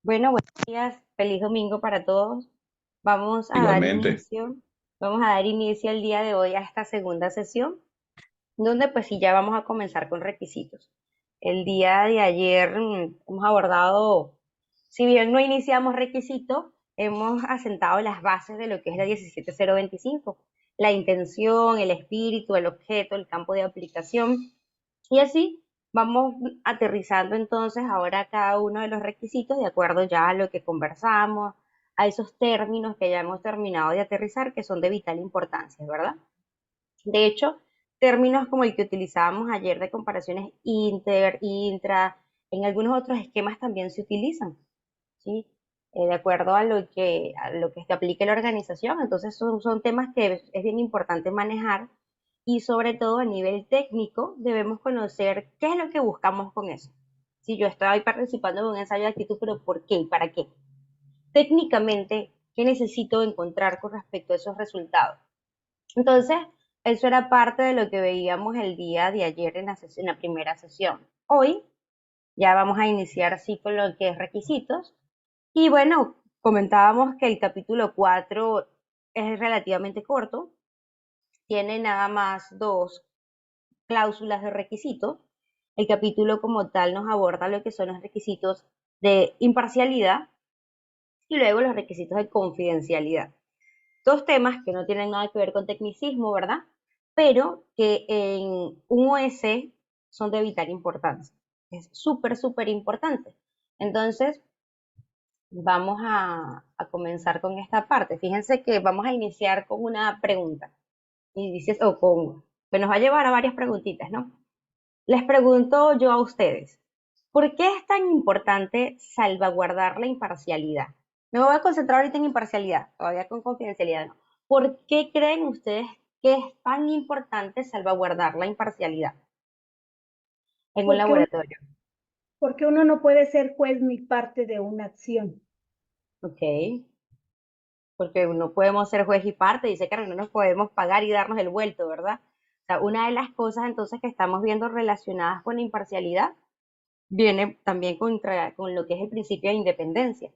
Bueno, buenos días, feliz domingo para todos. Vamos a dar Igualmente, inicio, vamos a dar inicio el día de hoy a esta segunda sesión, donde pues sí ya vamos a comenzar con requisitos. El día de ayer hemos abordado, si bien no iniciamos requisitos, hemos asentado las bases de lo que es la 17025, la intención, el espíritu, el objeto, el campo de aplicación, y así vamos aterrizando entonces ahora cada uno de los requisitos de acuerdo ya a lo que conversamos, a esos términos que ya hemos terminado de aterrizar que son de vital importancia, ¿verdad? De hecho, términos como el que utilizábamos ayer de comparaciones inter, intra, en algunos otros esquemas también se utilizan, ¿sí? De acuerdo a lo que se aplique la organización. Entonces, son temas que es bien importante manejar y sobre todo a nivel técnico debemos conocer qué es lo que buscamos con eso. Si yo estoy participando en un ensayo de actitud, pero ¿por qué y para qué? Técnicamente, ¿qué necesito encontrar con respecto a esos resultados? Entonces, eso era parte de lo que veíamos el día de ayer en la primera sesión. Hoy ya vamos a iniciar así con lo que es requisitos. Y bueno, comentábamos que el capítulo 4 es relativamente corto, tiene nada más dos cláusulas de requisitos. El capítulo como tal nos aborda lo que son los requisitos de imparcialidad y luego los requisitos de confidencialidad. Dos temas que no tienen nada que ver con tecnicismo, ¿verdad? Pero que en un OS son de vital importancia. Es súper, súper importante. Entonces, vamos a comenzar con esta parte. Fíjense que vamos a iniciar con una pregunta. Y dices, que nos va a llevar a varias preguntitas, ¿no? Les pregunto yo a ustedes, ¿por qué es tan importante salvaguardar la imparcialidad? Me voy a concentrar ahorita en imparcialidad, todavía con confidencialidad, ¿no? ¿Por qué creen ustedes que es tan importante salvaguardar la imparcialidad en un porque uno, laboratorio? porque uno no puede ser juez ni parte de una acción. Ok, porque no podemos ser juez y parte, dice que no nos podemos pagar y darnos el vuelto, ¿verdad? O sea, una de las cosas entonces que estamos viendo relacionadas con la imparcialidad viene también con lo que es el principio de independencia,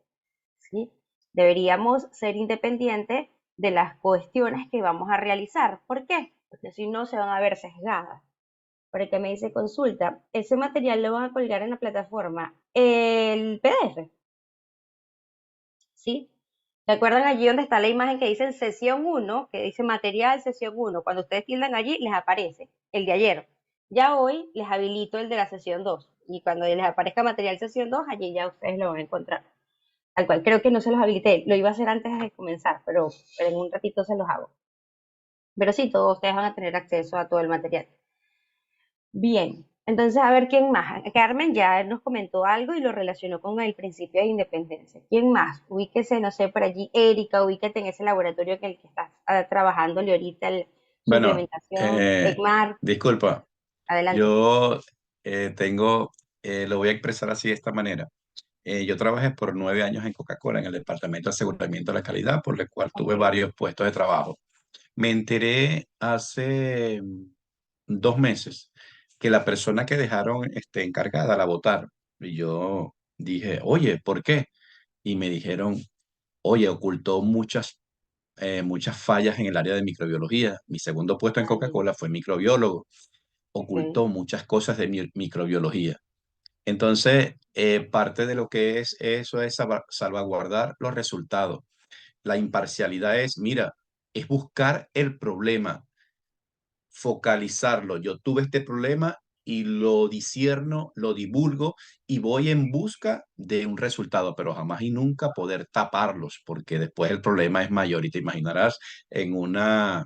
¿sí? Deberíamos ser independientes de las cuestiones que vamos a realizar. ¿Por qué? Porque si no se van a ver sesgadas. Por el que me dice consulta, ese material lo van a colgar en la plataforma, el PDF, ¿sí? ¿Se acuerdan allí donde está la imagen que dice sesión uno, que dice material sesión uno? Cuando ustedes tildan allí, les aparece el de ayer. Ya hoy les habilito el de la sesión 2. Y cuando les aparezca material sesión 2, allí ya ustedes lo van a encontrar. Al cual creo que no se los habilité. Lo iba a hacer antes de comenzar, pero en un ratito se los hago. Pero sí, todos ustedes van a tener acceso a todo el material. Bien, entonces a ver quién más. Carmen ya nos comentó algo y lo relacionó con el principio de independencia. ¿Quién más? Ubíquese, no sé, por allí, Erika, ubíquete en ese laboratorio que el que estás trabajándole ahorita, su bueno, implementación. Egmar, disculpa, adelante. yo tengo, lo voy a expresar así de esta manera. Yo trabajé por 9 años en Coca-Cola en el departamento de aseguramiento de la calidad, por lo cual tuve Ok, varios puestos de trabajo. Me enteré hace 2 meses que la persona que dejaron encargada la votaron. Y yo dije, oye, ¿por qué? Y me dijeron, oye, ocultó muchas fallas en el área de microbiología. Mi segundo puesto en ay, Coca-Cola fue microbiólogo. ok, Ocultó muchas cosas de microbiología. Entonces, parte de lo que es eso es salvaguardar los resultados. La imparcialidad es, mira, es buscar el problema, focalizarlo. Yo tuve este problema y lo disierno, lo divulgo y voy en busca de un resultado, pero jamás y nunca poder taparlos, porque después el problema es mayor y te imaginarás en una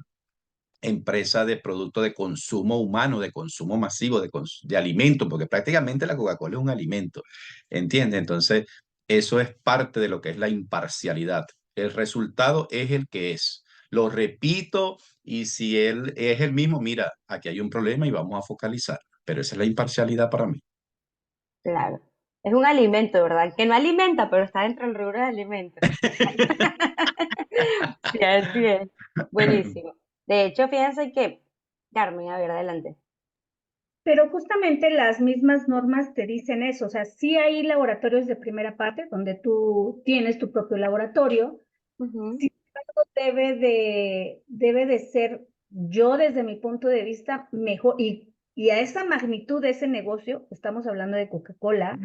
empresa de producto de consumo humano, de consumo masivo, de alimento, porque prácticamente la Coca-Cola es un alimento, ¿entiendes? Entonces, eso es parte de lo que es la imparcialidad. El resultado es el que es. Lo repito, y si él es el mismo, mira, aquí hay un problema y vamos a focalizar. Pero esa es la imparcialidad para mí. claro. Es un alimento, ¿verdad? Que no alimenta, pero está dentro del rubro de alimentos. Sí, así es. Buenísimo. De hecho, fíjense que, Carmen, a ver, adelante. Pero justamente las mismas normas te dicen eso, o sea, sí hay laboratorios de primera parte donde tú tienes tu propio laboratorio, Ujú. sin embargo debe de ser, yo desde mi punto de vista, mejor, y a esa magnitud de ese negocio, estamos hablando de Coca-Cola,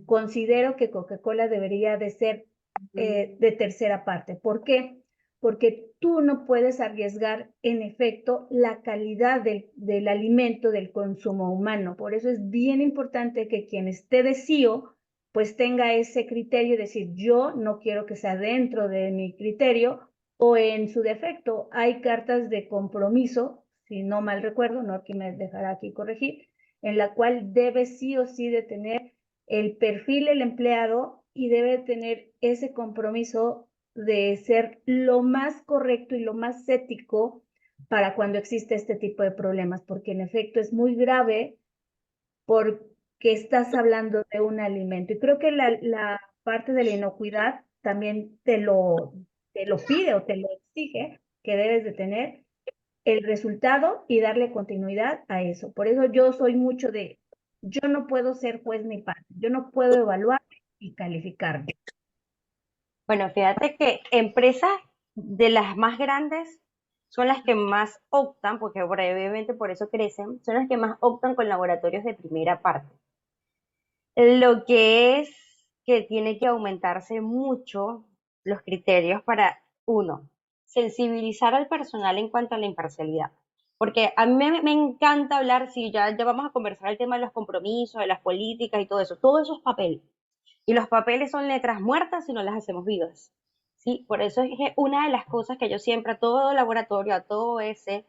considero que Coca-Cola debería de ser de tercera parte. ¿Por qué? Porque tú no puedes arriesgar, en efecto, la calidad del alimento del consumo humano. Por eso es bien importante que quien esté de CEO, pues tenga ese criterio, decir, yo no quiero que sea dentro de mi criterio, o en su defecto, hay cartas de compromiso, si no mal recuerdo, no aquí me dejará aquí corregir, en la cual debe sí o sí de tener el perfil del empleado y debe tener ese compromiso de ser lo más correcto y lo más ético para cuando existe este tipo de problemas, porque en efecto es muy grave porque estás hablando de un alimento. Y creo que la parte de la inocuidad también te lo pide o te lo exige, que debes de tener el resultado y darle continuidad a eso. Por eso yo soy mucho de, yo no puedo ser juez ni parte, yo no puedo evaluar y calificar. Bueno, fíjate que empresas de las más grandes son las que más optan, porque brevemente por eso crecen, son las que más optan con laboratorios de primera parte. Lo que es que tiene que aumentarse mucho los criterios para, uno, sensibilizar al personal en cuanto a la imparcialidad. Porque a mí me encanta hablar, si ya vamos a conversar el tema de los compromisos, de las políticas y todo eso es papel. Y los papeles son letras muertas si no las hacemos vivas. ¿Sí? Por eso es que una de las cosas que yo siempre a todo laboratorio, a todo ese,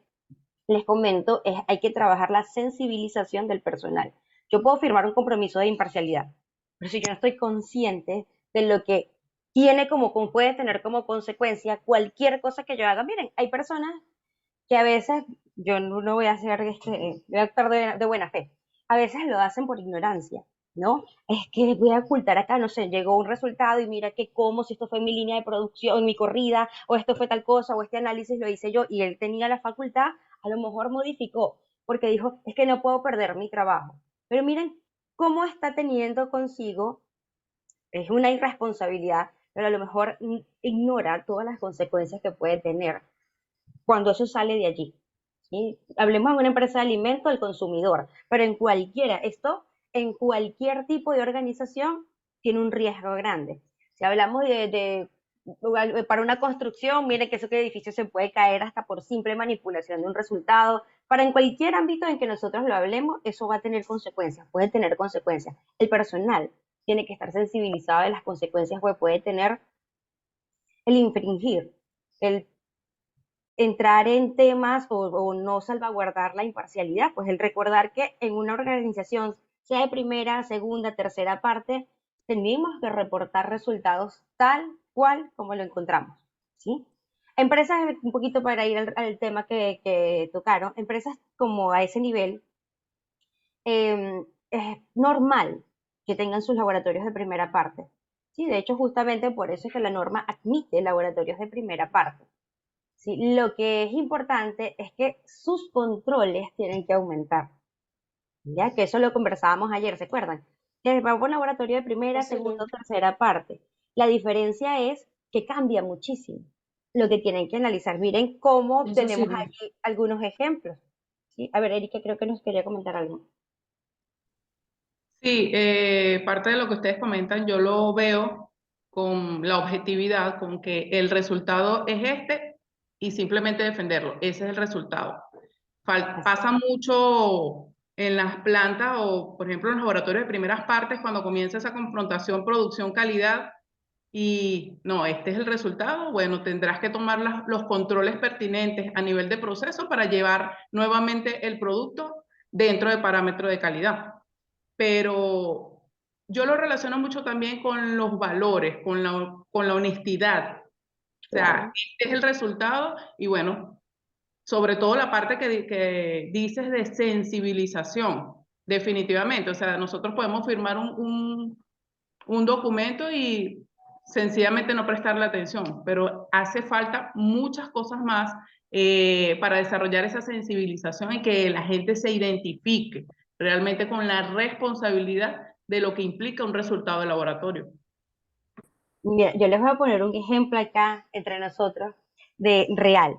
les comento, es hay que trabajar la sensibilización del personal. Yo puedo firmar un compromiso de imparcialidad, pero si yo no estoy consciente de lo que tiene como puede tener como consecuencia cualquier cosa que yo haga. Miren, hay personas que a veces, yo no voy a hacer voy a actuar de buena fe, a veces lo hacen por ignorancia, ¿no? Es que voy a ocultar acá, no sé, llegó un resultado y mira que como si esto fue mi línea de producción, mi corrida, o esto fue tal cosa, o este análisis lo hice yo, y él tenía la facultad, a lo mejor modificó, porque dijo, es que no puedo perder mi trabajo. Pero miren cómo está teniendo consigo, es una irresponsabilidad, pero a lo mejor ignora todas las consecuencias que puede tener cuando eso sale de allí. ¿Sí? Hablemos de una empresa de alimentos al consumidor, pero en cualquiera, esto en cualquier tipo de organización tiene un riesgo grande. Si hablamos para una construcción, miren que eso que edificio se puede caer hasta por simple manipulación de un resultado. Para en cualquier ámbito en que nosotros lo hablemos, eso va a tener consecuencias, puede tener consecuencias. El personal tiene que estar sensibilizado de las consecuencias que puede tener el infringir, el entrar en temas o no salvaguardar la imparcialidad, pues el recordar que en una organización, sea de primera, segunda, tercera parte, tenemos que reportar resultados tal cual como lo encontramos, ¿sí? Empresas, un poquito para ir al tema que tocaron, empresas como a ese nivel, es normal que tengan sus laboratorios de primera parte, ¿sí? De hecho, justamente por eso es que la norma admite laboratorios de primera parte. ¿Sí? Lo que es importante es que sus controles tienen que aumentar, ¿ya? Que eso lo conversábamos ayer, ¿se acuerdan? Que va por laboratorio de primera, segunda, tercera parte. La diferencia es que cambia muchísimo lo que tienen que analizar. Miren cómo tenemos aquí algunos ejemplos. ¿Sí? A ver, Erika, creo que nos quería comentar algo. Sí, parte de lo que ustedes comentan, yo lo veo con la objetividad, con que el resultado es este y simplemente defenderlo. Ese es el resultado. Así. Pasa mucho en las plantas o, por ejemplo, en los laboratorios de primeras partes cuando comienza esa confrontación producción-calidad y no, este es el resultado. Bueno, tendrás que tomar los controles pertinentes a nivel de proceso para llevar nuevamente el producto dentro de parámetros de calidad, pero yo lo relaciono mucho también con los valores, con la honestidad. O sea, Claro. este es el resultado y bueno, sobre todo la parte que dices de sensibilización, definitivamente. O sea, nosotros podemos firmar un documento y sencillamente no prestarle atención, pero hace falta muchas cosas más para desarrollar esa sensibilización y que la gente se identifique realmente con la responsabilidad de lo que implica un resultado de laboratorio. Mira, yo les voy a poner un ejemplo acá entre nosotros de real,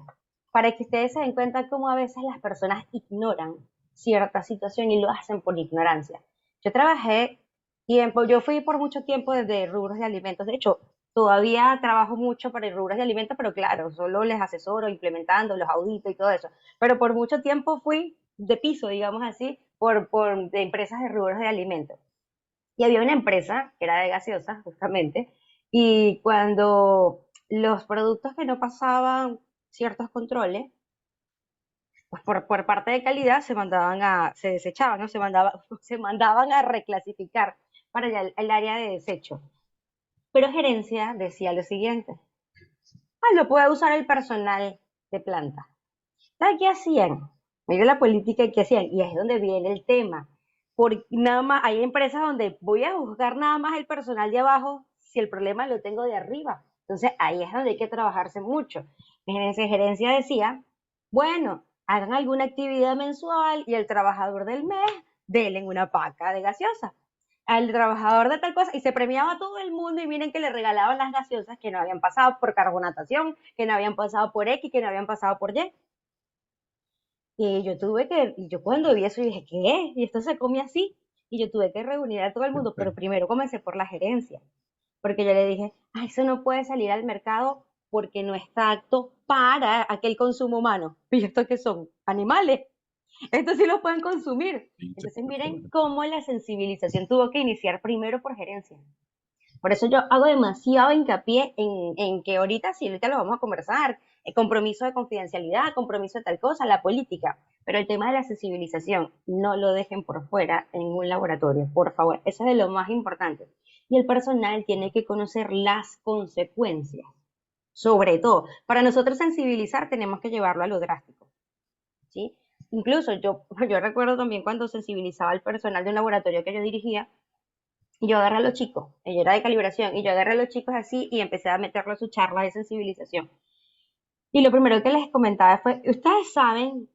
para que ustedes se den cuenta cómo a veces las personas ignoran cierta situación y lo hacen por ignorancia. Yo trabajé yo fui por mucho tiempo desde rubros de alimentos. De hecho, todavía trabajo mucho para rubros de alimentos, pero claro, solo les asesoro implementando, los audito y todo eso. Pero por mucho tiempo fui de piso, digamos así, de empresas de rubros de alimentos. Y había una empresa que era de gaseosas, justamente, y cuando los productos que no pasaban ciertos controles, pues por parte de calidad se desechaban, ¿no? Se mandaban a reclasificar para el área de desecho. Pero gerencia decía lo siguiente: lo puede usar el personal de planta. ¿Sabes qué hacían? Mira la política que hacían, y es donde viene el tema. Porque nada más, hay empresas donde voy a juzgar nada más el personal de abajo si el problema lo tengo de arriba. Entonces ahí es donde hay que trabajarse mucho. Mi gerencia decía, bueno, hagan alguna actividad mensual y el trabajador del mes denle una paca de gaseosa al trabajador de tal cosa, y se premiaba a todo el mundo, y miren que le regalaban las gaseosas que no habían pasado por carbonatación, que no habían pasado por X, que no habían pasado por Y. Y yo cuando vi eso dije, ¿qué? Y esto se come así. Y yo tuve que reunir a todo el mundo, pero primero comencé por la gerencia, porque yo le dije, eso no puede salir al mercado porque no está apto para aquel consumo humano. ¿Y esto qué son? Animales. Estos sí los pueden consumir. Entonces miren cómo la sensibilización tuvo que iniciar primero por gerencia. Por eso yo hago demasiado hincapié en que ahorita sí, ahorita lo vamos a conversar, el compromiso de confidencialidad, compromiso de tal cosa, la política, pero el tema de la sensibilización, no lo dejen por fuera en un laboratorio, por favor, eso es de lo más importante. Y el personal tiene que conocer las consecuencias, sobre todo. Para nosotros sensibilizar tenemos que llevarlo a lo drástico, ¿sí? Incluso yo recuerdo también cuando sensibilizaba al personal de un laboratorio que yo dirigía, y yo agarré a los chicos, ella era de calibración, y yo agarré a los chicos así y empecé a meterlo a su charla de sensibilización. Y lo primero que les comentaba fue, ¿ustedes saben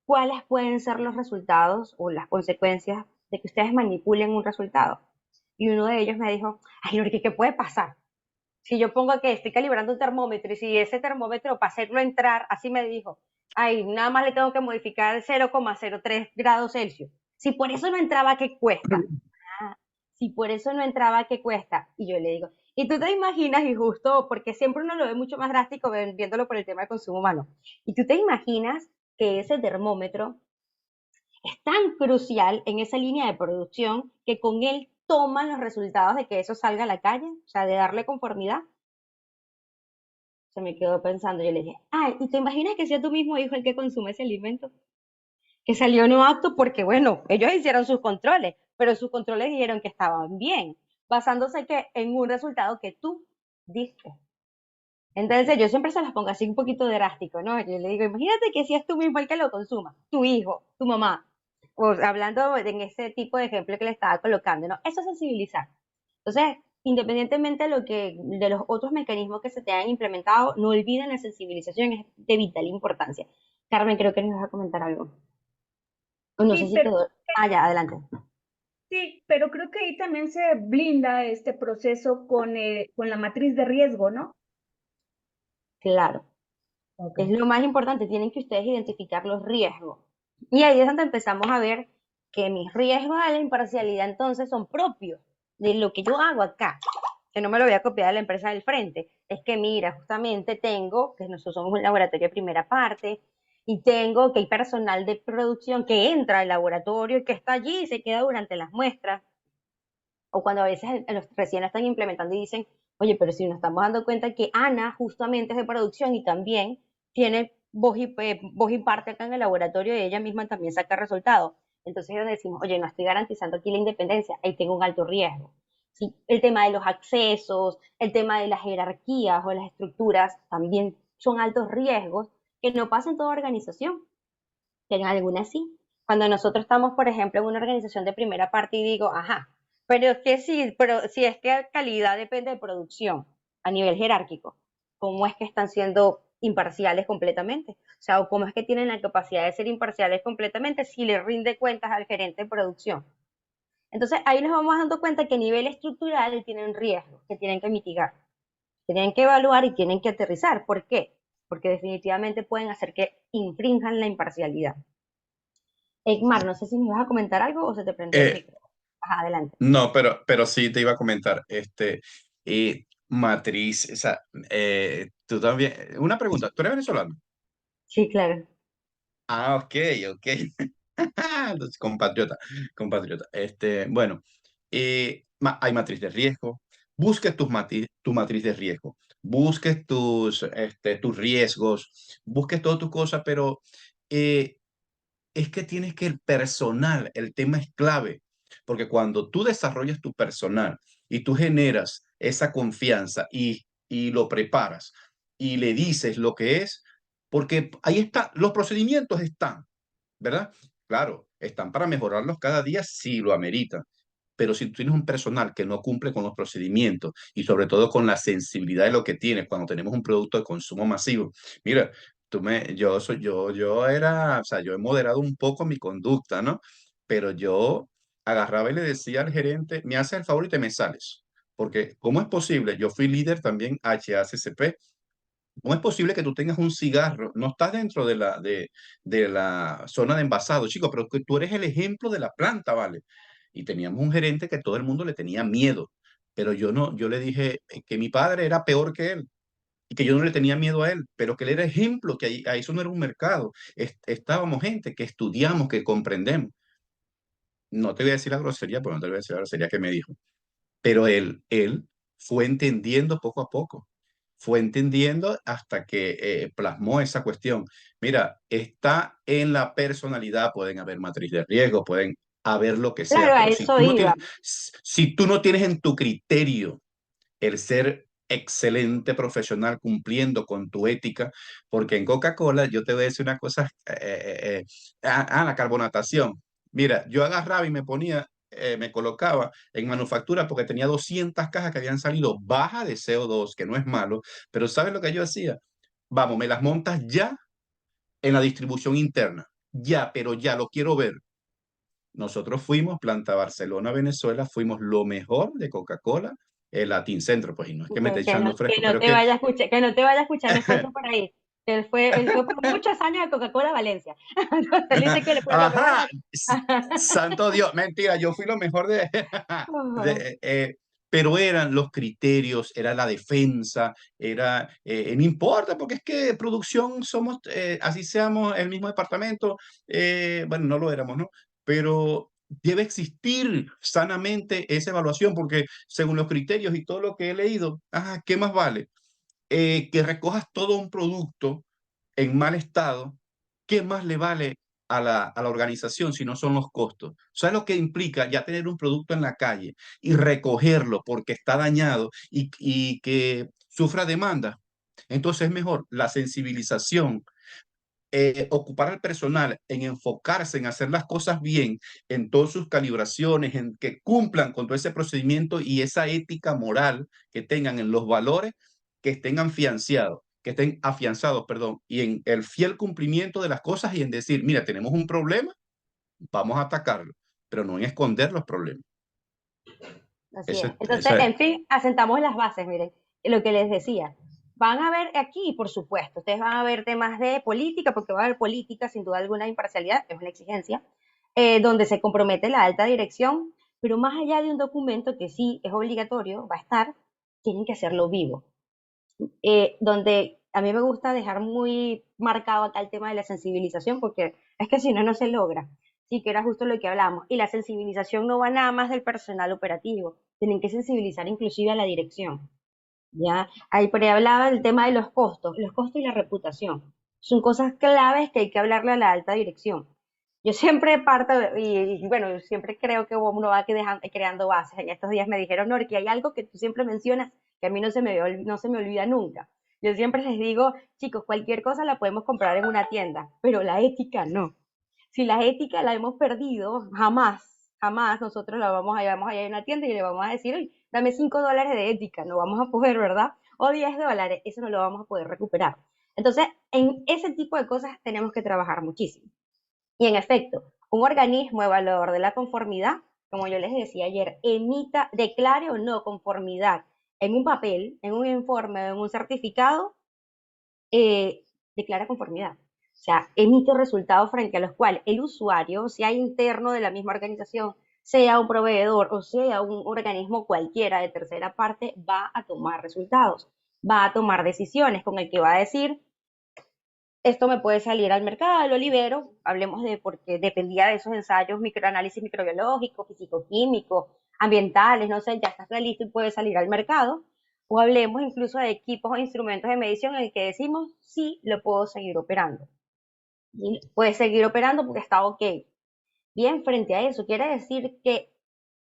cuáles pueden ser los resultados o las consecuencias de que ustedes manipulen un resultado? Y uno de ellos me dijo, ay, Lorque, ¿qué puede pasar? Si yo pongo que estoy calibrando un termómetro y si ese termómetro para hacerlo entrar, así me dijo, ay, nada más le tengo que modificar 0,03 grados Celsius. Si por eso no entraba, ¿qué cuesta? Si por eso no entraba, ¿qué cuesta? Y yo le digo, y tú te imaginas, y justo porque siempre uno lo ve mucho más drástico viéndolo por el tema del consumo humano, y tú te imaginas que ese termómetro es tan crucial en esa línea de producción que con él toman los resultados de que eso salga a la calle, o sea, de darle conformidad. Se me quedó pensando, yo le dije, ay, ¿y te imaginas que sea tu mismo hijo el que consume ese alimento? Que salió no apto porque, bueno, ellos hicieron sus controles, pero sus controles dijeron que estaban bien, basándose que en un resultado que tú diste. Entonces yo siempre se las pongo así un poquito drástico, ¿no? Yo le digo, imagínate que si es tú mismo el que lo consuma, tu hijo, tu mamá, o hablando en ese tipo de ejemplo que le estaba colocando, ¿no? Eso es sensibilizar. Entonces, independientemente de los otros mecanismos que se te hayan implementado, no olviden la sensibilización, es de vital importancia. Carmen, creo que nos vas a comentar algo. No sé Sí, si te pero, doy. Ya, adelante. sí, pero creo que ahí también se blinda este proceso con la matriz de riesgo, ¿no? Claro. Ok. Es lo más importante. Tienen que ustedes identificar los riesgos. Y ahí es donde empezamos a ver que mis riesgos a la imparcialidad entonces son propios de lo que yo hago acá. Que no me lo voy a copiar de la empresa del frente. Es que mira, justamente tengo, que nosotros somos un laboratorio de primera parte, y tengo que hay personal de producción que entra al laboratorio y que está allí y se queda durante las muestras. O cuando a veces recién la están implementando y dicen, oye, pero si nos estamos dando cuenta que Ana justamente es de producción y también tiene voz y parte acá en el laboratorio y ella misma también saca resultados. Entonces ellos decimos, oye, no estoy garantizando aquí la independencia, ahí tengo un alto riesgo. ¿Sí? El tema de los accesos, el tema de las jerarquías o las estructuras también son altos riesgos que no pasa en toda organización, que en algunas sí. Cuando nosotros estamos, por ejemplo, en una organización de primera parte y digo, ajá, pero es que sí, pero si es que calidad depende de producción a nivel jerárquico, ¿cómo es que están siendo imparciales completamente. O sea, o cómo es que tienen la capacidad de ser imparciales completamente si le rinde cuentas al gerente de producción. Entonces ahí nos vamos dando cuenta que a nivel estructural tienen riesgos que tienen que mitigar, que tienen que evaluar y tienen que aterrizar. ¿Por qué? Porque definitivamente pueden hacer que infrinjan la imparcialidad. Egmar, no sé si me vas a comentar algo o se te prendió el Eh, micro. Ajá, adelante. no, pero sí te iba a comentar, matriz, o sea, tú también, una pregunta, ¿tú eres venezolano? Sí, claro. Ah, ok, ok. Entonces, compatriota, compatriota. Bueno, hay matriz de riesgo. Busques tu matriz de riesgo. Busques tus riesgos. Busques todas tus cosas, pero eh, es que tienes que el personal, el tema es clave, porque cuando tú desarrollas tu personal y tú generas esa confianza y lo preparas y le dices lo que es, porque ahí está, los procedimientos están. ¿Verdad? Claro, están para mejorarlos cada día si lo ameritan. Pero si tú tienes un personal que no cumple con los procedimientos y sobre todo con la sensibilidad de lo que tienes cuando tenemos un producto de consumo masivo, mira, yo era, o sea, yo he moderado un poco mi conducta, ¿no? Pero yo agarraba y le decía al gerente, me haces el favor y te me sales. Porque, ¿cómo es posible? Yo fui líder también HACCP. ¿Cómo es posible que tú tengas un cigarro? No estás dentro de la zona de envasado, chico, pero que tú eres el ejemplo de la planta, ¿vale? Y teníamos un gerente que todo el mundo le tenía miedo, pero yo no, yo le dije que mi padre era peor que él y que yo no le tenía miedo a él, pero que él era ejemplo, que ahí eso no era un mercado. Estábamos gente que estudiamos, que comprendemos. No te voy a decir la grosería, porque no te voy a decir la grosería que me dijo, pero él fue entendiendo poco a poco, fue entendiendo hasta que plasmó esa cuestión. Mira, está en la personalidad, pueden haber matriz de riesgo, pueden haber lo que Claro, sea, a pero si eso tú no iba. tienes, si tú no tienes en tu criterio el ser excelente profesional cumpliendo con tu ética, porque en Coca-Cola yo te voy a decir una cosa, la carbonatación. Mira, yo agarraba y me ponía, me colocaba en manufactura porque tenía 200 cajas que habían salido baja de CO2, que no es malo, pero ¿sabes lo que yo hacía? Vamos, me las montas ya en la distribución interna, ya, pero ya lo quiero ver. Nosotros fuimos, Planta Barcelona, Venezuela, fuimos lo mejor de Coca-Cola, el Latin Centro, pues, y no es que me esté echando Que fresco, no pero te que, vaya a escuchar, que no te vaya a escuchar el cuento por ahí. Él fue por muchos años de Coca-Cola Valencia. Entonces él dice que le fue lo mejor ajá, de... santo Dios, mentira, yo fui lo mejor Ajá. de pero eran los criterios, era la defensa, no importa, porque es que producción somos, así seamos el mismo departamento, bueno, no lo éramos, ¿no? Pero debe existir sanamente esa evaluación, porque según los criterios y todo lo que he leído, ¿qué más vale? Que recojas todo un producto en mal estado, ¿qué más le vale a la organización si no son los costos? ¿Sabes lo que implica ya tener un producto en la calle y recogerlo porque está dañado y que sufra demanda? Entonces es mejor la sensibilización, ocupar al personal en enfocarse en hacer las cosas bien, en todas sus calibraciones, en que cumplan con todo ese procedimiento y esa ética moral que tengan en los valores, que estén afianzados, perdón, y en el fiel cumplimiento de las cosas y en decir, mira, tenemos un problema, vamos a atacarlo, pero no en esconder los problemas. Así Eso es. es, Entonces, eso es. en fin, asentamos las bases, miren, lo que les decía. Van a ver aquí, por supuesto, ustedes van a ver temas de política, porque va a haber política, sin duda alguna, imparcialidad, es una exigencia, donde se compromete la alta dirección, pero más allá de un documento que sí es obligatorio, va a estar, tienen que hacerlo vivo. Donde a mí me gusta dejar muy marcado acá el tema de la sensibilización, porque es que si no, no se logra. Sí, que era justo lo que hablamos. Y la sensibilización no va nada más del personal operativo, tienen que sensibilizar inclusive a la dirección. ¿Ya? Ahí por ahí hablaba del tema de los costos y la reputación. Son cosas claves que hay que hablarle a la alta dirección. Yo siempre parto, bueno, siempre creo que uno va creando bases. En estos días me dijeron, Nori, que hay algo que tú siempre mencionas que a mí no se me olvida nunca. Yo siempre les digo, chicos, cualquier cosa la podemos comprar en una tienda, pero la ética no. Si la ética la hemos perdido, jamás nosotros vamos a ir a una tienda y le vamos a decir, oye, dame $5 de ética, no vamos a poder, ¿verdad? O $10, eso no lo vamos a poder recuperar. Entonces, en ese tipo de cosas tenemos que trabajar muchísimo. Y en efecto, un organismo evaluador de la conformidad, como yo les decía ayer, declare o no conformidad en un papel, en un informe, en un certificado, declara conformidad. O sea, emite resultados frente a los cuales el usuario, sea interno de la misma organización, sea un proveedor o sea un organismo cualquiera de tercera parte, va a tomar resultados, va a tomar decisiones con el que va a decir, esto me puede salir al mercado, lo libero, hablemos de porque dependía de esos ensayos, microanálisis microbiológicos, físico-químicos, ambientales, no sé, ya está listo y puede salir al mercado. O hablemos incluso de equipos o instrumentos de medición en el que decimos, sí, lo puedo seguir operando. Y puede seguir operando porque está ok. Bien, frente a eso, quiere decir que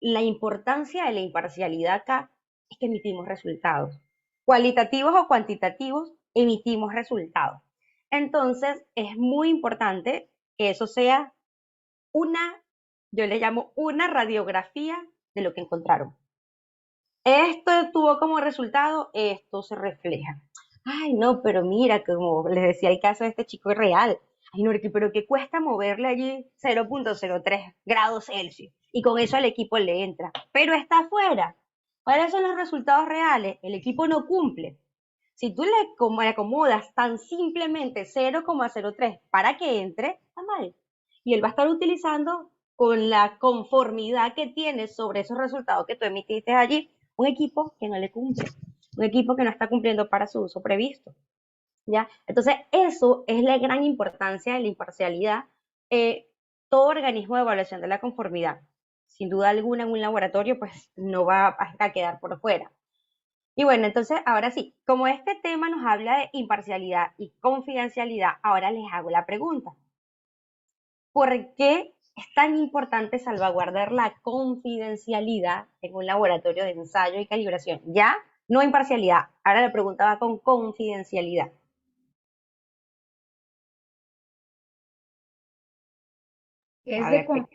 la importancia de la imparcialidad acá es que emitimos resultados. Cualitativos o cuantitativos, emitimos resultados. Entonces, es muy importante que eso sea una, yo le llamo una radiografía de lo que encontraron. Esto tuvo como resultado, esto se refleja. Ay, no, pero mira, como les decía, el caso de este chico es real. Ay, no, pero ¿qué cuesta moverle allí 0.03 grados Celsius? Y con eso el equipo le entra. Pero está afuera. ¿Cuáles son los resultados reales? El equipo no cumple. Si tú le acomodas tan simplemente 0,03 para que entre, está mal. Y él va a estar utilizando con la conformidad que tiene sobre esos resultados que tú emitiste allí, un equipo que no le cumple, un equipo que no está cumpliendo para su uso previsto. ¿Ya? Entonces, eso es la gran importancia de la imparcialidad. Todo organismo de evaluación de la conformidad, sin duda alguna en un laboratorio, pues no va a quedar por fuera. Y bueno, entonces, ahora sí, como este tema nos habla de imparcialidad y confidencialidad, ahora les hago la pregunta. ¿Por qué es tan importante salvaguardar la confidencialidad en un laboratorio de ensayo y calibración? Ya, no imparcialidad. Ahora la pregunta va con confidencialidad. Es A de ver, con-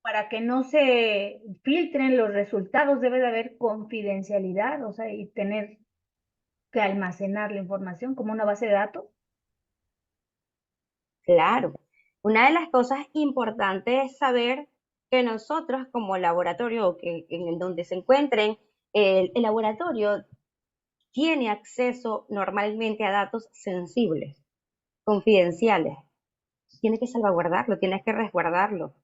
para que no se filtren los resultados, debe de haber confidencialidad, o sea, y tener que almacenar la información como una base de datos. claro. Una de las cosas importantes es saber que nosotros como laboratorio, que en el donde se encuentren, el laboratorio tiene acceso normalmente a datos sensibles, confidenciales. Tienes que salvaguardarlo, tienes que resguardarlo.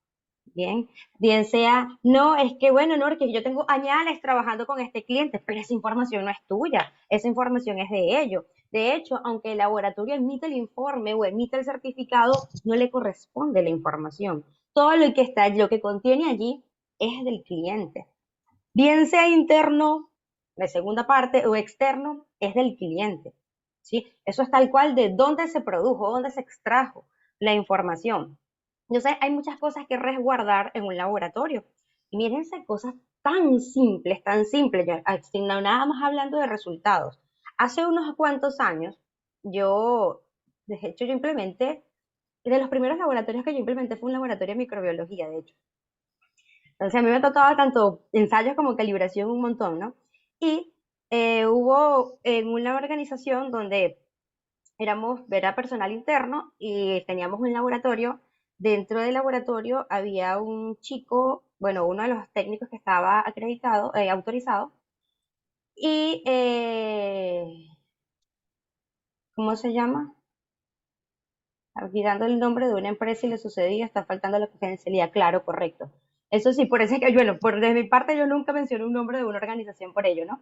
Bien, bien sea, no, es que bueno, no, que yo tengo años trabajando con este cliente, pero esa información no es tuya, esa información es de ellos. De hecho, aunque el laboratorio emite el informe o emite el certificado, no le corresponde la información. Todo lo que está, lo que contiene allí es del cliente. Bien sea interno, de segunda parte, o externo, es del cliente. ¿Sí? Eso es tal cual de dónde se produjo, dónde se extrajo la información. Entonces, hay muchas cosas que resguardar en un laboratorio. Y mírense cosas tan simples, nada más hablando de resultados. Hace unos cuantos años, yo, de hecho, yo implementé, de los primeros laboratorios que yo implementé fue un laboratorio de microbiología, de hecho. Entonces, a mí me tocaba tanto ensayos como calibración un montón, ¿no? Y hubo en una organización donde era personal interno y teníamos un laboratorio. Dentro del laboratorio había un chico, bueno, uno de los técnicos que estaba acreditado, autorizado, y, ¿cómo se llama? Olvidando el nombre de una empresa y le sucedía, está faltando la confidencialidad, claro, correcto. Eso sí, por eso es que, bueno, de mi parte yo nunca menciono un nombre de una organización por ello, ¿no?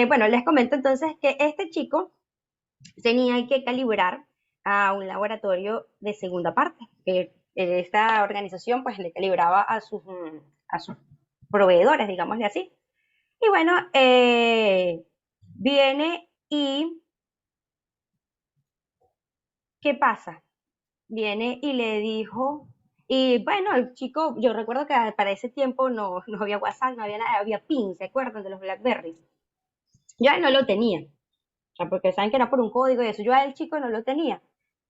Bueno, les comento entonces que este chico tenía que calibrar a un laboratorio de segunda parte. Esta organización pues le calibraba a sus proveedores, digámosle así. Y bueno, viene y ¿qué pasa? Viene y le dijo, y bueno, el chico, yo recuerdo que para ese tiempo no había WhatsApp, no había nada, había PIN, ¿se acuerdan de los Blackberries? Yo no lo tenía, o sea, porque saben que era por un código y eso, yo a el chico no lo tenía.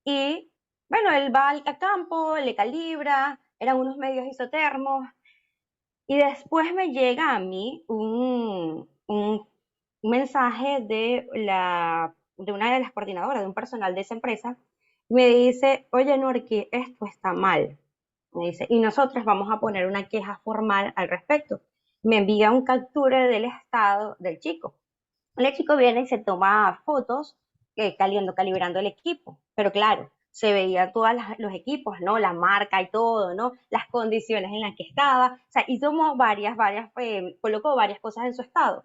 Y bueno, él va al campo, le calibra, eran unos medios isotermos, y después me llega a mí un mensaje de de una de las coordinadoras, de un personal de esa empresa, y me dice, oye, Norqui, esto está mal. Me dice, y nosotros vamos a poner una queja formal al respecto. Me envía un captura del estado del chico. El chico viene y se toma fotos calibrando el equipo, pero claro, se veía todos los equipos, ¿no? La marca y todo, ¿no? Las condiciones en las que estaba, o sea, y tomó colocó varias cosas en su estado.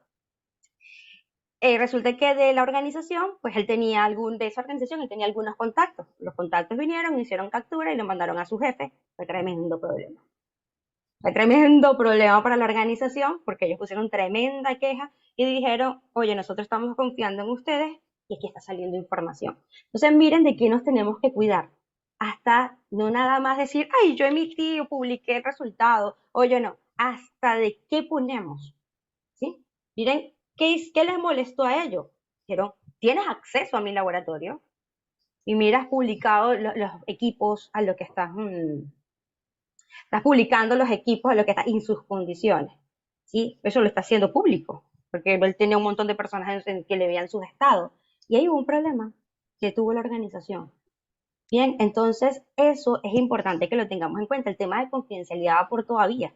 Resulta que de la organización, pues él tenía de esa organización, él tenía algunos contactos. Los contactos vinieron, hicieron captura y lo mandaron a su jefe. Fue tremendo problema. Fue tremendo problema para la organización porque ellos pusieron tremenda queja y dijeron, oye, nosotros estamos confiando en ustedes y aquí está saliendo información. Entonces miren de qué nos tenemos que cuidar. Hasta no nada más decir, ay, yo emití o publiqué el resultado, oye, no, hasta de qué ponemos. ¿Sí? Miren, ¿qué les molestó a ellos? Dijeron, ¿tienes acceso a mi laboratorio? Y miras publicado los equipos a lo que estás publicando los equipos a lo que está en sus condiciones. ¿Sí? Eso lo está haciendo público, porque él tenía un montón de personas que le veían sus estados. Y ahí hubo un problema que tuvo la organización. Bien, entonces eso es importante que lo tengamos en cuenta. El tema de confidencialidad va por todavía.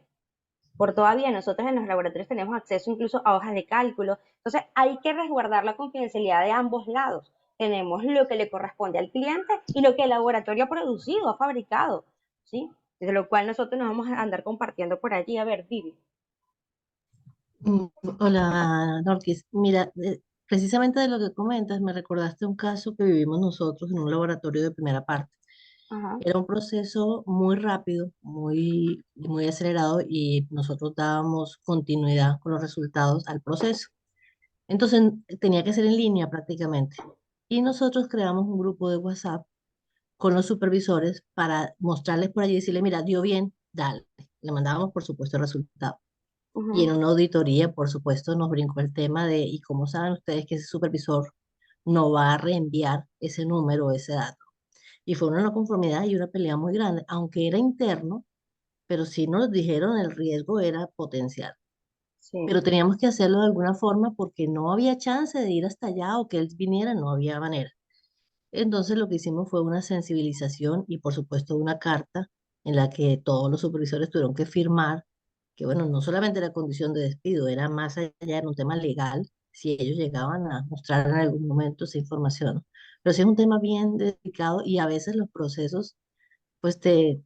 Por todavía nosotros en los laboratorios tenemos acceso incluso a hojas de cálculo. Entonces hay que resguardar la confidencialidad de ambos lados. Tenemos lo que le corresponde al cliente y lo que el laboratorio ha producido, ha fabricado, ¿sí? De lo cual nosotros nos vamos a andar compartiendo por allí. A ver, Vivi. Mm, Hola, Norquis. Mira, precisamente de lo que comentas, me recordaste un caso que vivimos nosotros en un laboratorio de primera parte. Ajá. Era un proceso muy rápido, muy acelerado y nosotros dábamos continuidad con los resultados al proceso. Entonces tenía que ser en línea prácticamente. Y nosotros creamos un grupo de WhatsApp con los supervisores para mostrarles por allí y decirle, mira, dio bien, dale. Le mandábamos, por supuesto, el resultado. Y en Ujú. una auditoría, por supuesto, nos brincó el tema de, ¿y cómo saben ustedes que ese supervisor no va a reenviar ese número, ese dato? Y fue una no conformidad y una pelea muy grande, aunque era interno, pero sí nos dijeron el riesgo era potencial. Sí, Pero teníamos que hacerlo de alguna forma porque no había chance de ir hasta allá o que él viniera, no había manera. Entonces lo que hicimos fue una sensibilización y por supuesto una carta en la que todos los supervisores tuvieron que firmar que, bueno, no solamente la condición de despido, era más allá de un tema legal, si ellos llegaban a mostrar en algún momento esa información. Pero sí es un tema bien delicado y a veces los procesos pues te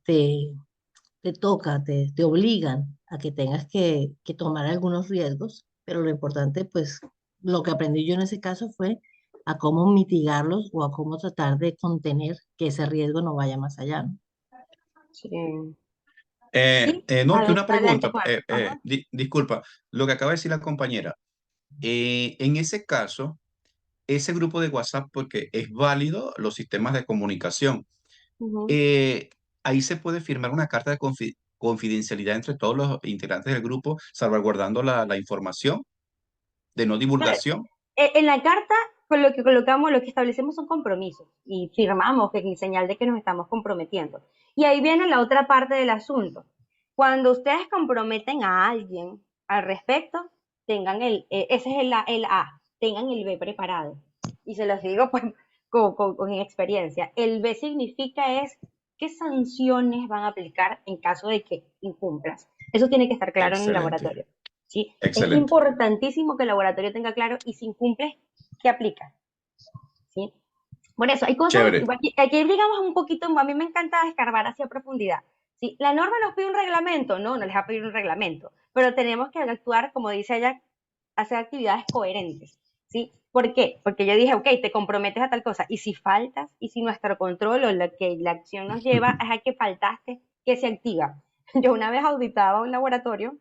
toca, te obligan a que tengas que tomar algunos riesgos, pero lo importante, pues, lo que aprendí yo en ese caso fue a cómo mitigarlos o a cómo tratar de contener que ese riesgo no vaya más allá, ¿no? sí. Sí, Norque, una adelante, pregunta. Juan. Ajá. Disculpa, lo que acaba de decir la compañera. En ese caso, ese grupo de WhatsApp, porque es válido los sistemas de comunicación, Ujú. eh, ahí se puede firmar una carta de confidencialidad entre todos los integrantes del grupo, salvaguardando la información de no Claro, divulgación. en la carta, con lo que colocamos, lo que establecemos son compromisos y firmamos en señal de que nos estamos comprometiendo. Y ahí viene la otra parte del asunto. Cuando ustedes comprometen a alguien al respecto, ese es el A, tengan el B preparado. Y se los digo pues con experiencia. El B significa qué sanciones van a aplicar en caso de que incumplas. Eso tiene que estar claro en el Excelente, laboratorio. ¿Sí? Es excelente. importantísimo que el laboratorio tenga claro y si incumple, ¿qué aplica? ¿Sí? Por eso, hay cosas, Chévere. aquí digamos un poquito, a mí me encanta escarbar hacia profundidad. ¿Sí? La norma nos pide un reglamento, no les va a pedir un reglamento, pero tenemos que actuar, como dice ella, hacer actividades coherentes. ¿Sí? ¿Por qué? Porque yo dije, ok, te comprometes a tal cosa, y si faltas, y si nuestro control o lo que la acción nos lleva es a que faltaste, ¿qué se activa? Yo una vez auditaba un laboratorio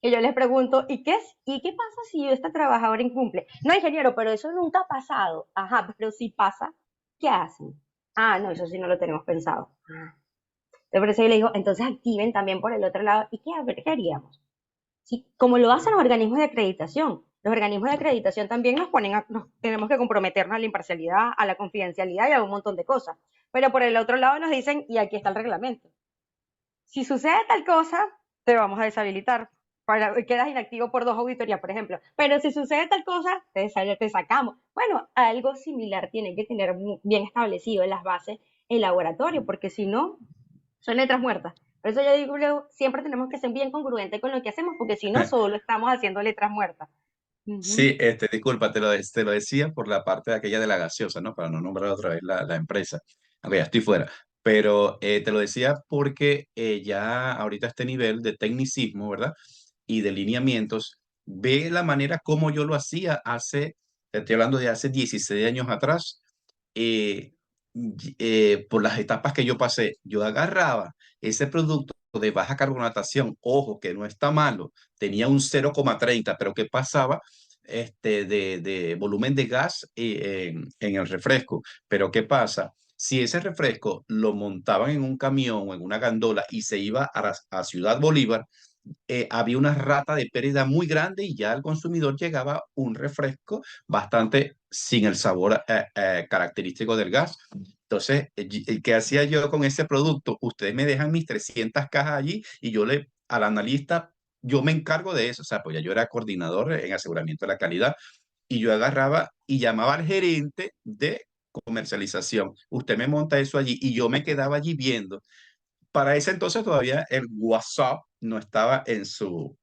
que yo les pregunto, ¿y qué pasa si esta trabajadora incumple? No, ingeniero, pero eso nunca ha pasado. Ajá, pero si pasa, ¿qué hacen? Ah, no, eso sí no lo tenemos pensado. Ah. Por eso yo le digo, entonces activen también por el otro lado. ¿Y qué haríamos? Sí, como lo hacen los organismos de acreditación. Los organismos de acreditación también tenemos que comprometernos a la imparcialidad, a la confidencialidad y a un montón de cosas. Pero por el otro lado nos dicen, y aquí está el reglamento. Si sucede tal cosa, te vamos a deshabilitar. quedas inactivo por 2 auditorías, por ejemplo. Pero si sucede tal cosa, te sacamos. Bueno, algo similar tiene que tener bien establecido en las bases el laboratorio, porque si no, son letras muertas. Por eso yo digo, siempre tenemos que ser bien congruentes con lo que hacemos, porque si no, solo estamos haciendo letras muertas. Ujú. Sí, disculpa, te lo decía por la parte de aquella de la gaseosa, ¿no? Para no nombrar otra vez la empresa, aunque ya estoy fuera. Pero te lo decía porque ya ahorita este nivel de tecnicismo, ¿verdad? Y de lineamientos, ve la manera como yo lo hacía te estoy hablando de hace 16 años atrás, eh, por las etapas que yo pasé. Yo agarraba ese producto de baja carbonatación, ojo, que no está malo, tenía un 0,30, pero ¿qué pasaba? De volumen de gas en el refresco. Pero ¿qué pasa? Si ese refresco lo montaban en un camión o en una gandola y se iba a Ciudad Bolívar, había una rata de pérdida muy grande y ya al consumidor llegaba un refresco bastante sin el sabor característico del gas. Entonces, ¿qué hacía yo con ese producto? Ustedes me dejan mis 300 cajas allí y al analista, yo me encargo de eso. O sea, pues ya yo era coordinador en aseguramiento de la calidad y yo agarraba y llamaba al gerente de comercialización. Usted me monta eso allí y yo me quedaba allí viendo. Para ese entonces todavía el WhatsApp no estaba en su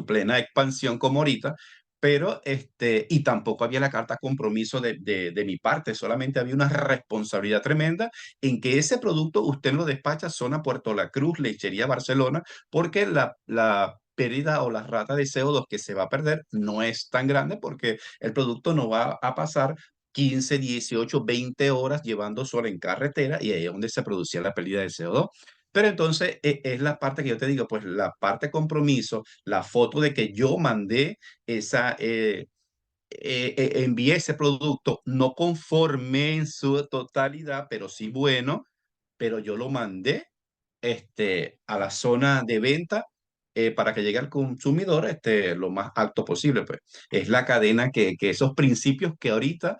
plena expansión como ahorita, pero y tampoco había la carta compromiso de mi parte, solamente había una responsabilidad tremenda en que ese producto usted lo despacha zona Puerto La Cruz, Lechería Barcelona, porque la pérdida o la rata de CO2 que se va a perder no es tan grande porque el producto no va a pasar 15, 18, 20 horas llevando solo en carretera y ahí es donde se producía la pérdida de CO2. Pero entonces es la parte que yo te digo, pues la parte compromiso, la foto de que yo mandé envié ese producto no conforme en su totalidad, pero sí bueno, pero yo lo mandé a la zona de venta para que llegue al consumidor lo más alto posible. Pues es la cadena que esos principios que ahorita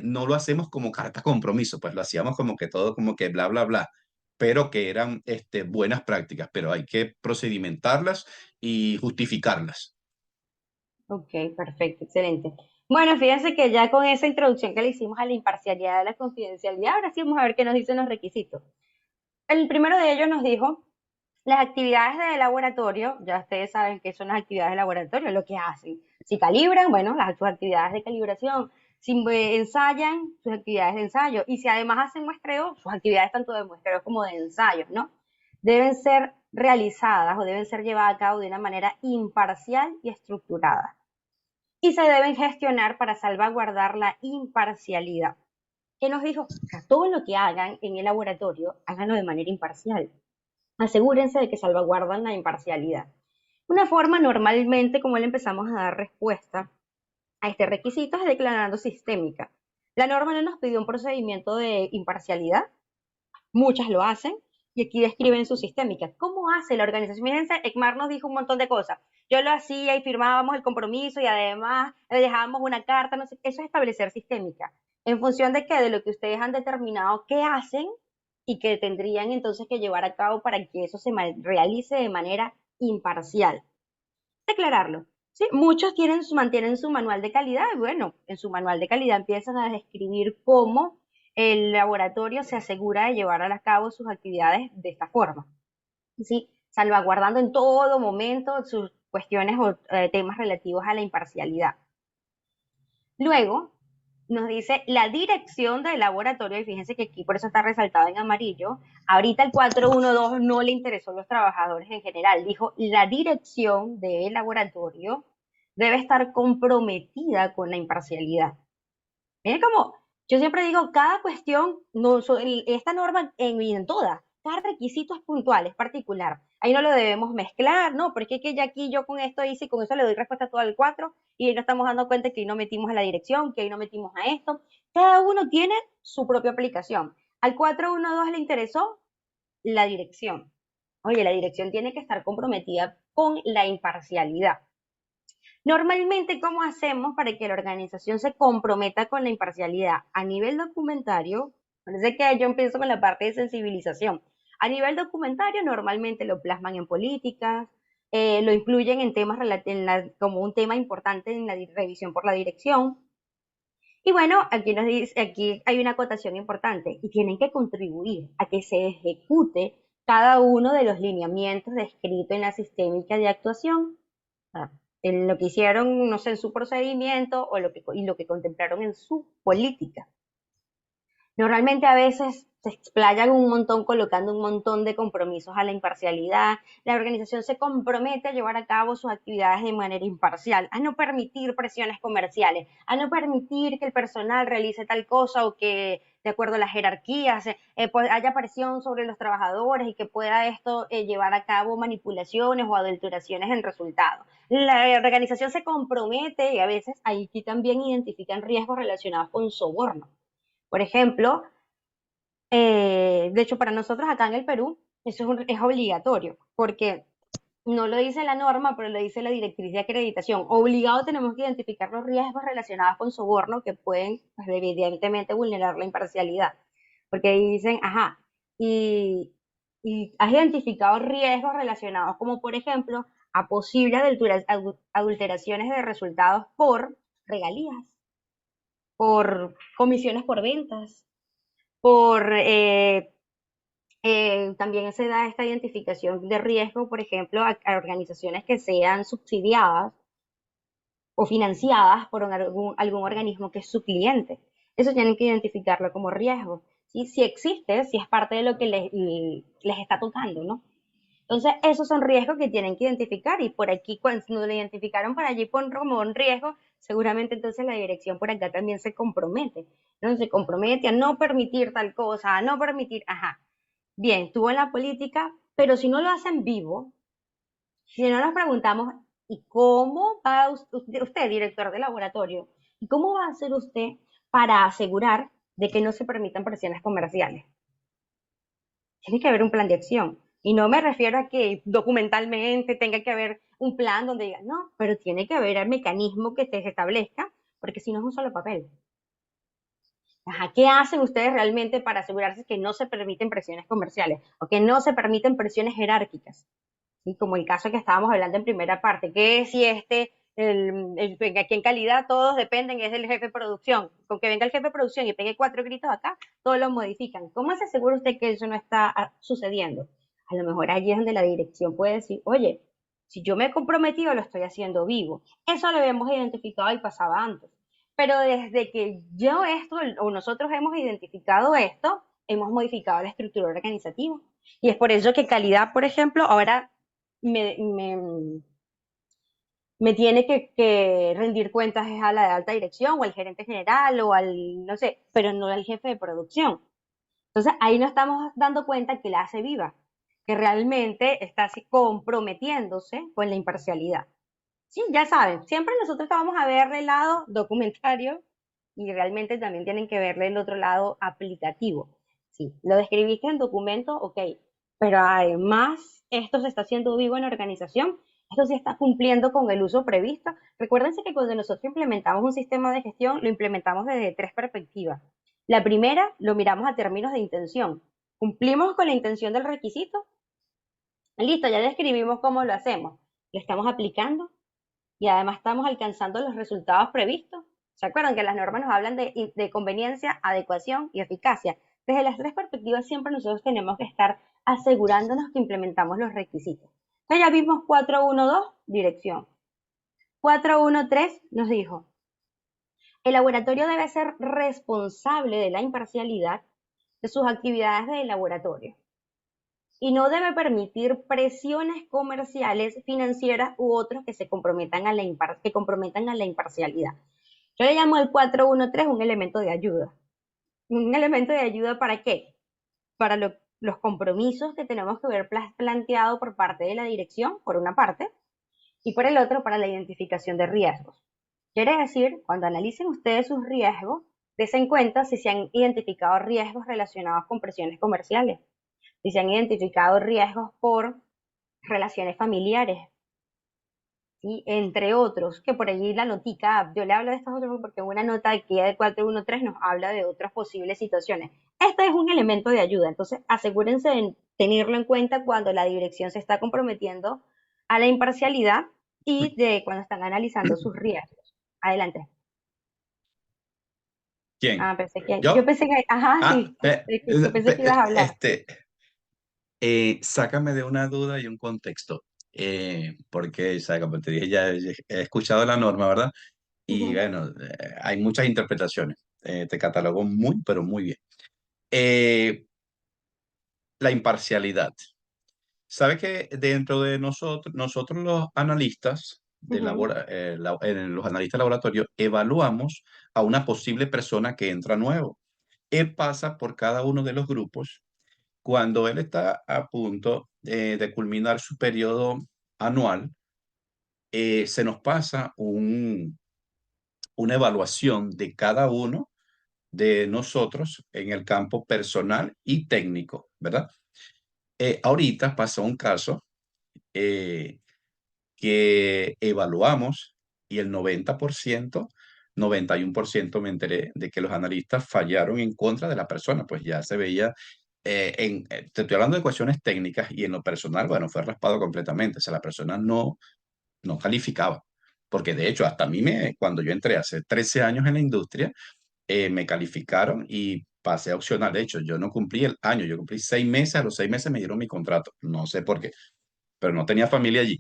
no lo hacemos como carta compromiso, pues lo hacíamos como que todo como que bla, bla, bla, pero que eran buenas prácticas, pero hay que procedimentarlas y justificarlas. Ok, perfecto, excelente. Bueno, fíjense que ya con esa introducción que le hicimos a la imparcialidad, a la confidencialidad, ahora sí vamos a ver qué nos dicen los requisitos. El primero de ellos nos dijo las actividades de laboratorio, ya ustedes saben qué son las actividades de laboratorio, lo que hacen. Si calibran, bueno, sus actividades de calibración. Si ensayan, sus actividades de ensayo. Y si además hacen muestreo, sus actividades tanto de muestreo como de ensayos, ¿no? Deben ser realizadas o deben ser llevadas a cabo de una manera imparcial y estructurada. Y se deben gestionar para salvaguardar la imparcialidad. ¿Qué nos dijo? O sea, todo lo que hagan en el laboratorio, háganlo de manera imparcial. Asegúrense de que salvaguardan la imparcialidad. Una forma normalmente como le empezamos a dar respuesta a este requisito es declarando sistémica. La norma no nos pidió un procedimiento de imparcialidad, muchas lo hacen, y aquí describen su sistémica. ¿Cómo hace la organización? Fíjense, ECMAR nos dijo un montón de cosas. Yo lo hacía y firmábamos el compromiso y además le dejábamos una carta, no sé, eso es establecer sistémica. ¿En función de qué? De lo que ustedes han determinado que hacen y que tendrían entonces que llevar a cabo para que eso se realice de manera imparcial. Declararlo. Sí, muchos mantienen su manual de calidad y bueno, en su manual de calidad empiezan a describir cómo el laboratorio se asegura de llevar a cabo sus actividades de esta forma, ¿sí? Salvaguardando en todo momento sus cuestiones o temas relativos a la imparcialidad. Luego, nos dice la dirección del laboratorio, y fíjense que aquí por eso está resaltado en amarillo. Ahorita el 412 no le interesó a los trabajadores en general, dijo la dirección del laboratorio debe estar comprometida con la imparcialidad. Miren como, yo siempre digo, cada cuestión, no, esta norma en todas, cada requisito es puntual, es particular. Ahí no lo debemos mezclar, ¿no? Porque es que ya aquí yo con esto hice y con eso le doy respuesta a todo el 4 y ahí no estamos dando cuenta que ahí no metimos a la dirección, que ahí no metimos a esto. Cada uno tiene su propia aplicación. Al 412 le interesó la dirección. Oye, la dirección tiene que estar comprometida con la imparcialidad. Normalmente, ¿cómo hacemos para que la organización se comprometa con la imparcialidad? A nivel documentario, parece que yo empiezo con la parte de sensibilización. A nivel documentario, normalmente lo plasman en políticas, lo incluyen en temas como un tema importante en la revisión por la dirección. Y bueno, aquí hay una acotación importante y tienen que contribuir a que se ejecute cada uno de los lineamientos descritos en la sistémica de actuación, ah, en lo que hicieron, no sé, en su procedimiento y lo que contemplaron en su política. Normalmente a veces se explayan un montón colocando un montón de compromisos a la imparcialidad. La organización se compromete a llevar a cabo sus actividades de manera imparcial, a no permitir presiones comerciales, a no permitir que el personal realice tal cosa o que, de acuerdo a las jerarquías, pues haya presión sobre los trabajadores y que pueda esto llevar a cabo manipulaciones o adulteraciones en resultados. La organización se compromete y a veces aquí también identifican riesgos relacionados con soborno. Por ejemplo, de hecho, para nosotros acá en el Perú, es obligatorio, porque no lo dice la norma, pero lo dice la directriz de acreditación. Obligado tenemos que identificar los riesgos relacionados con soborno que pueden, pues, evidentemente, vulnerar la imparcialidad. Porque ahí dicen, ajá, y, y has identificado riesgos relacionados, como por ejemplo, a posibles adulteraciones de resultados por regalías, por comisiones por ventas, por también se da esta identificación de riesgo, por ejemplo, a organizaciones que sean subsidiadas o financiadas por algún organismo que es su cliente. Eso tienen que identificarlo como riesgo. ¿Sí? Si existe, si es parte de lo que les está tocando, ¿no? Entonces, esos son riesgos que tienen que identificar y por aquí, cuando lo identificaron por allí como un riesgo, seguramente entonces la dirección por acá también se compromete. Entonces, se compromete a no permitir tal cosa, a no permitir, ajá. Bien, estuvo en la política, pero si no lo hacen vivo, si no nos preguntamos, ¿y cómo va usted, director de laboratorio, y cómo va a hacer usted para asegurar de que no se permitan presiones comerciales? Tiene que haber un plan de acción. Y no me refiero a que documentalmente tenga que haber un plan donde diga, no, pero tiene que haber el mecanismo que se establezca, porque si no es un solo papel. Ajá, ¿qué hacen ustedes realmente para asegurarse que no se permiten presiones comerciales o que no se permiten presiones jerárquicas? ¿Sí? Como el caso que estábamos hablando en primera parte, que si aquí en calidad todos dependen, es del jefe de producción. Con que venga el jefe de producción y pegue 4 gritos acá, todos lo modifican. ¿Cómo se asegura usted que eso no está sucediendo? A lo mejor allí es donde la dirección puede decir, oye, si yo me he comprometido, lo estoy haciendo vivo. Eso lo hemos identificado y pasaba antes. Pero desde que o nosotros hemos identificado esto, hemos modificado la estructura organizativa. Y es por eso que calidad, por ejemplo, ahora me, me, me tiene que rendir cuentas a la alta dirección o al gerente general o al, no sé, pero no al jefe de producción. Entonces ahí nos estamos dando cuenta que la hace viva, que realmente está así comprometiéndose con la imparcialidad. Sí, ya saben, siempre nosotros vamos a ver el lado documentario y realmente también tienen que verle el otro lado aplicativo. Sí, lo describiste en documento, ok, pero además esto se está haciendo vivo en la organización, esto se está cumpliendo con el uso previsto. Recuérdense que cuando nosotros implementamos un sistema de gestión, lo implementamos desde 3 perspectivas. La primera, lo miramos a términos de intención. ¿Cumplimos con la intención del requisito? Listo, ya describimos cómo lo hacemos. ¿Lo estamos aplicando? Y además estamos alcanzando los resultados previstos. ¿Se acuerdan que las normas nos hablan de conveniencia, adecuación y eficacia? Desde las 3 perspectivas siempre nosotros tenemos que estar asegurándonos que implementamos los requisitos. Entonces ya vimos 412, dirección. 413 nos dijo, el laboratorio debe ser responsable de la imparcialidad de sus actividades de laboratorio y no debe permitir presiones comerciales, financieras u otros que se comprometan que comprometan a la imparcialidad. Yo le llamo el 413 un elemento de ayuda. ¿Un elemento de ayuda para qué? Para los compromisos que tenemos que ver planteado por parte de la dirección, por una parte, y por el otro, para la identificación de riesgos. Quiere decir, cuando analicen ustedes sus riesgos, den cuenta si se han identificado riesgos relacionados con presiones comerciales, si se han identificado riesgos por relaciones familiares, ¿sí? Entre otros, que por allí la notica, yo le hablo de estos otros porque una nota aquí del 413 nos habla de otras posibles situaciones. Este es un elemento de ayuda, entonces asegúrense de tenerlo en cuenta cuando la dirección se está comprometiendo a la imparcialidad y de cuando están analizando sus riesgos. Adelante. ¿Quién? Yo ¿Yo? pensé que, ajá, Ah, sí, yo pensé que ibas a hablar. Sácame de una duda y un contexto. Porque, ¿sabes? Como te dije, ya he escuchado la norma, ¿verdad? Y Ujú, bueno, hay muchas interpretaciones. Te catalogó muy, pero muy bien. Eh, la imparcialidad. ¿Sabe que dentro de nosotros los analistas ujú. los analistas de laboratorio evaluamos a una posible persona que entra nuevo? Él pasa por cada uno de los grupos. Cuando él está a punto de culminar su periodo anual, se nos pasa una evaluación de cada uno de nosotros en el campo personal y técnico, ¿verdad? Ahorita pasó un caso eh, que evaluamos y el 90%, 91% me enteré de que los analistas fallaron en contra de la persona, pues ya se veía, te estoy hablando de cuestiones técnicas y en lo personal, bueno, fue raspado completamente, o sea, la persona no calificaba, porque de hecho hasta a mí, cuando yo entré hace 13 años en la industria, me calificaron y pasé a opcional. De hecho, yo no cumplí el año, yo cumplí 6 meses, a los 6 meses me dieron mi contrato, no sé por qué, pero no tenía familia allí.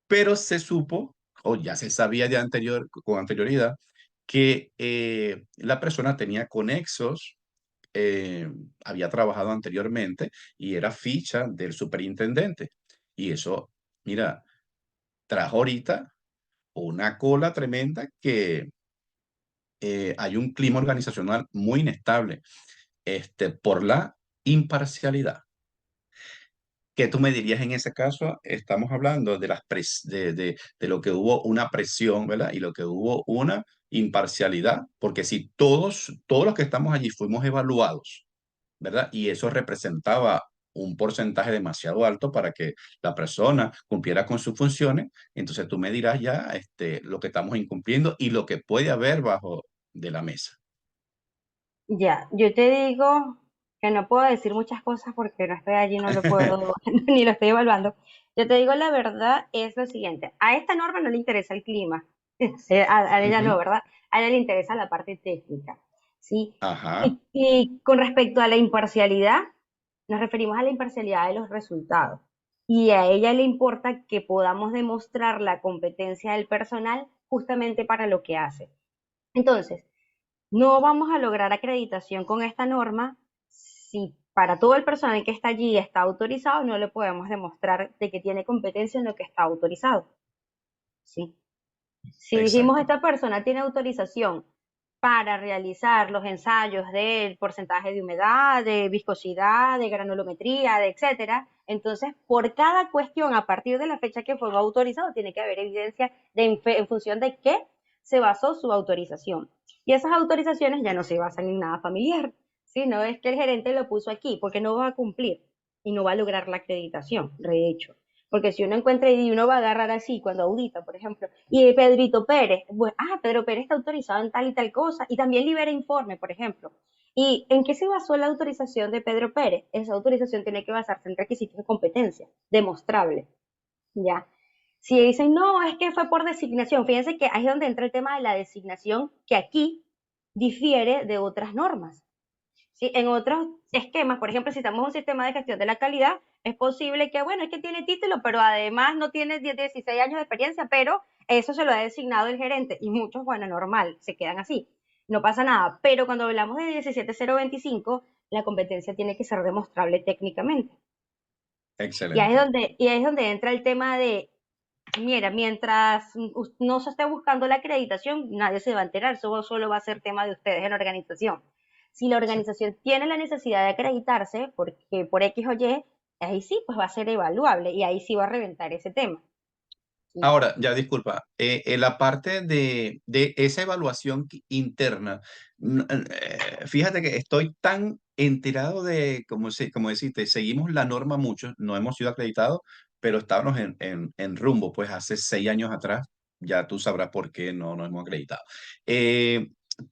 Pero se supo, o ya se sabía con anterioridad, que la persona tenía conexos, eh, había trabajado anteriormente y era ficha del superintendente. Y eso, mira, trajo ahorita una cola tremenda que hay un clima organizacional muy inestable por la imparcialidad. ¿Qué tú me dirías en ese caso? Estamos hablando de lo que hubo una presión, ¿verdad? Y lo que hubo una imparcialidad, porque si todos los que estamos allí fuimos evaluados, ¿verdad? Y eso representaba un porcentaje demasiado alto para que la persona cumpliera con sus funciones, entonces tú me dirás ya lo que estamos incumpliendo y lo que puede haber bajo de la mesa. Ya, yo te digo que no puedo decir muchas cosas porque no estoy allí, no lo puedo, ni lo estoy evaluando. Yo te digo la verdad es lo siguiente, a esta norma no le interesa el clima, a ella no, Ujú. ¿verdad? A ella le interesa la parte técnica, ¿sí? Ajá, Y con respecto a la imparcialidad, nos referimos a la imparcialidad de los resultados. Y a ella le importa que podamos demostrar la competencia del personal justamente para lo que hace. Entonces, no vamos a lograr acreditación con esta norma si para todo el personal que está allí está autorizado, no le podemos demostrar de que tiene competencia en lo que está autorizado. ¿Sí? Si dijimos exacto. esta persona tiene autorización para realizar los ensayos del porcentaje de humedad, de viscosidad, de granulometría, de etcétera, entonces por cada cuestión a partir de la fecha que fue autorizado tiene que haber evidencia en función de qué se basó su autorización. Y esas autorizaciones ya no se basan en nada familiar, ¿sí? No es que el gerente lo puso aquí porque no va a cumplir y no va a lograr la acreditación, de hecho. Porque si uno encuentra y uno va a agarrar así cuando audita, por ejemplo, y Pedrito Pérez, pues, Pedro Pérez está autorizado en tal y tal cosa, y también libera informe, por ejemplo. ¿Y en qué se basó la autorización de Pedro Pérez? Esa autorización tiene que basarse en requisitos de competencia, demostrable, ¿ya? Si dicen, no, es que fue por designación, fíjense que ahí es donde entra el tema de la designación, que aquí difiere de otras normas. ¿Sí? En otros esquemas, por ejemplo, si estamos en un sistema de gestión de la calidad, es posible que, bueno, es que tiene título, pero además no tiene 16 años de experiencia, pero eso se lo ha designado el gerente y muchos, bueno, normal, se quedan así. No pasa nada, pero cuando hablamos de 17025, la competencia tiene que ser demostrable técnicamente. Excelente. Y ahí es donde entra el tema de, mira, mientras no se esté buscando la acreditación, nadie se va a enterar, eso solo va a ser tema de ustedes en la organización. Si la Sí. organización tiene la necesidad de acreditarse, porque por X o Y, ahí sí, pues va a ser evaluable y ahí sí va a reventar ese tema. ¿Sí? Ahora, ya disculpa, en la parte de esa evaluación interna, fíjate que estoy tan enterado de, como deciste, seguimos la norma mucho, no hemos sido acreditados, pero estábamos en rumbo, pues hace 6 años atrás, ya tú sabrás por qué no nos hemos acreditado. Eh,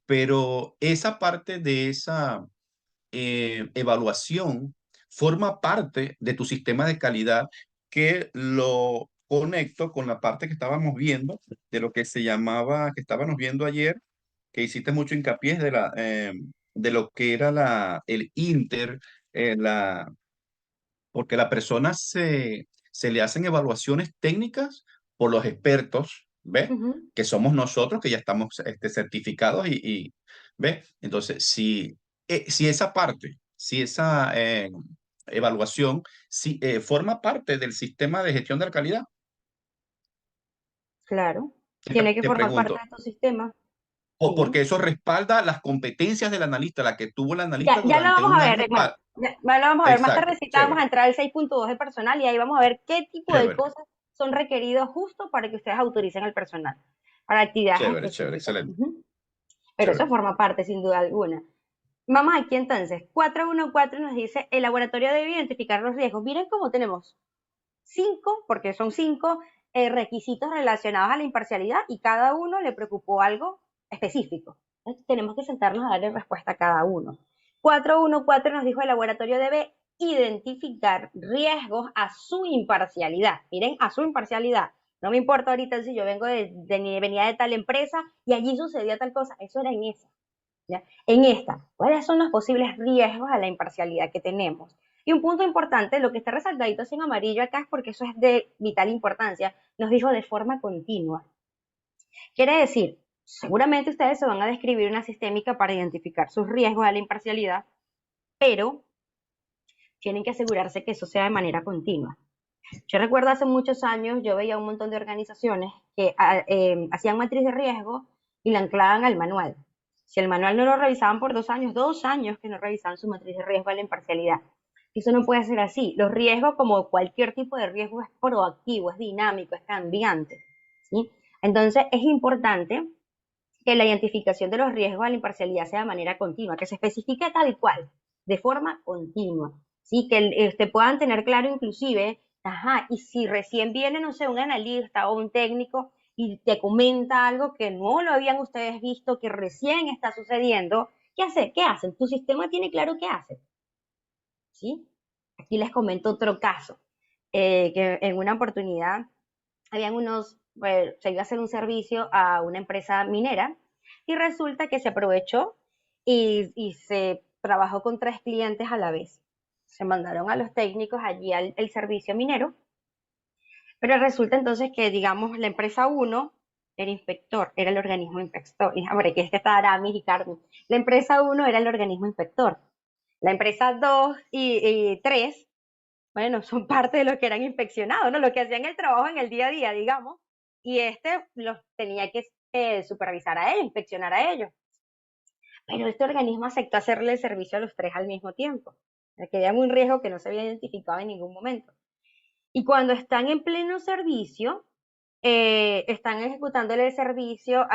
pero esa parte de esa evaluación forma parte de tu sistema de calidad que conecto con la parte que estábamos viendo de lo que se llamaba, que estábamos viendo ayer, que hiciste mucho hincapié de lo que era el Inter, la, porque la persona se le hacen evaluaciones técnicas por los expertos, ¿ves? Ujú. Que somos nosotros que ya estamos certificados ¿ves? Entonces, si esa parte, si esa evaluación forma parte del sistema de gestión de la calidad, Claro, tiene que te formar parte pregunto, de tu sistema. o Sí. porque eso respalda las competencias del analista, la que tuvo el Ya, analista ya lo durante vamos un a año. ver, bueno, ya lo vamos a ver. Más Exacto, tardecita vamos a chévere, entrar al 6.2 de personal y ahí vamos a ver qué tipo de chévere, cosas son requeridos justo para que ustedes autoricen al personal para actividades chévere, chévere, específicas. excelente, Ujú. Pero eso chévere. forma parte, sin duda alguna. Vamos aquí entonces. 414 nos dice, el laboratorio debe identificar los riesgos. Miren cómo tenemos 5, porque son 5 requisitos relacionados a la imparcialidad y cada uno le preocupó algo específico. Entonces, tenemos que sentarnos a darle respuesta a cada uno. 414 nos dijo el laboratorio debe identificar riesgos a su imparcialidad. Miren, a su imparcialidad. No me importa ahorita si yo venía de tal empresa y allí sucedía tal cosa. Eso era en esa. ¿Ya? En esta, ¿cuáles son los posibles riesgos a la imparcialidad que tenemos? Y un punto importante, lo que está resaltadito así en amarillo acá es porque eso es de vital importancia, nos dijo de forma continua. Quiere decir, seguramente ustedes se van a describir una sistémica para identificar sus riesgos a la imparcialidad, pero tienen que asegurarse que eso sea de manera continua. Yo recuerdo hace muchos años, yo veía un montón de organizaciones que hacían matriz de riesgo y la anclaban al manual. Si el manual no lo revisaban por 2 años que no revisaban su matriz de riesgo a la imparcialidad. Eso no puede ser así. Los riesgos, como cualquier tipo de riesgo, es proactivo, es dinámico, es cambiante. ¿Sí? Entonces, es importante que la identificación de los riesgos a la imparcialidad sea de manera continua, que se especifique tal cual, de forma continua. ¿Sí? Que puedan tener claro inclusive, ajá, y si recién viene, no sé, un analista o un técnico y te comenta algo que no lo habían ustedes visto, que recién está sucediendo, ¿qué hace? ¿Qué hacen? Tu sistema tiene claro qué hace. ¿Sí? Aquí les comento otro caso, que en una oportunidad habían se iba a hacer un servicio a una empresa minera y resulta que se aprovechó y se trabajó con 3 clientes a la vez. Se mandaron a los técnicos allí al el servicio minero, pero resulta entonces que, digamos, la empresa uno era inspector, era el organismo inspector. Y, hombre, que es que está Aramis y Carmen. La empresa uno era el organismo inspector. La empresa 2 y 3, bueno, son parte de lo que eran inspeccionados, ¿no? Lo que hacían el trabajo en el día a día, digamos, y este los tenía que supervisar a él, inspeccionar a ellos. Pero este organismo aceptó hacerle el servicio a los 3 al mismo tiempo, que había un riesgo que no se había identificado en ningún momento. Y cuando están en pleno servicio, están ejecutándole el servicio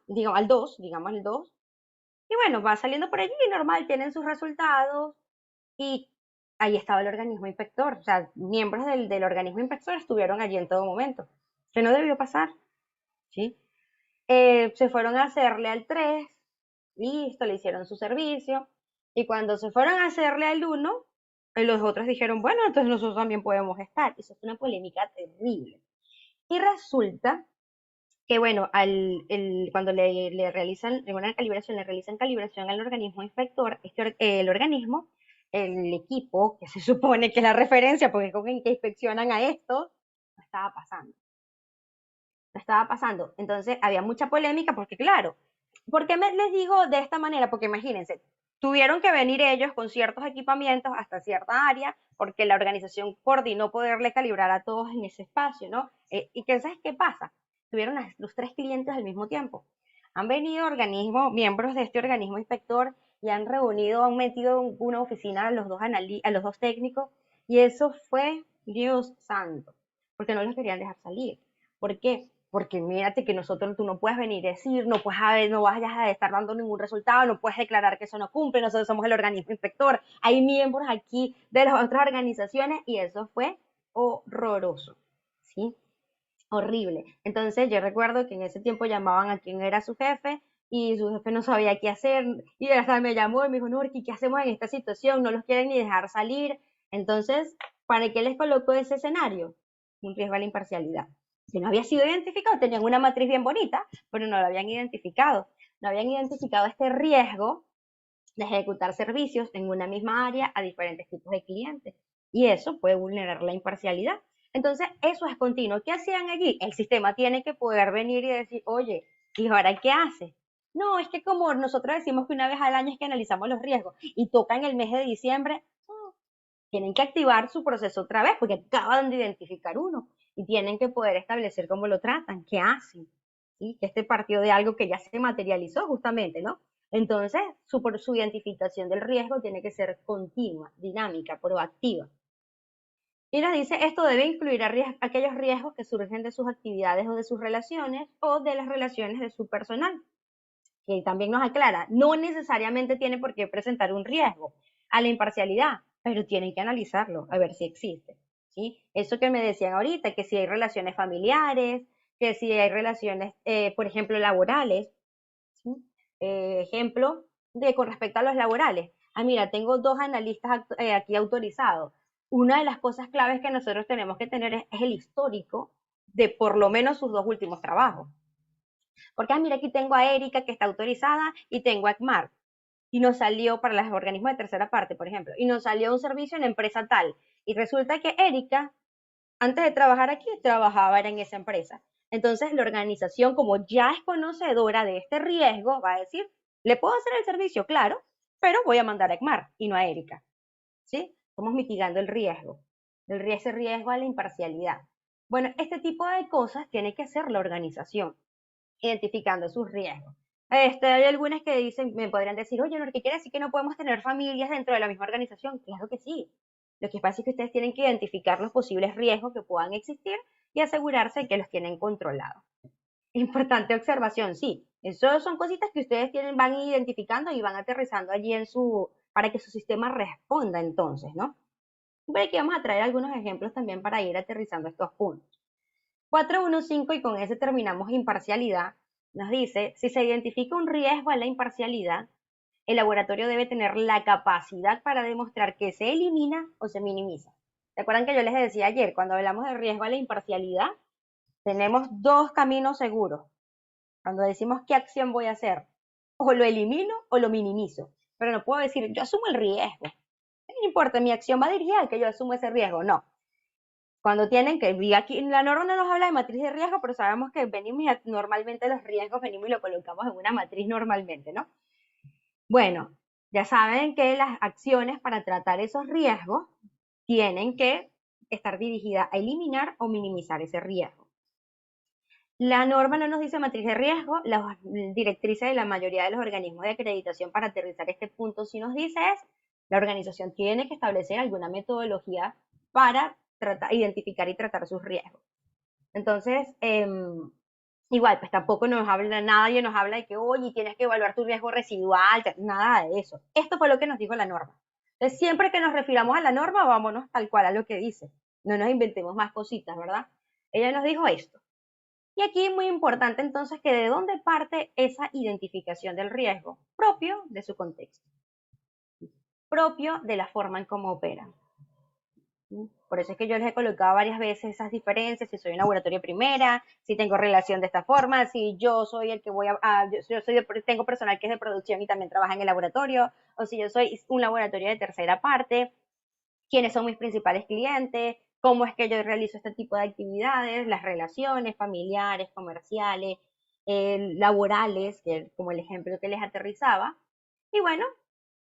digamos, al 2, digamos el 2, y bueno, va saliendo por allí, normal, tienen sus resultados, y ahí estaba el organismo inspector, o sea, miembros del organismo inspector estuvieron allí en todo momento, que no debió pasar, ¿sí? Se fueron a hacerle al 3, listo, le hicieron su servicio, y cuando se fueron a hacerle al 1, los otros dijeron, bueno, entonces nosotros también podemos estar. Eso fue una polémica terrible. Y resulta que, bueno, cuando le realizan en una calibración, le realizan calibración al organismo inspector, el organismo, el equipo, que se supone que es la referencia, porque con el que inspeccionan a esto, no estaba pasando. No estaba pasando. Entonces había mucha polémica porque, claro, ¿por qué les digo de esta manera? Porque imagínense, tuvieron que venir ellos con ciertos equipamientos hasta cierta área porque la organización coordinó poderle calibrar a todos en ese espacio, ¿no? ¿Y qué sabes qué pasa? Tuvieron a los 3 clientes al mismo tiempo. Han venido miembros de este organismo inspector y han metido en una oficina a los dos técnicos y eso fue Dios santo, porque no los querían dejar salir. ¿Por qué? Porque mírate que tú no puedes venir y decir, no vayas a estar dando ningún resultado, no puedes declarar que eso no cumple, nosotros somos el organismo inspector, hay miembros aquí de las otras organizaciones y eso fue horroroso, ¿sí? Horrible. Entonces yo recuerdo que en ese tiempo llamaban a quien era su jefe y su jefe no sabía qué hacer y hasta me llamó y me dijo, no, ¿qué hacemos en esta situación? No los quieren ni dejar salir. Entonces, ¿para qué les colocó ese escenario? un riesgo a la imparcialidad. Si no había sido identificado, tenían una matriz bien bonita, pero no lo habían identificado. No habían identificado este riesgo de ejecutar servicios en una misma área a diferentes tipos de clientes. Y eso puede vulnerar la imparcialidad. Entonces, eso es continuo. ¿Qué hacían allí? El sistema tiene que poder venir y decir, oye, ¿y ahora qué hace? No, es que como nosotros decimos que una vez al año es que analizamos los riesgos y toca en el mes de diciembre, tienen que activar su proceso otra vez porque acaban de identificar uno y tienen que poder establecer cómo lo tratan, qué hacen, ¿sí? Que este partió de algo que ya se materializó justamente, ¿no? Entonces, su identificación del riesgo tiene que ser continua, dinámica, proactiva. Y nos dice, esto debe incluir aquellos riesgos que surgen de sus actividades o de sus relaciones o de las relaciones de su personal. Que también nos aclara, no necesariamente tiene por qué presentar un riesgo a la imparcialidad, pero tienen que analizarlo, a ver si existe, ¿sí? Eso que me decían ahorita, que si hay relaciones familiares, que si hay relaciones, por ejemplo, laborales, ¿sí? Ejemplo con respecto a los laborales. Ah, mira, tengo 2 analistas aquí autorizados. Una de las cosas claves que nosotros tenemos que tener es el histórico de por lo menos sus 2 últimos trabajos. Porque, mira, aquí tengo a Erika que está autorizada y tengo a ECMAR. Y nos salió para los organismos de tercera parte, por ejemplo, y nos salió un servicio en la empresa tal. Y resulta que Erika, antes de trabajar aquí, trabajaba en esa empresa. Entonces, la organización, como ya es conocedora de este riesgo, va a decir, le puedo hacer el servicio, claro, pero voy a mandar a ECMAR y no a Erika. ¿Sí? Estamos mitigando ese riesgo a la imparcialidad. Bueno, este tipo de cosas tiene que hacer la organización identificando sus riesgos. Hay algunas que dicen, me podrían decir, oye, ¿no? ¿Qué quiere decir que no podemos tener familias dentro de la misma organización? Claro que sí. Lo que pasa es que ustedes tienen que identificar los posibles riesgos que puedan existir y asegurarse de que los tienen controlados. Importante observación, sí. Eso son cositas que ustedes van identificando y van aterrizando allí para que su sistema responda entonces, ¿no? Pero aquí vamos a traer algunos ejemplos también para ir aterrizando estos puntos. 415, y con ese terminamos imparcialidad, nos dice, si se identifica un riesgo a la imparcialidad, el laboratorio debe tener la capacidad para demostrar que se elimina o se minimiza. ¿Se acuerdan que yo les decía ayer, cuando hablamos de riesgo a la imparcialidad, tenemos 2 caminos seguros? Cuando decimos qué acción voy a hacer, o lo elimino o lo minimizo, pero no puedo decir, yo asumo el riesgo. No importa, mi acción va dirigida a que yo asumo ese riesgo, no. Cuando tienen que, aquí la norma no nos habla de matriz de riesgo, pero sabemos que normalmente los riesgos venimos y lo colocamos en una matriz normalmente, ¿no? Bueno, ya saben que las acciones para tratar esos riesgos tienen que estar dirigidas a eliminar o minimizar ese riesgo. La norma no nos dice matriz de riesgo, las directrices de la mayoría de los organismos de acreditación para aterrizar este punto sí nos dice es, la organización tiene que establecer alguna metodología para identificar y tratar sus riesgos. Entonces, igual, pues tampoco nadie nos habla de que, oye, tienes que evaluar tu riesgo residual, nada de eso. Esto fue lo que nos dijo la norma. Entonces, siempre que nos refiramos a la norma, vámonos tal cual a lo que dice. No nos inventemos más cositas, ¿verdad? Ella nos dijo esto. Y aquí es muy importante entonces que de dónde parte esa identificación del riesgo, propio de su contexto, propio de la forma en cómo operan. Por eso es que yo les he colocado varias veces esas diferencias, si soy un laboratorio primera, si tengo relación de esta forma, si yo soy el que tengo personal que es de producción y también trabaja en el laboratorio, o si yo soy un laboratorio de tercera parte, quiénes son mis principales clientes, cómo es que yo realizo este tipo de actividades, las relaciones familiares, comerciales, laborales, como el ejemplo que les aterrizaba. Y bueno,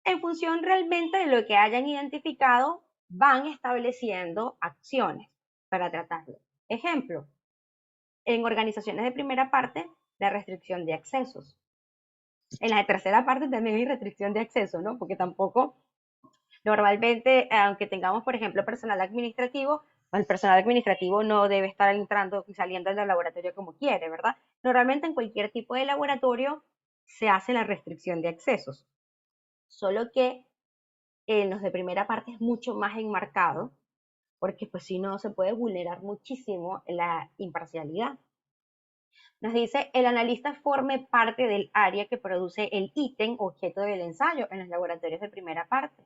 en función realmente de lo que hayan identificado, van estableciendo acciones para tratarlo. Ejemplo, en organizaciones de primera parte, la restricción de accesos. En la de tercera parte también hay restricción de acceso, ¿no? Porque tampoco, normalmente, aunque tengamos, por ejemplo, personal administrativo, el personal administrativo no debe estar entrando y saliendo del laboratorio como quiere, ¿verdad? Normalmente en cualquier tipo de laboratorio se hace la restricción de accesos. Solo que en los de primera parte es mucho más enmarcado, porque pues si no se puede vulnerar muchísimo la imparcialidad. Nos dice, el analista forme parte del área que produce el ítem objeto del ensayo en los laboratorios de primera parte.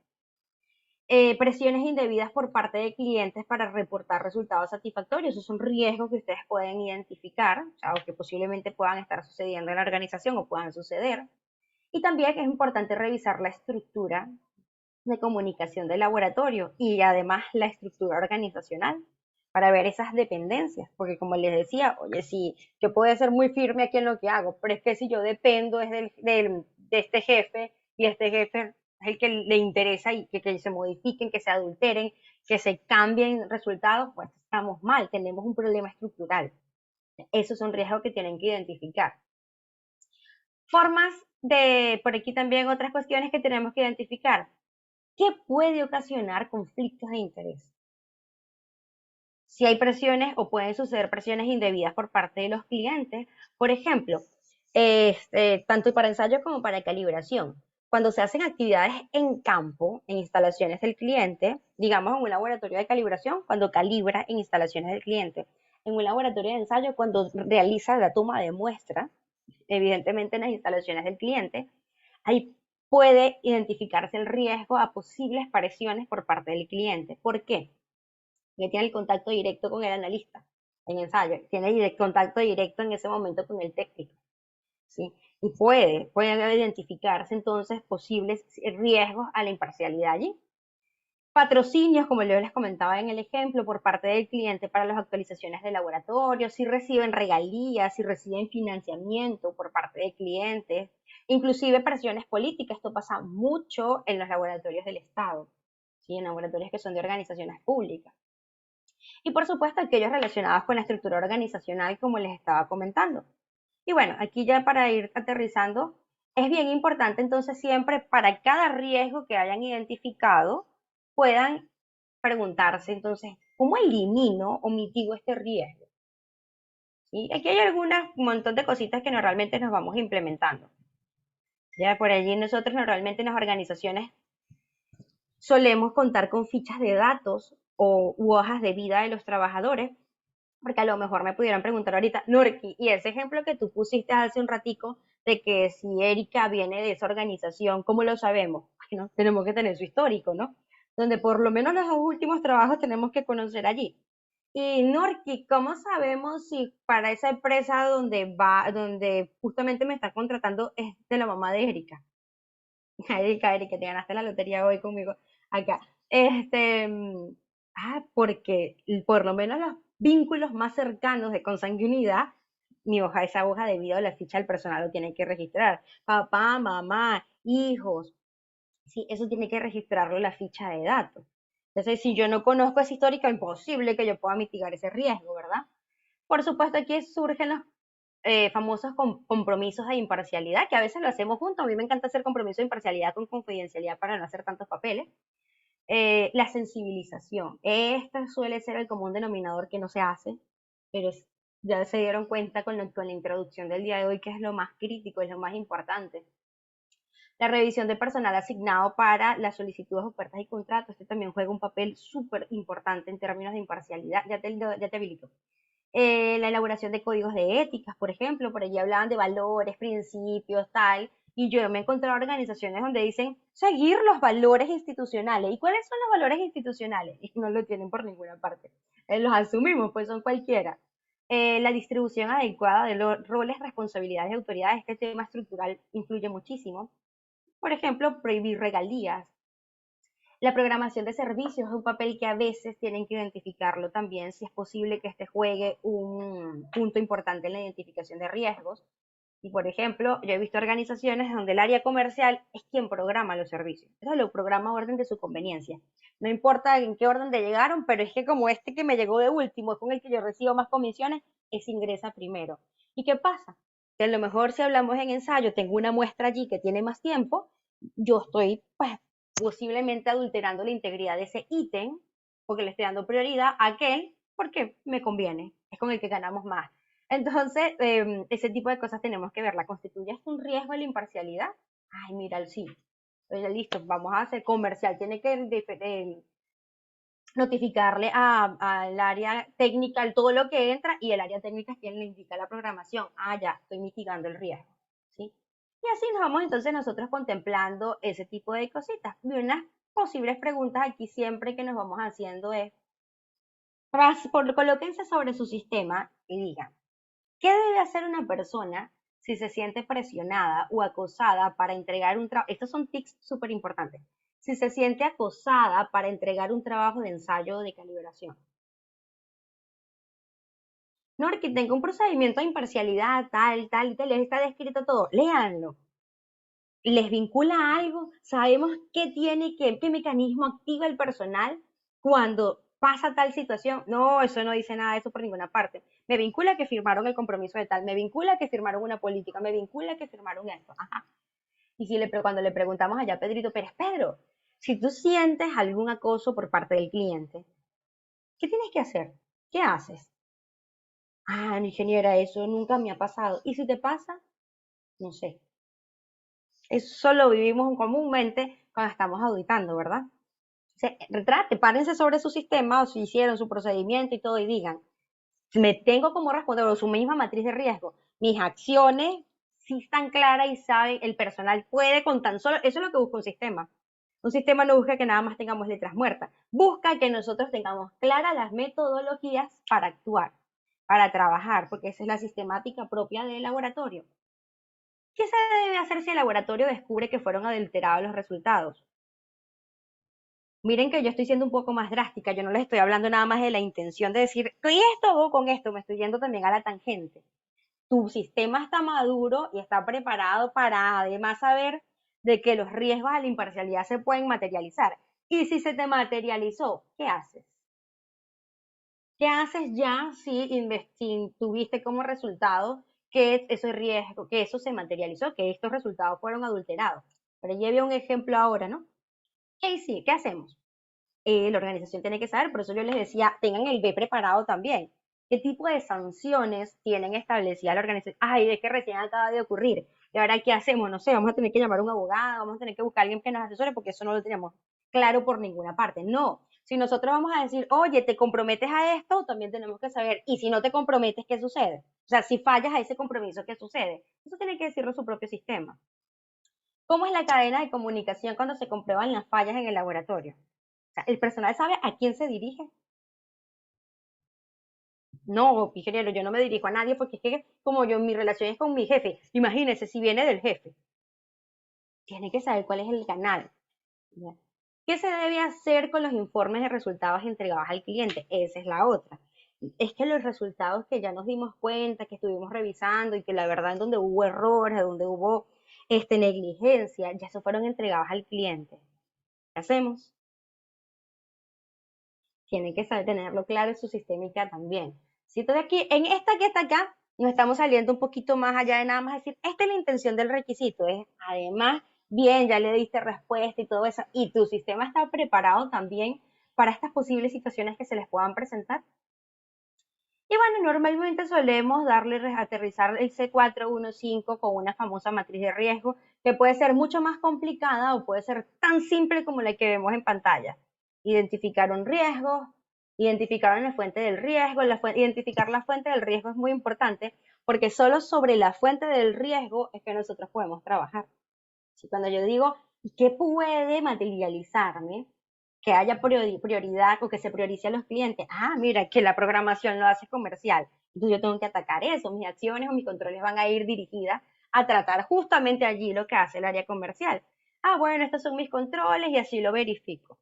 Presiones indebidas por parte de clientes para reportar resultados satisfactorios. Esos son riesgos que ustedes pueden identificar, o sea, o que posiblemente puedan estar sucediendo en la organización o puedan suceder. Y también es importante revisar la estructura de comunicación del laboratorio y además la estructura organizacional para ver esas dependencias, porque como les decía, oye, sí, yo puedo ser muy firme aquí en lo que hago, pero es que si yo dependo es de este jefe y este jefe es el que le interesa y que se modifiquen, que se adulteren, que se cambien resultados, pues estamos mal, tenemos un problema estructural. Esos son riesgos que tienen que identificar. Formas por aquí también otras cuestiones que tenemos que identificar. ¿Qué puede ocasionar conflictos de interés? Si hay presiones o pueden suceder presiones indebidas por parte de los clientes, por ejemplo, tanto para ensayo como para calibración. Cuando se hacen actividades en campo, en instalaciones del cliente, digamos en un laboratorio de calibración, cuando calibra en instalaciones del cliente, en un laboratorio de ensayo, cuando realiza la toma de muestra, evidentemente en las instalaciones del cliente, ahí puede identificarse el riesgo a posibles presiones por parte del cliente. ¿Por qué? Porque tiene el contacto directo con el analista en ensayo, tiene contacto directo en ese momento con el técnico, ¿sí? Y puede identificarse entonces posibles riesgos a la imparcialidad allí. Patrocinios, como yo les comentaba en el ejemplo, por parte del cliente para las actualizaciones de laboratorio, si reciben regalías, si reciben financiamiento por parte de clientes, inclusive presiones políticas. Esto pasa mucho en los laboratorios del Estado, ¿sí? En laboratorios que son de organizaciones públicas. Y por supuesto aquellos relacionados con la estructura organizacional, como les estaba comentando. Y bueno, aquí ya para ir aterrizando, es bien importante entonces siempre para cada riesgo que hayan identificado, puedan preguntarse entonces, ¿cómo elimino o mitigo este riesgo? Y aquí hay un montón de cositas que normalmente nos vamos implementando. Ya por allí nosotros normalmente en las organizaciones solemos contar con fichas de datos u hojas de vida de los trabajadores, porque a lo mejor me pudieran preguntar ahorita, Norki, y ese ejemplo que tú pusiste hace un ratico de que si Erika viene de esa organización, ¿cómo lo sabemos? Bueno, tenemos que tener su histórico, ¿no? Donde por lo menos los últimos trabajos tenemos que conocer allí. Y Norki, ¿cómo sabemos si para esa empresa donde justamente me está contratando es de la mamá de Erika? Erika, te ganaste la lotería hoy conmigo acá. Porque por lo menos los vínculos más cercanos de consanguinidad, esa hoja de vida o la ficha del personal lo tiene que registrar. Papá, mamá, hijos, sí, eso tiene que registrarlo en la ficha de datos. Entonces, si yo no conozco esa histórica, imposible que yo pueda mitigar ese riesgo, ¿verdad? Por supuesto, aquí surgen los famosos compromisos de imparcialidad, que a veces lo hacemos juntos. A mí me encanta hacer compromiso de imparcialidad con confidencialidad para no hacer tantos papeles. La sensibilización. Este suele ser el común denominador que no se hace, pero ya se dieron cuenta con la introducción del día de hoy que es lo más crítico, es lo más importante. La revisión de personal asignado para las solicitudes, ofertas y contratos. Este también juega un papel súper importante en términos de imparcialidad. Ya te habilito. La elaboración de códigos de éticas, por ejemplo, por allí hablaban de valores, principios, tal, y yo me he encontrado organizaciones donde dicen seguir los valores institucionales. ¿Y cuáles son los valores institucionales? Y no lo tienen por ninguna parte. Los asumimos, pues son cualquiera. La distribución adecuada de los roles, responsabilidades y autoridades, este tema estructural influye muchísimo. Por ejemplo, prohibir regalías. La programación de servicios es un papel que a veces tienen que identificarlo también, si es posible que este juegue un punto importante en la identificación de riesgos. Y por ejemplo, yo he visto organizaciones donde el área comercial es quien programa los servicios. Eso lo programa a orden de su conveniencia. No importa en qué orden de llegaron, pero es que como este que me llegó de último es con el que yo recibo más comisiones, ese ingresa primero. ¿Y qué pasa? Que a lo mejor si hablamos en ensayo, tengo una muestra allí que tiene más tiempo, yo estoy pues posiblemente adulterando la integridad de ese ítem porque le estoy dando prioridad a aquel porque me conviene, es con el que ganamos más. Entonces, ese tipo de cosas tenemos que verla. ¿Constituye esto un riesgo de la imparcialidad? Ay, mira, sí. Entonces, listo, vamos a hacer comercial. Tiene que notificarle al área técnica todo lo que entra y el área técnica es quien le indica la programación. Ah, ya, estoy mitigando el riesgo. ¿Sí? Y así nos vamos entonces nosotros contemplando ese tipo de cositas. De unas posibles preguntas aquí siempre que nos vamos haciendo es, colóquense sobre su sistema y digan, ¿qué debe hacer una persona si se siente presionada o acosada para entregar un trabajo? Estos son tips súper importantes. Si se siente acosada para entregar un trabajo de ensayo o de calibración. No, que tenga un procedimiento de imparcialidad, tal, tal, tal, les está descrito todo. Léanlo. ¿Les vincula algo? ¿Sabemos qué mecanismo activa el personal cuando pasa tal situación? No, eso no dice nada de eso por ninguna parte. Me vincula que firmaron el compromiso de tal, me vincula que firmaron una política, me vincula que firmaron esto. Ajá. Y cuando le preguntamos allá a Pedrito, pero es Pedro, si tú sientes algún acoso por parte del cliente, ¿qué tienes que hacer? ¿Qué haces? Ah, ingeniera, eso nunca me ha pasado. ¿Y si te pasa? No sé. Eso lo vivimos comúnmente cuando estamos auditando, ¿verdad? Párense sobre su sistema o si hicieron su procedimiento y todo y digan, me tengo como responder o su misma matriz de riesgo, mis acciones sí están claras y saben, el personal puede con tan solo, eso es lo que busca un sistema. Un sistema no busca que nada más tengamos letras muertas, busca que nosotros tengamos claras las metodologías para actuar, para trabajar, porque esa es la sistemática propia del laboratorio. ¿Qué se debe hacer si el laboratorio descubre que fueron adulterados los resultados? Miren que yo estoy siendo un poco más drástica, yo no les estoy hablando nada más de la intención de decir, con esto o con esto, me estoy yendo también a la tangente. Tu sistema está maduro y está preparado para además saber de que los riesgos a la imparcialidad se pueden materializar. Y si se te materializó, ¿qué haces? ¿Qué haces ya si tuviste como resultado que ese riesgo, que eso se materializó, que estos resultados fueron adulterados? Pero lleve un ejemplo ahora, ¿no? Sí, ¿qué hacemos? La organización tiene que saber, por eso yo les decía, tengan el B preparado también. ¿Qué tipo de sanciones tienen establecida la organización? Ay, es que recién acaba de ocurrir. ¿Y ahora qué hacemos? No sé, vamos a tener que llamar a un abogado, vamos a tener que buscar a alguien que nos asesore porque eso no lo tenemos claro por ninguna parte. No, si nosotros vamos a decir, oye, te comprometes a esto, también tenemos que saber, y si no te comprometes, ¿qué sucede? O sea, si fallas a ese compromiso, ¿qué sucede? Eso tiene que decirlo su propio sistema. ¿Cómo es la cadena de comunicación cuando se comprueban las fallas en el laboratorio? O sea, ¿el personal sabe a quién se dirige? No, ingeniero, yo no me dirijo a nadie porque es que como yo, mi relación es con mi jefe. Imagínese si viene del jefe. Tiene que saber cuál es el canal. ¿Ya? ¿Qué se debe hacer con los informes de resultados entregados al cliente? Esa es la otra. Es que los resultados que ya nos dimos cuenta, que estuvimos revisando y que la verdad en donde hubo errores, donde hubo negligencia, ya se fueron entregados al cliente. ¿Qué hacemos? Tienen que saber tenerlo claro en su sistémica también. Si entonces aquí, en esta que está acá, nos estamos saliendo un poquito más allá de nada más decir, esta es la intención del requisito, es además, bien, ya le diste respuesta y todo eso, y tu sistema está preparado también para estas posibles situaciones que se les puedan presentar. Y bueno, normalmente solemos aterrizar el C415 con una famosa matriz de riesgo, que puede ser mucho más complicada o puede ser tan simple como la que vemos en pantalla. Identificar un riesgo, identificar una fuente del riesgo, identificar la fuente del riesgo es muy importante porque solo sobre la fuente del riesgo es que nosotros podemos trabajar. Si cuando yo digo, ¿qué puede materializarme? Que haya prioridad o que se priorice a los clientes. Ah, mira, que la programación lo hace comercial. Entonces yo tengo que atacar eso. Mis acciones o mis controles van a ir dirigidas a tratar justamente allí lo que hace el área comercial. Ah, bueno, estos son mis controles y así lo verifico.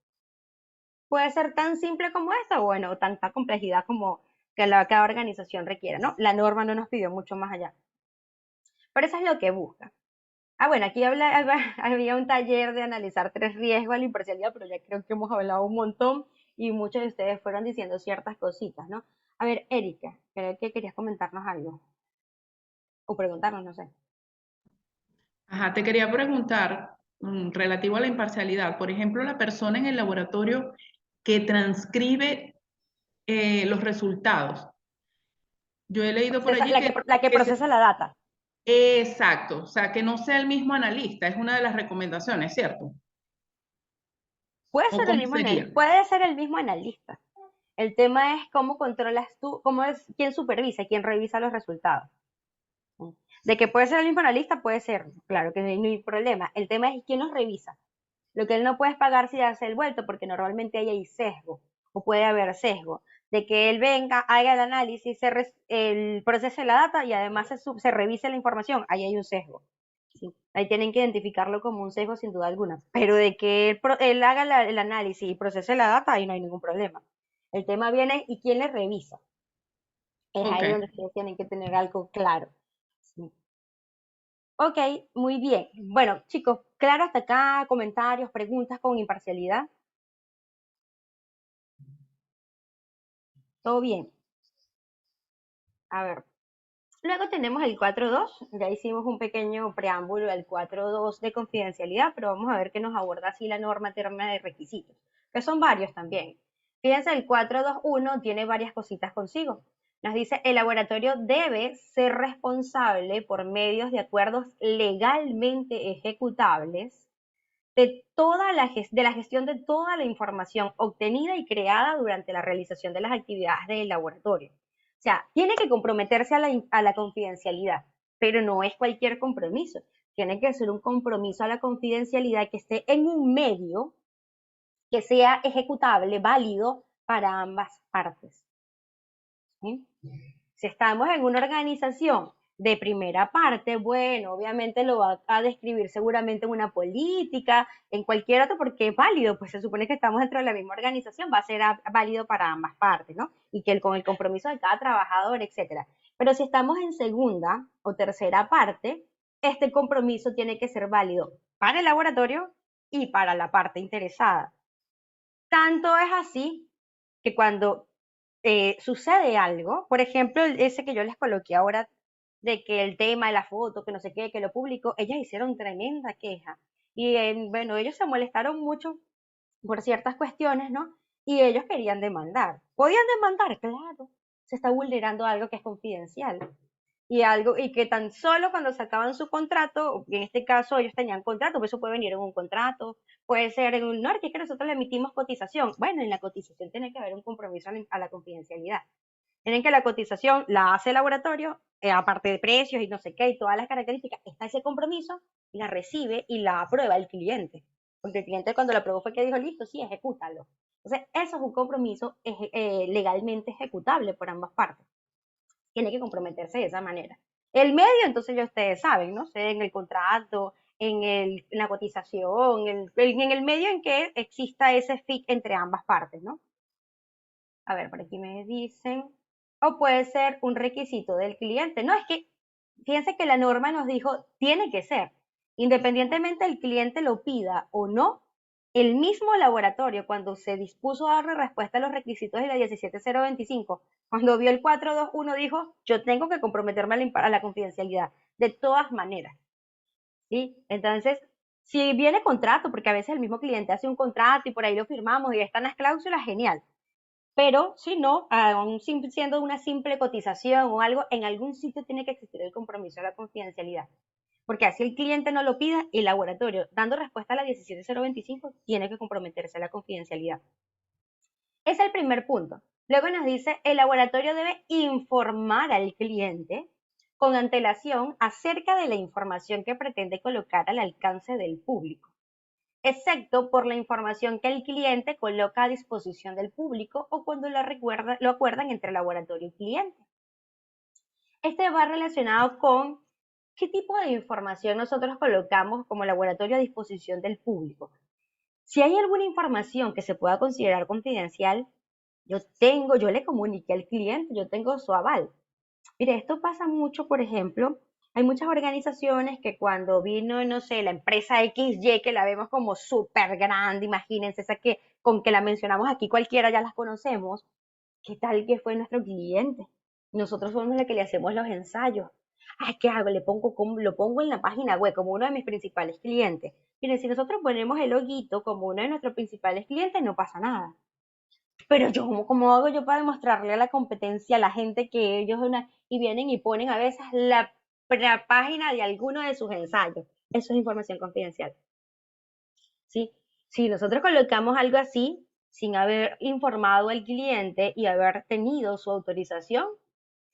Puede ser tan simple como esta, bueno, o tanta complejidad como que cada organización requiera, ¿no? La norma no nos pidió mucho más allá. Pero eso es lo que busca. Ah, bueno, aquí había un taller de analizar 3 riesgos a la imparcialidad, pero ya creo que hemos hablado un montón y muchos de ustedes fueron diciendo ciertas cositas, ¿no? A ver, Erika, creo que querías comentarnos algo o preguntarnos, no sé. Ajá, te quería preguntar, relativo a la imparcialidad, por ejemplo, la persona en el laboratorio que transcribe los resultados. Yo he leído por allí La que procesa la data. Exacto, o sea, que no sea el mismo analista, es una de las recomendaciones, ¿cierto? Puede ¿O ser el cómo mismo sería? puede ser el mismo analista. El tema es cómo controlas tú, quién supervisa, quién revisa los resultados. De que puede ser el mismo analista, puede ser, claro que no hay problema. El tema es quién los revisa. Lo que él no puede es pagar si hace el vuelto, porque normalmente ahí hay sesgo, o puede haber sesgo, de que él venga, haga el análisis, el procese la data y además se revise la información, ahí hay un sesgo. ¿Sí? Ahí tienen que identificarlo como un sesgo sin duda alguna, pero de que él haga el análisis y procese la data, ahí no hay ningún problema. El tema viene y quién le revisa. Es Ok. ahí donde ustedes tienen que tener algo claro. ¿Sí? Ok, muy bien. Bueno, chicos, claro hasta acá, comentarios, preguntas con imparcialidad. Todo bien. A ver, luego tenemos el 4.2, ya hicimos un pequeño preámbulo al 4.2 de confidencialidad, pero vamos a ver qué nos aborda así la norma terna de requisitos, que son varios también. Fíjense, el 4.2.1 tiene varias cositas consigo. Nos dice, el laboratorio debe ser responsable por medios de acuerdos legalmente ejecutables de la gestión de toda la información obtenida y creada durante la realización de las actividades del laboratorio. O sea, tiene que comprometerse a la confidencialidad, pero no es cualquier compromiso. Tiene que ser un compromiso a la confidencialidad que esté en un medio que sea ejecutable, válido para ambas partes. ¿Sí? Si estamos en una organización de primera parte, bueno, obviamente lo va a describir seguramente en una política, en cualquier otro, porque es válido, pues se supone que estamos dentro de la misma organización, va a ser válido para ambas partes, ¿no? Y que con el compromiso de cada trabajador, etcétera. Pero si estamos en segunda o tercera parte, este compromiso tiene que ser válido para el laboratorio y para la parte interesada. Tanto es así que cuando sucede algo, por ejemplo, ese que yo les coloqué ahora, de que el tema de la foto, que no sé qué, que lo publicó, ellas hicieron tremenda queja. Y bueno, ellos se molestaron mucho por ciertas cuestiones, ¿no? Y ellos querían demandar. ¿Podían demandar? Claro. Se está vulnerando algo que es confidencial y algo, y que tan solo cuando sacaban su contrato, en este caso ellos tenían contrato, pues eso puede venir en un contrato, puede ser en un norte, que nosotros le emitimos cotización. Bueno, en la cotización tiene que haber un compromiso a la confidencialidad. Tienen que la cotización la hace el laboratorio, aparte de precios y no sé qué, y todas las características, está ese compromiso, la recibe y la aprueba el cliente. Porque el cliente cuando lo aprobó fue que dijo, listo, sí, ejecútalo. Entonces, eso es un compromiso legalmente ejecutable por ambas partes. Tiene que comprometerse de esa manera. El medio, entonces ya ustedes saben, ¿no? Sé, en el contrato, en la cotización, en el medio en que exista ese FIC entre ambas partes, ¿no? A ver, por aquí me dicen, o puede ser un requisito del cliente. No, es que, fíjense que la norma nos dijo, tiene que ser, independientemente el cliente lo pida o no, el mismo laboratorio, cuando se dispuso a darle respuesta a los requisitos de la 17025, cuando vio el 421, dijo, yo tengo que comprometerme a la confidencialidad, de todas maneras. ¿Sí? Entonces, si viene contrato, porque a veces el mismo cliente hace un contrato y por ahí lo firmamos y están las cláusulas, genial. Pero si no, aún siendo una simple cotización o algo, en algún sitio tiene que existir el compromiso de la confidencialidad. Porque así el cliente no lo pida, el laboratorio, dando respuesta a la 17025, tiene que comprometerse a la confidencialidad. Es el primer punto. Luego nos dice, el laboratorio debe informar al cliente con antelación acerca de la información que pretende colocar al alcance del público, excepto por la información que el cliente coloca a disposición del público o cuando lo acuerdan entre laboratorio y cliente. Este va relacionado con qué tipo de información nosotros colocamos como laboratorio a disposición del público. Si hay alguna información que se pueda considerar confidencial, yo le comuniqué al cliente, yo tengo su aval. Mire, esto pasa mucho, por ejemplo, hay muchas organizaciones que cuando vino, no sé, la empresa XY, que la vemos como súper grande, imagínense, esa que con que la mencionamos aquí cualquiera ya las conocemos, ¿qué tal que fue nuestro cliente? Nosotros somos los que le hacemos los ensayos. Ay, ¿qué hago? Lo pongo en la página web como uno de mis principales clientes. Miren, si nosotros ponemos el loguito como uno de nuestros principales clientes, no pasa nada. Pero yo, ¿cómo hago yo para demostrarle a la competencia, a la gente que ellos y vienen y ponen a veces la página de alguno de sus ensayos? Eso es información confidencial. ¿Sí? Si nosotros colocamos algo así, sin haber informado al cliente y haber tenido su autorización,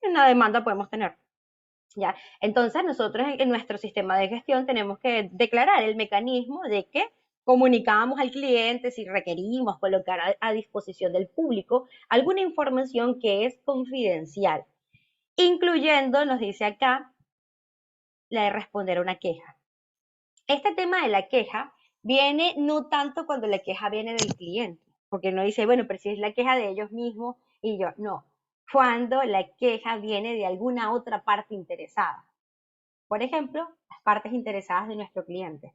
una demanda podemos tener. ¿Ya? Entonces nosotros en nuestro sistema de gestión tenemos que declarar el mecanismo de que comunicábamos al cliente si requerimos colocar a disposición del público alguna información que es confidencial, incluyendo, nos dice acá, la de responder a una queja. Este tema de la queja viene no tanto cuando la queja viene del cliente, porque uno dice, bueno, pero si es la queja de ellos mismos y yo, no, cuando la queja viene de alguna otra parte interesada. Por ejemplo, las partes interesadas de nuestro cliente.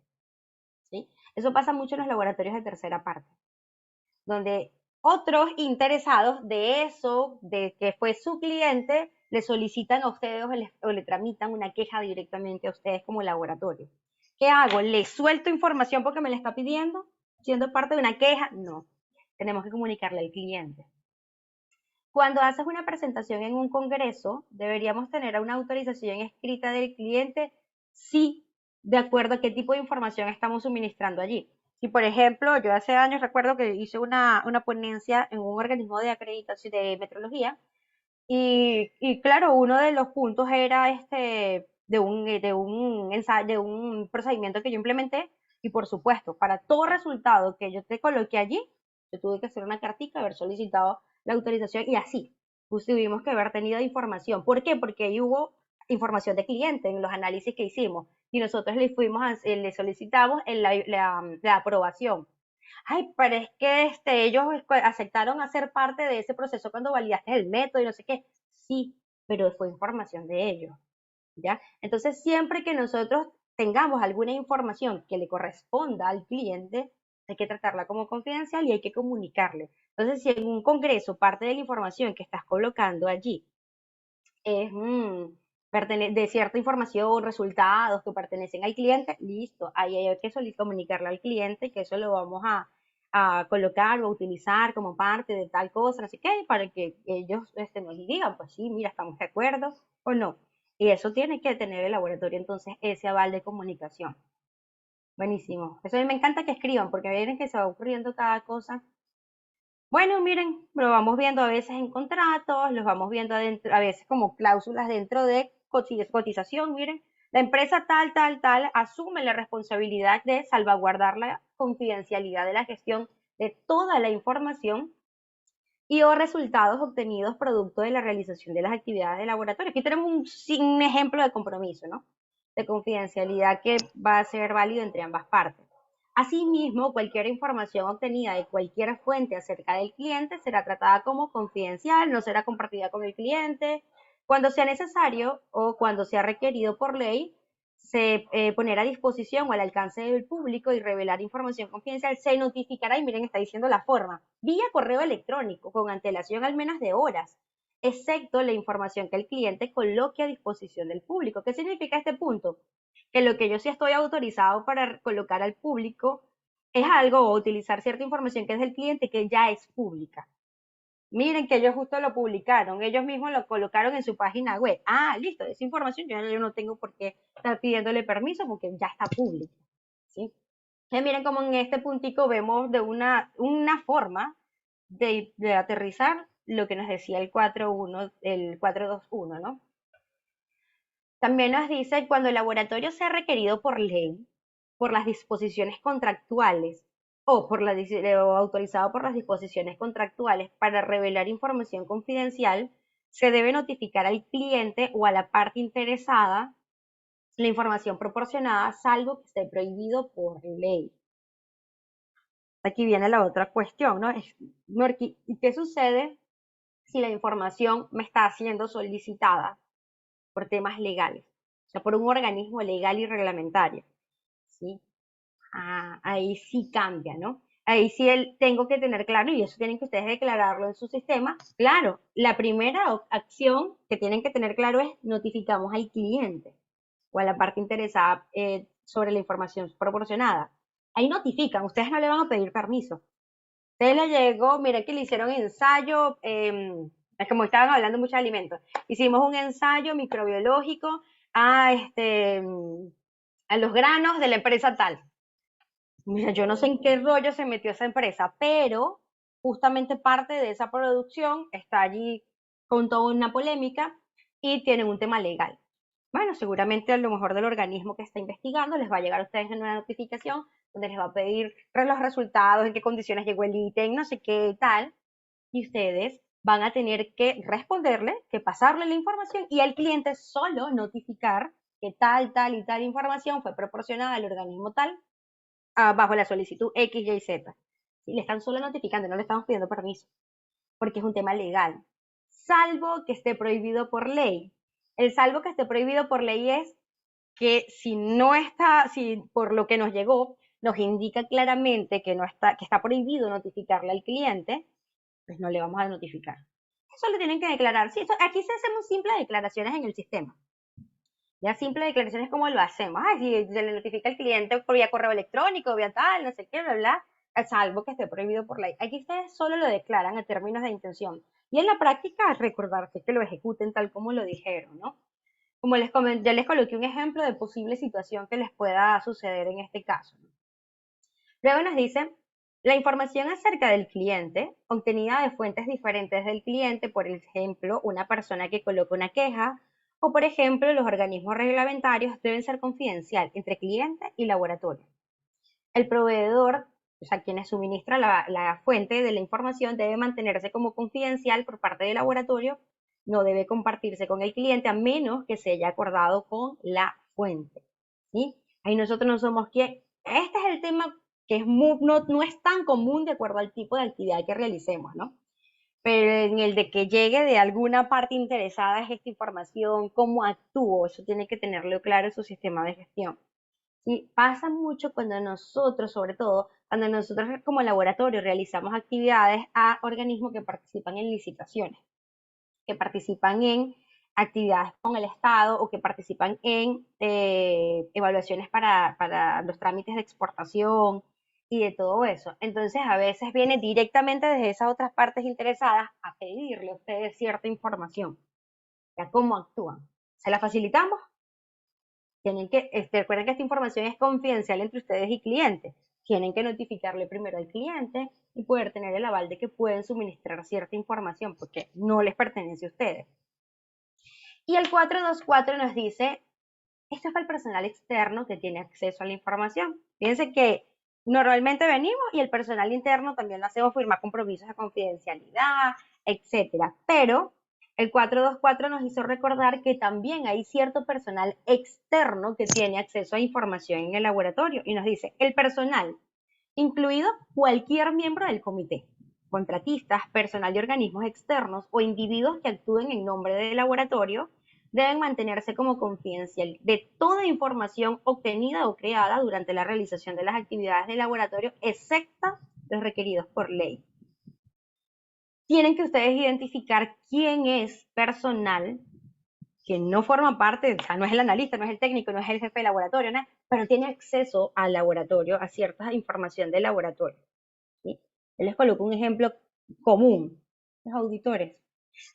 ¿Sí? Eso pasa mucho en los laboratorios de tercera parte, donde otros interesados de eso, de que fue su cliente, le solicitan a ustedes o le tramitan una queja directamente a ustedes como laboratorio. ¿Qué hago? ¿Le suelto información porque me la está pidiendo? ¿Siendo parte de una queja? No. Tenemos que comunicarle al cliente. Cuando haces una presentación en un congreso, deberíamos tener una autorización escrita del cliente, sí, de acuerdo a qué tipo de información estamos suministrando allí. Si, por ejemplo, yo hace años recuerdo que hice una ponencia en un organismo de acreditación de metrología y claro, uno de los puntos era de un procedimiento que yo implementé y por supuesto, para todo resultado que yo te coloqué allí, yo tuve que hacer una cartica, haber solicitado la autorización y así, pues tuvimos que haber tenido información. ¿Por qué? Porque ahí hubo información de cliente en los análisis que hicimos y nosotros le solicitamos la aprobación. Ay, pero es que ellos aceptaron hacer parte de ese proceso cuando validaste el método y no sé qué. Sí, pero fue información de ellos, ¿ya? Entonces, siempre que nosotros tengamos alguna información que le corresponda al cliente, hay que tratarla como confidencial y hay que comunicarle. Entonces, si en un congreso parte de la información que estás colocando allí es de cierta información, resultados que pertenecen al cliente, listo, ahí hay que comunicarle al cliente que eso lo vamos a colocar o a utilizar como parte de tal cosa, así que para que ellos nos digan, pues sí, mira, estamos de acuerdo o no. Y eso tiene que tener el laboratorio entonces ese aval de comunicación. Buenísimo. Eso a mí me encanta que escriban porque miren que se va ocurriendo cada cosa. Bueno, miren, lo vamos viendo a veces en contratos, los vamos viendo adentro, a veces como cláusulas dentro de cotización. Miren, la empresa tal, asume la responsabilidad de salvaguardar la confidencialidad de la gestión de toda la información y o resultados obtenidos producto de la realización de las actividades de laboratorio. Aquí tenemos un ejemplo de compromiso, ¿no? De confidencialidad que va a ser válido entre ambas partes. Asimismo, cualquier información obtenida de cualquier fuente acerca del cliente será tratada como confidencial, no será compartida con el cliente. Cuando sea necesario o cuando sea requerido por ley, poner a disposición o al alcance del público y revelar información confidencial, se notificará, y miren, está diciendo la forma, vía correo electrónico, con antelación al menos de horas, excepto la información que el cliente coloque a disposición del público. ¿Qué significa este punto? Que lo que yo sí estoy autorizado para colocar al público es algo o utilizar cierta información que es del cliente que ya es pública. Miren que ellos justo lo publicaron, ellos mismos lo colocaron en su página web. Ah, listo, esa información yo no tengo por qué estar pidiéndole permiso porque ya está pública. ¿Sí? Entonces, miren como en este puntico vemos de una forma de aterrizar lo que nos decía el 421, ¿no? También nos dice cuando el laboratorio sea requerido por ley, por las disposiciones contractuales o autorizado por las disposiciones contractuales para revelar información confidencial, se debe notificar al cliente o a la parte interesada la información proporcionada, salvo que esté prohibido por ley. Aquí viene la otra cuestión, ¿no? ¿Y qué sucede si la información me está siendo solicitada por temas legales? O sea, por un organismo legal y reglamentario, ¿sí? Ahí sí cambia, ¿no? Ahí sí tengo que tener claro, y eso tienen que ustedes declararlo en su sistema. Claro, la primera acción que tienen que tener claro es notificamos al cliente o a la parte interesada sobre la información proporcionada. Ahí notifican, ustedes no le van a pedir permiso. Ustedes le llegó, mira que le hicieron ensayo, es como estaban hablando mucho de alimentos. Hicimos un ensayo microbiológico a los granos de la empresa tal. Mira, yo no sé en qué rollo se metió esa empresa, pero justamente parte de esa producción está allí con toda una polémica y tienen un tema legal. Bueno, seguramente a lo mejor del organismo que está investigando les va a llegar a ustedes en una notificación donde les va a pedir los resultados, en qué condiciones llegó el ítem, no sé qué y tal, y ustedes van a tener que responderle, que pasarle la información y al cliente solo notificar que tal, tal y tal información fue proporcionada al organismo tal bajo la solicitud X, Y, Z. Y le están solo notificando, no le estamos pidiendo permiso, porque es un tema legal, salvo que esté prohibido por ley. El salvo que esté prohibido por ley es que si no está, si por lo que nos llegó nos indica claramente que no está, que está prohibido notificarle al cliente, pues no le vamos a notificar. Eso lo tienen que declarar. Sí, aquí se hacemos simples declaraciones en el sistema. Ya simples declaraciones como lo hacemos. Si se le notifica al cliente por vía correo electrónico, vía tal, no sé qué, bla, bla, salvo que esté prohibido por ley. Aquí ustedes solo lo declaran a términos de intención. Y en la práctica, recordarse que lo ejecuten tal como lo dijeron, ¿no? Como les comenté, ya les coloqué un ejemplo de posible situación que les pueda suceder en este caso. Luego nos dice, la información acerca del cliente, obtenida de fuentes diferentes del cliente, por ejemplo, una persona que coloca una queja, o por ejemplo, los organismos reglamentarios deben ser confidencial entre cliente y laboratorio. El proveedor, o sea, quien suministra la fuente de la información, debe mantenerse como confidencial por parte del laboratorio, no debe compartirse con el cliente a menos que se haya acordado con la fuente. ¿Sí? Ahí nosotros no somos quien. Este es el tema que es no es tan común de acuerdo al tipo de actividad que realicemos, ¿no? Pero en el de que llegue de alguna parte interesada es esta información, cómo actúo, eso tiene que tenerlo claro en su sistema de gestión. Y pasa mucho cuando nosotros, sobre todo, cuando nosotros como laboratorio realizamos actividades a organismos que participan en licitaciones, que participan en actividades con el Estado o que participan en evaluaciones para los trámites de exportación y de todo eso. Entonces, a veces viene directamente desde esas otras partes interesadas a pedirle a ustedes cierta información, ya cómo actúan. ¿Se la facilitamos? Tienen que, recuerden que esta información es confidencial entre ustedes y clientes. Tienen que notificarle primero al cliente y poder tener el aval de que pueden suministrar cierta información porque no les pertenece a ustedes. Y el 424 nos dice, esto es para el personal externo que tiene acceso a la información. Fíjense que normalmente venimos y el personal interno también lo hacemos firmar compromisos de confidencialidad, etcétera. Pero el 424 nos hizo recordar que también hay cierto personal externo que tiene acceso a información en el laboratorio y nos dice, el personal, incluido cualquier miembro del comité, contratistas, personal de organismos externos o individuos que actúen en nombre del laboratorio, deben mantenerse como confidencial de toda información obtenida o creada durante la realización de las actividades del laboratorio, excepto los requeridos por ley. Tienen que ustedes identificar quién es personal que no forma parte, o sea, no es el analista, no es el técnico, no es el jefe de laboratorio, ¿no? Pero tiene acceso al laboratorio, a cierta información del laboratorio. ¿Sí? Yo les coloco un ejemplo común, los auditores.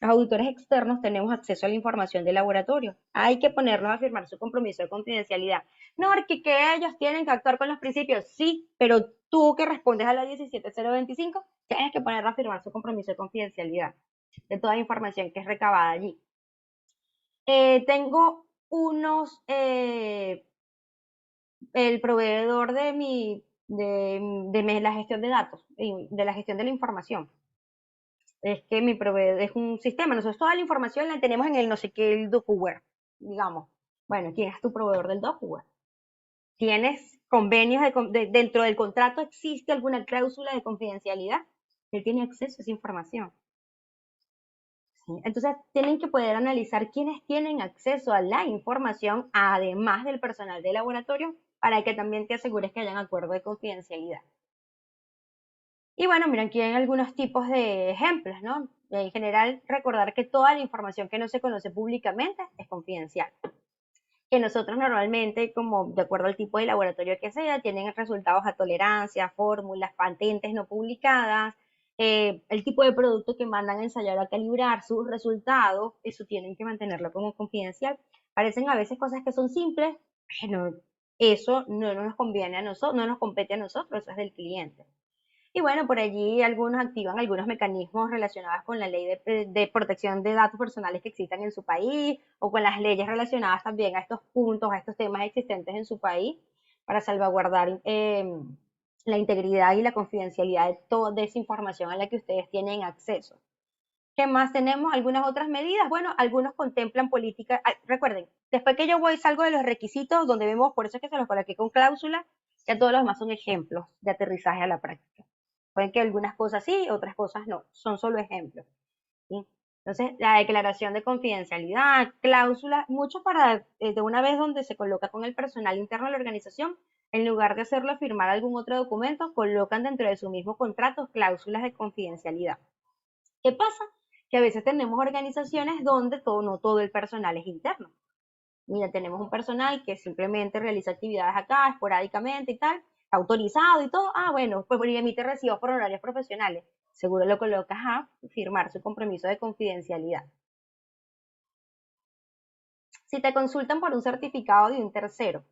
Los auditores externos tenemos acceso a la información del laboratorio. Hay que ponerlos a firmar su compromiso de confidencialidad. No, porque que ellos tienen que actuar con los principios. Sí, pero tú que respondes a la 17025, tienes que ponerlos a firmar su compromiso de confidencialidad de toda la información que es recabada allí. Tengo unos, el proveedor de la gestión de datos, de la gestión de la información. Es que mi proveedor es un sistema, nosotros toda la información la tenemos en el no sé qué, el DocuWare, digamos. Bueno, ¿quién es tu proveedor del DocuWare? ¿Tienes convenios dentro del contrato existe alguna cláusula de confidencialidad? Él tiene acceso a esa información. ¿Sí? Entonces, tienen que poder analizar quiénes tienen acceso a la información, además del personal de laboratorio, para que también te asegures que hayan acuerdo de confidencialidad. Y bueno, miren, aquí hay algunos tipos de ejemplos, ¿no? En general, recordar que toda la información que no se conoce públicamente es confidencial. Que nosotros normalmente, como de acuerdo al tipo de laboratorio que sea, tienen resultados a tolerancia, fórmulas, patentes no publicadas, el tipo de producto que mandan a ensayar a calibrar, sus resultados, eso tienen que mantenerlo como confidencial. Parecen a veces cosas que son simples, pero eso no nos conviene a nosotros, no nos compete a nosotros, eso es del cliente. Y bueno, por allí algunos activan algunos mecanismos relacionados con la ley de protección de datos personales que existan en su país o con las leyes relacionadas también a estos puntos, a estos temas existentes en su país, para salvaguardar la integridad y la confidencialidad de toda esa información a la que ustedes tienen acceso. ¿Qué más tenemos? Algunas otras medidas. Bueno, algunos contemplan políticas. Recuerden, después que yo salgo de los requisitos donde vemos, por eso es que se los coloqué con cláusula, ya todos los demás son ejemplos de aterrizaje a la práctica. Pueden que algunas cosas sí, otras cosas no. Son solo ejemplos. ¿Sí? Entonces, la declaración de confidencialidad, cláusula, mucho para de una vez donde se coloca con el personal interno de la organización, en lugar de hacerlo firmar algún otro documento, colocan dentro de su mismo contrato cláusulas de confidencialidad. ¿Qué pasa? Que a veces tenemos organizaciones donde no todo el personal es interno. Mira, tenemos un personal que simplemente realiza actividades acá, esporádicamente y tal, está autorizado y todo. Ah, bueno, pues emite recibos por honorarios profesionales. Seguro lo colocas a firmar su compromiso de confidencialidad. Si te consultan por un certificado de un tercero,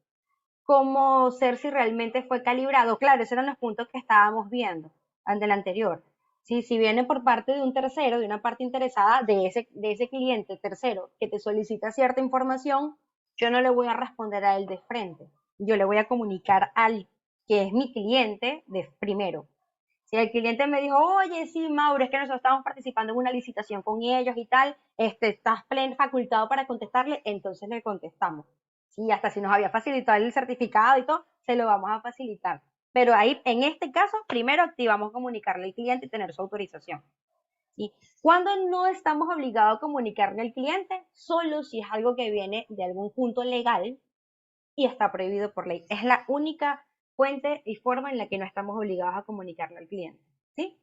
¿cómo ser si realmente fue calibrado? Claro, esos eran los puntos que estábamos viendo ante el anterior. Si viene por parte de un tercero, de una parte interesada, de ese cliente tercero que te solicita cierta información, yo no le voy a responder a él de frente. Yo le voy a comunicar al que es mi cliente de primero. Si el cliente me dijo, oye, sí, Mauro, es que nosotros estamos participando en una licitación con ellos y tal, estás facultado para contestarle, entonces le contestamos. Sí, hasta si nos había facilitado el certificado y todo, se lo vamos a facilitar. Pero ahí, en este caso, primero activamos comunicarle al cliente y tener su autorización. ¿Sí? Cuando no estamos obligados a comunicarle al cliente, solo si es algo que viene de algún punto legal y está prohibido por ley. Es la única fuente y forma en la que no estamos obligados a comunicarle al cliente. ¿Sí?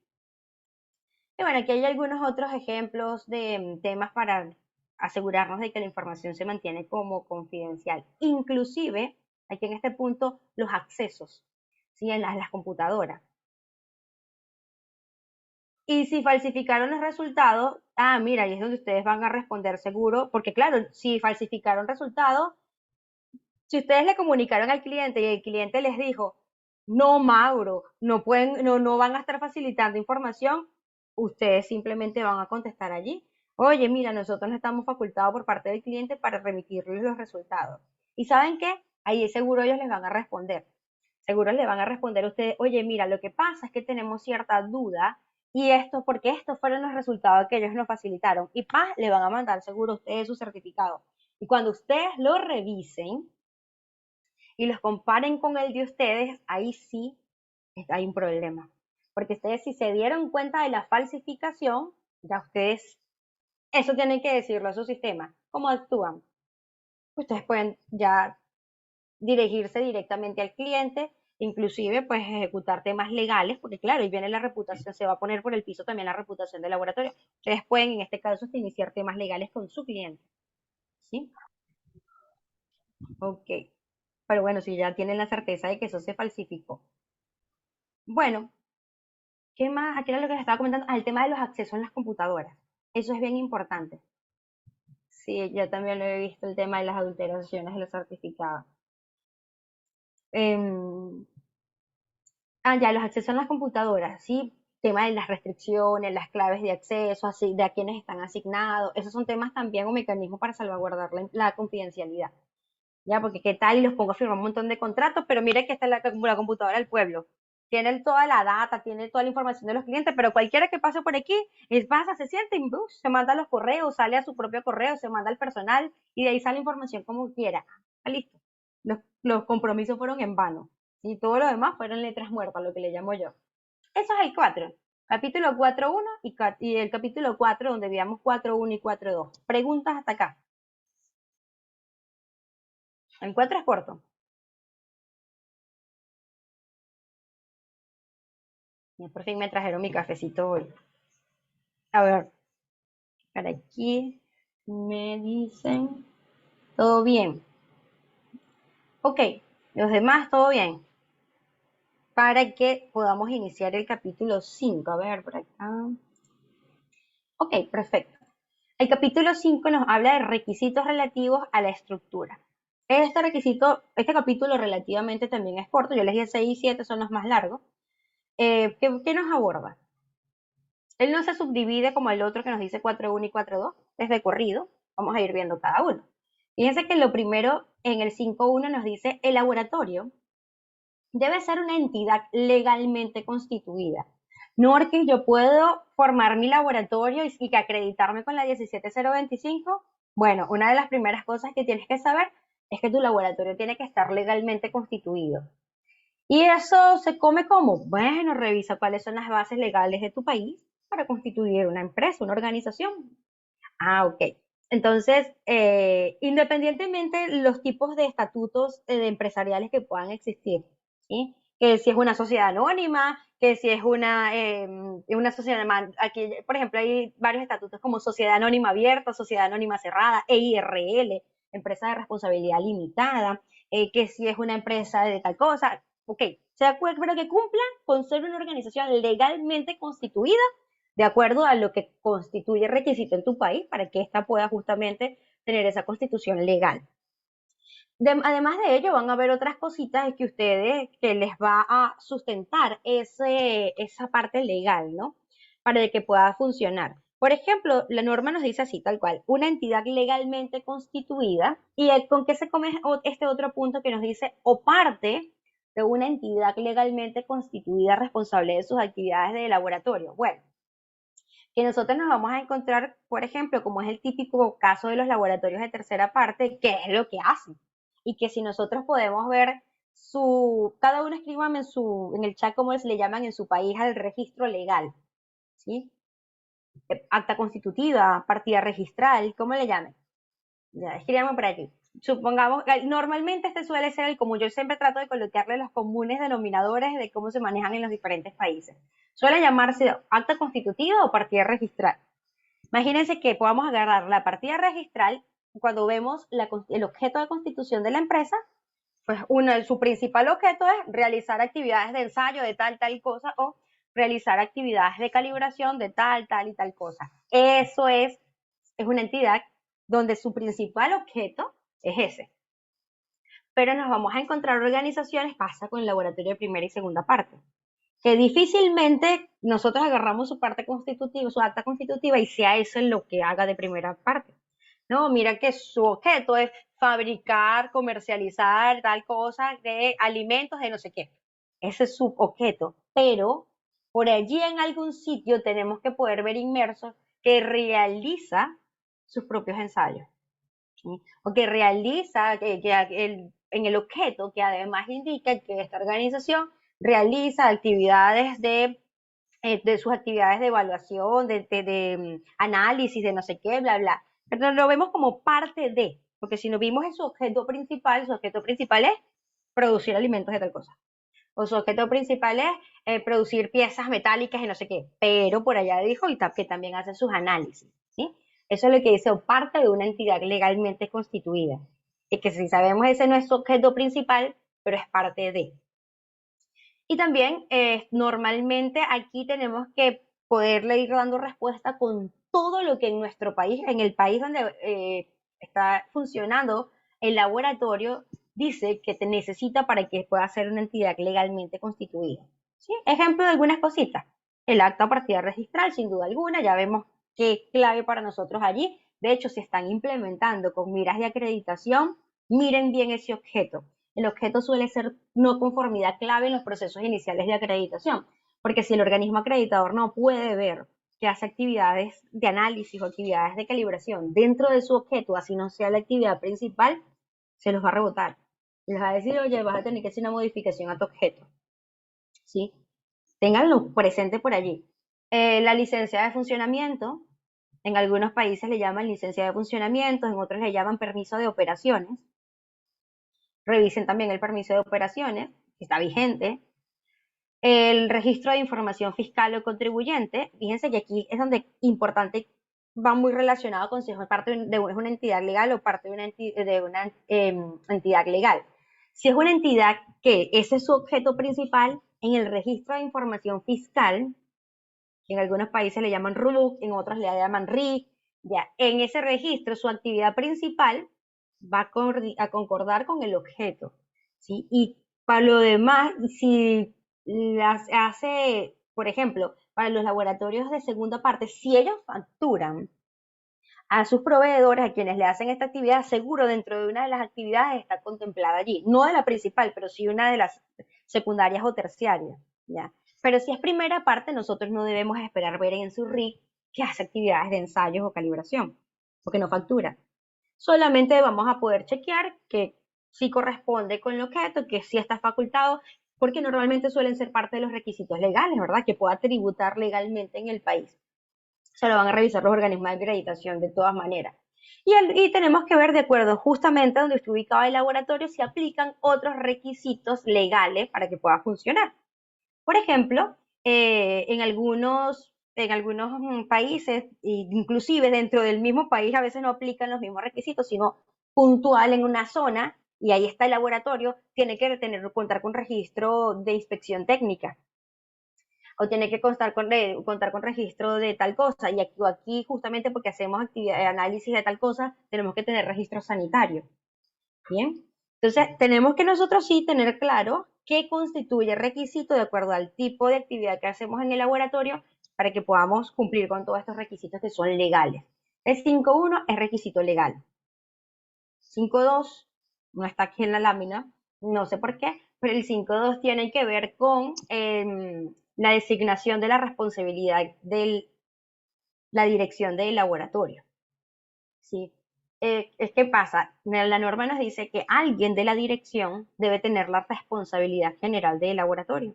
Y bueno, aquí hay algunos otros ejemplos de temas para asegurarnos de que la información se mantiene como confidencial. Inclusive, aquí en este punto, los accesos, ¿sí? En las computadoras. Y si falsificaron los resultados, mira, ahí es donde ustedes van a responder seguro, porque claro, si falsificaron resultados, si ustedes le comunicaron al cliente y el cliente les dijo, no, Mauro, no van a estar facilitando información, ustedes simplemente van a contestar allí. Oye, mira, nosotros no estamos facultados por parte del cliente para remitirles los resultados. ¿Y saben qué? Ahí seguro ellos les van a responder. Seguro les van a responder a ustedes, oye, mira, lo que pasa es que tenemos cierta duda y esto, porque estos fueron los resultados que ellos nos facilitaron. Y le van a mandar seguro a ustedes su certificado. Y cuando ustedes lo revisen, y los comparen con el de ustedes, ahí sí hay un problema. Porque ustedes si se dieron cuenta de la falsificación, ya ustedes, eso tienen que decirlo a su sistema. ¿Cómo actúan? Ustedes pueden ya dirigirse directamente al cliente, inclusive pues ejecutar temas legales, porque claro, ahí viene la reputación, se va a poner por el piso también la reputación del laboratorio. Ustedes pueden en este caso iniciar temas legales con su cliente. ¿Sí? Ok. Pero bueno, si ya tienen la certeza de que eso se falsificó. Bueno, ¿qué más? Aquí era lo que les estaba comentando, el tema de los accesos en las computadoras. Eso es bien importante. Sí, yo también lo he visto, el tema de las adulteraciones de los certificados. Ya, los accesos en las computadoras, sí, tema de las restricciones, las claves de acceso, así, de a quienes están asignados, esos son temas también o mecanismos para salvaguardar la confidencialidad. Ya, porque qué tal y los pongo a firmar un montón de contratos, pero mire que está la computadora del pueblo. Tiene toda la data, tiene toda la información de los clientes, pero cualquiera que pase por aquí, pasa, se siente y se manda los correos, sale a su propio correo, se manda al personal y de ahí sale información como quiera. Listo. Los compromisos fueron en vano. Y todo lo demás fueron letras muertas, lo que le llamo yo. Eso es el 4. Capítulo 4.1 y el capítulo 4 donde veamos 4.1 y 4.2. Preguntas hasta acá. El 4 es corto. Y por fin me trajeron mi cafecito hoy. A ver, para aquí me dicen todo bien. Ok, los demás todo bien. Para que podamos iniciar el capítulo 5. A ver, por acá. Ok, perfecto. El capítulo 5 nos habla de requisitos relativos a la estructura. Este capítulo relativamente también es corto. Yo les dije 6 y 7 son los más largos. ¿Qué nos aborda? Él no se subdivide como el otro que nos dice 4.1 y 4.2, es de corrido. Vamos a ir viendo cada uno. Fíjense que lo primero en el 5.1 nos dice el laboratorio debe ser una entidad legalmente constituida. No porque yo puedo formar mi laboratorio y que acreditarme con la 17025. Bueno, una de las primeras cosas que tienes que saber es que tu laboratorio tiene que estar legalmente constituido. ¿Y eso se come como? Bueno, revisa cuáles son las bases legales de tu país para constituir una empresa, una organización. Ah, ok. Entonces, independientemente los tipos de estatutos empresariales que puedan existir, ¿sí? Que si es una sociedad anónima, que si es una sociedad, aquí, por ejemplo, hay varios estatutos como sociedad anónima abierta, sociedad anónima cerrada, EIRL, empresa de responsabilidad limitada, que si es una empresa de tal cosa, ok, pero que cumplan con ser una organización legalmente constituida de acuerdo a lo que constituye requisito en tu país para que ésta pueda justamente tener esa constitución legal. Además de ello, van a haber otras cositas que les va a sustentar esa parte legal, ¿no? Para que pueda funcionar. Por ejemplo, la norma nos dice así, tal cual, una entidad legalmente constituida, y con qué se come este otro punto que nos dice, o parte de una entidad legalmente constituida responsable de sus actividades de laboratorio. Bueno, que nosotros nos vamos a encontrar, por ejemplo, como es el típico caso de los laboratorios de tercera parte, qué es lo que hacen. Y que si nosotros podemos ver cada uno escríbame en el chat cómo le llaman en su país al registro legal, ¿sí? Acta constitutiva, partida registral, ¿cómo le llaman? Ya, escríbame por aquí. Supongamos, normalmente este suele ser el común, yo siempre trato de colocarle los comunes denominadores de cómo se manejan en los diferentes países. Suele llamarse acta constitutiva o partida registral. Imagínense que podamos agarrar la partida registral cuando vemos el objeto de constitución de la empresa, pues su principal objeto es realizar actividades de ensayo de tal cosa o realizar actividades de calibración de tal y tal cosa. Eso es una entidad donde su principal objeto es ese. Pero nos vamos a encontrar organizaciones, pasa con el laboratorio de primera y segunda parte, que difícilmente nosotros agarramos su parte constitutiva, su acta constitutiva y sea eso lo que haga de primera parte. No, mira que su objeto es fabricar, comercializar tal cosa de alimentos de no sé qué. Ese es su objeto, pero por allí en algún sitio tenemos que poder ver inmersos que realiza sus propios ensayos, ¿sí? O que realiza en el objeto que además indica que esta organización realiza actividades de sus actividades de evaluación, de análisis, de no sé qué, bla, bla. Pero lo vemos como parte de, porque si no vimos en su objeto principal es producir alimentos de tal cosa. O su objeto principal es producir piezas metálicas y no sé qué. Pero por allá dijo que también hace sus análisis, ¿sí? Eso es lo que dice, o parte de una entidad legalmente constituida. Y que si sabemos ese no es su objeto principal, pero es parte de. Y también normalmente aquí tenemos que poderle ir dando respuesta con todo lo que en nuestro país, en el país donde está funcionando el laboratorio, dice que te necesita para que pueda ser una entidad legalmente constituida. ¿Sí? Ejemplo de algunas cositas. El acta o partida registral, sin duda alguna, ya vemos qué es clave para nosotros allí. De hecho, se están implementando con miras de acreditación. Miren bien ese objeto. El objeto suele ser no conformidad clave en los procesos iniciales de acreditación, porque si el organismo acreditador no puede ver que hace actividades de análisis o actividades de calibración dentro de su objeto, así no sea la actividad principal, se los va a rebotar. Les va a decir, oye, vas a tener que hacer una modificación a tu objeto. ¿Sí? Ténganlo presente por allí. La licencia de funcionamiento, en algunos países le llaman licencia de funcionamiento, en otros le llaman permiso de operaciones. Revisen también el permiso de operaciones, que está vigente. El registro de información fiscal o contribuyente, fíjense que aquí es donde importante, va muy relacionado con si es parte de una entidad legal o parte de una entidad legal. Si es una entidad que ese es su objeto principal, en el registro de información fiscal, que en algunos países le llaman RUC, en otros le llaman RIC, ya, en ese registro su actividad principal va a concordar con el objeto, ¿sí? Y para lo demás, si las hace, por ejemplo, para los laboratorios de segunda parte, si ellos facturan a sus proveedores, a quienes le hacen esta actividad, seguro dentro de una de las actividades está contemplada allí, no de la principal, pero sí una de las, secundarias o terciarias, ¿ya? Pero si es primera parte, nosotros no debemos esperar ver en su RIC que hace actividades de ensayos o calibración, porque no factura. Solamente vamos a poder chequear que sí corresponde con el objeto, que sí está facultado, porque normalmente suelen ser parte de los requisitos legales, ¿verdad? Que pueda tributar legalmente en el país. Se lo van a revisar los organismos de acreditación de todas maneras. Y tenemos que ver de acuerdo justamente a donde esté ubicado el laboratorio si aplican otros requisitos legales para que pueda funcionar. Por ejemplo, en algunos países, inclusive dentro del mismo país, a veces no aplican los mismos requisitos, sino puntual en una zona, y ahí está el laboratorio, tiene que contar con registro de inspección técnica, o tiene que contar con registro de tal cosa, y aquí justamente porque hacemos análisis de tal cosa, tenemos que tener registro sanitario. Bien, entonces tenemos que nosotros sí tener claro qué constituye requisito de acuerdo al tipo de actividad que hacemos en el laboratorio para que podamos cumplir con todos estos requisitos que son legales. El 5.1 es requisito legal. 5.2 no está aquí en la lámina, no sé por qué, pero el 5.2 tiene que ver con la designación de la responsabilidad de la dirección del laboratorio. ¿Sí? Es que pasa, la norma nos dice que alguien de la dirección debe tener la responsabilidad general del laboratorio.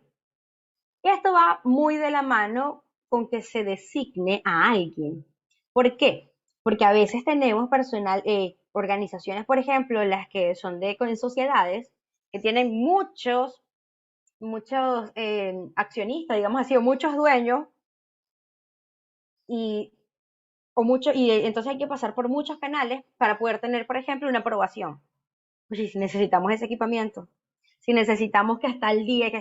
Y esto va muy de la mano con que se designe a alguien. ¿Por qué? Porque a veces tenemos personal, organizaciones, por ejemplo, las que son con sociedades, que tienen muchos accionistas, digamos así, o muchos dueños, y entonces hay que pasar por muchos canales para poder tener, por ejemplo, una aprobación. Pues si necesitamos ese equipamiento, si necesitamos que esté el día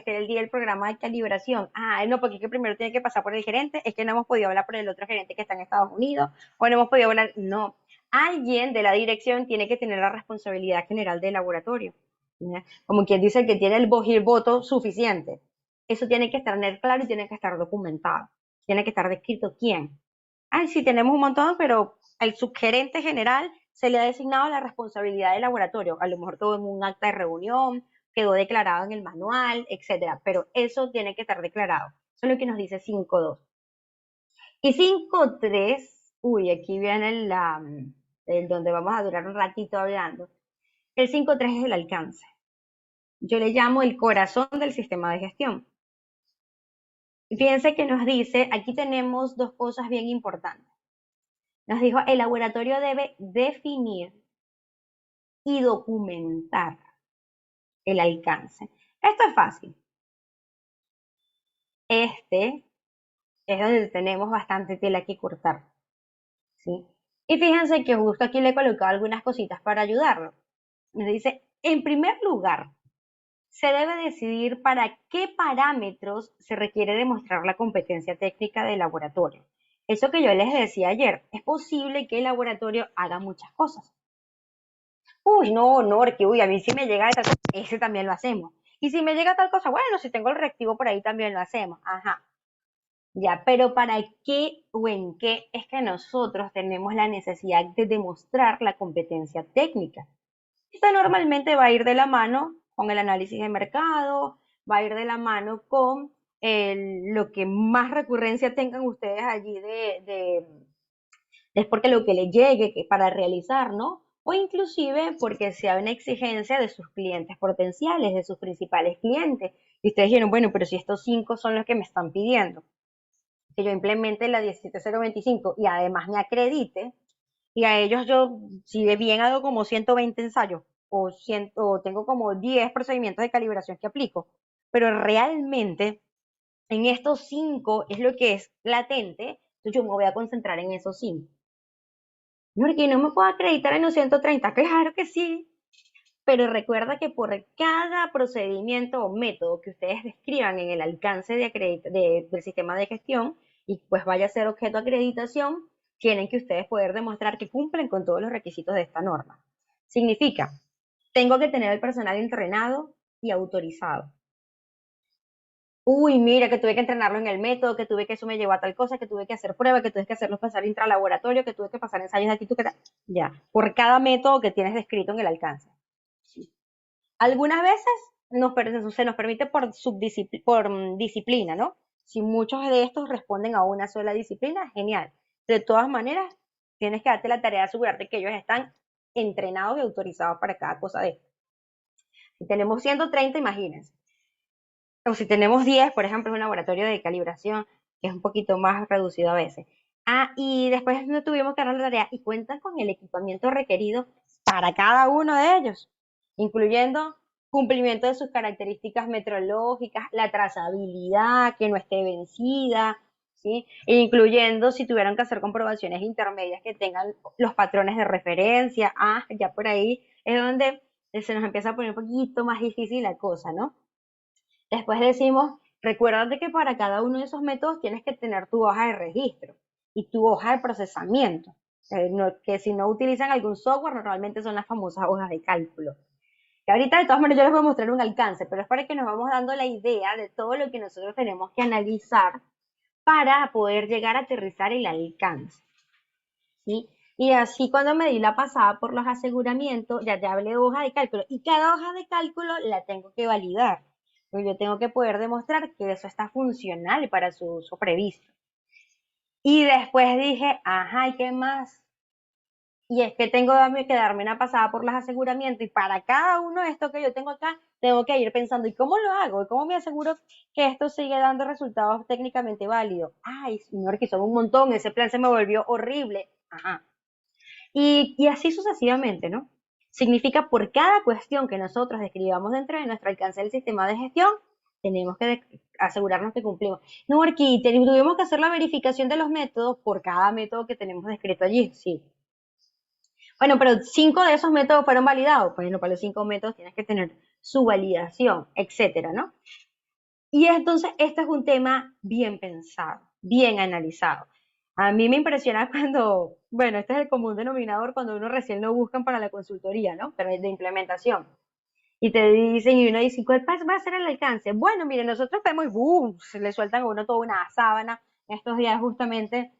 el programa de calibración, no, porque es que primero tiene que pasar por el gerente, es que no hemos podido hablar por el otro gerente que está en Estados Unidos, o no hemos podido hablar, no. Alguien de la dirección tiene que tener la responsabilidad general del laboratorio, ¿ya? Como quien dice que tiene el voto suficiente. Eso tiene que estar claro y tiene que estar documentado. Tiene que estar descrito quién. Sí, tenemos un montón, pero al subgerente general se le ha designado la responsabilidad del laboratorio. A lo mejor todo en un acta de reunión, quedó declarado en el manual, etcétera. Pero eso tiene que estar declarado. Eso es lo que nos dice 5.2. Y 5.3, aquí viene donde vamos a durar un ratito hablando. El 5.3 es el alcance. Yo le llamo el corazón del sistema de gestión. Fíjense que nos dice, aquí tenemos dos cosas bien importantes. Nos dijo, el laboratorio debe definir y documentar el alcance. Esto es fácil. Este es donde tenemos bastante tela que cortar, ¿sí? Y fíjense que justo aquí le he colocado algunas cositas para ayudarlo. Nos dice, en primer lugar, se debe decidir para qué parámetros se requiere demostrar la competencia técnica del laboratorio. Eso que yo les decía ayer, es posible que el laboratorio haga muchas cosas. A mí si me llega esa cosa, ese también lo hacemos. Y si me llega tal cosa, bueno, si tengo el reactivo por ahí también lo hacemos. Ajá. Ya, pero ¿para qué o en qué es que nosotros tenemos la necesidad de demostrar la competencia técnica? Esto normalmente va a ir de la mano con el análisis de mercado, va a ir de la mano con lo que más recurrencia tengan ustedes allí es porque lo que le llegue para realizar, ¿no? O inclusive porque sea una exigencia de sus clientes potenciales, de sus principales clientes. Y ustedes dijeron, bueno, pero si estos 5 son los que me están pidiendo, que yo implemente la 17025 y además me acredite, y a ellos yo, si de bien hago como 120 ensayos o tengo como 10 procedimientos de calibración que aplico, pero realmente en estos 5 es lo que es latente, entonces yo me voy a concentrar en esos 5. Porque no me puedo acreditar en los 130, claro que sí, pero recuerda que por cada procedimiento o método que ustedes describan en el alcance del sistema de gestión y pues vaya a ser objeto de acreditación, tienen que ustedes poder demostrar que cumplen con todos los requisitos de esta norma. Significa, tengo que tener el personal entrenado y autorizado. Mira, que tuve que entrenarlo en el método, que tuve que eso me llevó a tal cosa, que tuve que hacer pruebas, que tuve que hacerlos pasar intralaboratorio, que tuve que pasar ensayos de actitud, ya, por cada método que tienes descrito en el alcance. Algunas veces se nos permite por disciplina, ¿no? Si muchos de estos responden a una sola disciplina, genial. De todas maneras, tienes que darte la tarea de asegurarte que ellos están entrenados y autorizados para cada cosa de esto. Si tenemos 130, imagínense. O si tenemos 10, por ejemplo, es un laboratorio de calibración, que es un poquito más reducido a veces. Ah, y después no tuvimos que dar la tarea y cuentan con el equipamiento requerido para cada uno de ellos, incluyendo cumplimiento de sus características metrológicas, la trazabilidad, que no esté vencida, ¿sí? E incluyendo si tuvieran que hacer comprobaciones intermedias que tengan los patrones de referencia. Ah, ya por ahí es donde se nos empieza a poner un poquito más difícil la cosa, ¿no? Después decimos, recuérdate que para cada uno de esos métodos tienes que tener tu hoja de registro y tu hoja de procesamiento, que si no utilizan algún software, normalmente son las famosas hojas de cálculo. Que ahorita de todas maneras yo les voy a mostrar un alcance, pero es para que nos vamos dando la idea de todo lo que nosotros tenemos que analizar para poder llegar a aterrizar el alcance, ¿sí? Y así cuando me di la pasada por los aseguramientos, ya te hablé de hoja de cálculo, y cada hoja de cálculo la tengo que validar, porque yo tengo que poder demostrar que eso está funcional para su uso previsto. Y después dije, ajá, ¿y qué más? Y es que tengo que darme una pasada por los aseguramientos, y para cada uno de estos que yo tengo acá, tengo que ir pensando, ¿y cómo lo hago? ¿Y cómo me aseguro que esto sigue dando resultados técnicamente válidos? Ay, señor, que son un montón, ese plan se me volvió horrible. Ajá. Y así sucesivamente, ¿no? Significa por cada cuestión que nosotros describamos dentro de nuestro alcance del sistema de gestión, tenemos que asegurarnos que cumplimos. No, Marquí, tuvimos que hacer la verificación de los métodos por cada método que tenemos descrito allí, sí. Bueno, pero 5 de esos métodos fueron validados. Bueno, para los 5 métodos tienes que tener su validación, etcétera, ¿no? Y entonces, este es un tema bien pensado, bien analizado. A mí me impresiona cuando, bueno, este es el común denominador cuando uno recién lo buscan para la consultoría, ¿no? Pero es de implementación. Y te dicen, y uno dice, ¿cuál va a ser el alcance? Bueno, mire, nosotros vemos y ¡boom! Se le sueltan a uno toda una sábana. Estos días justamente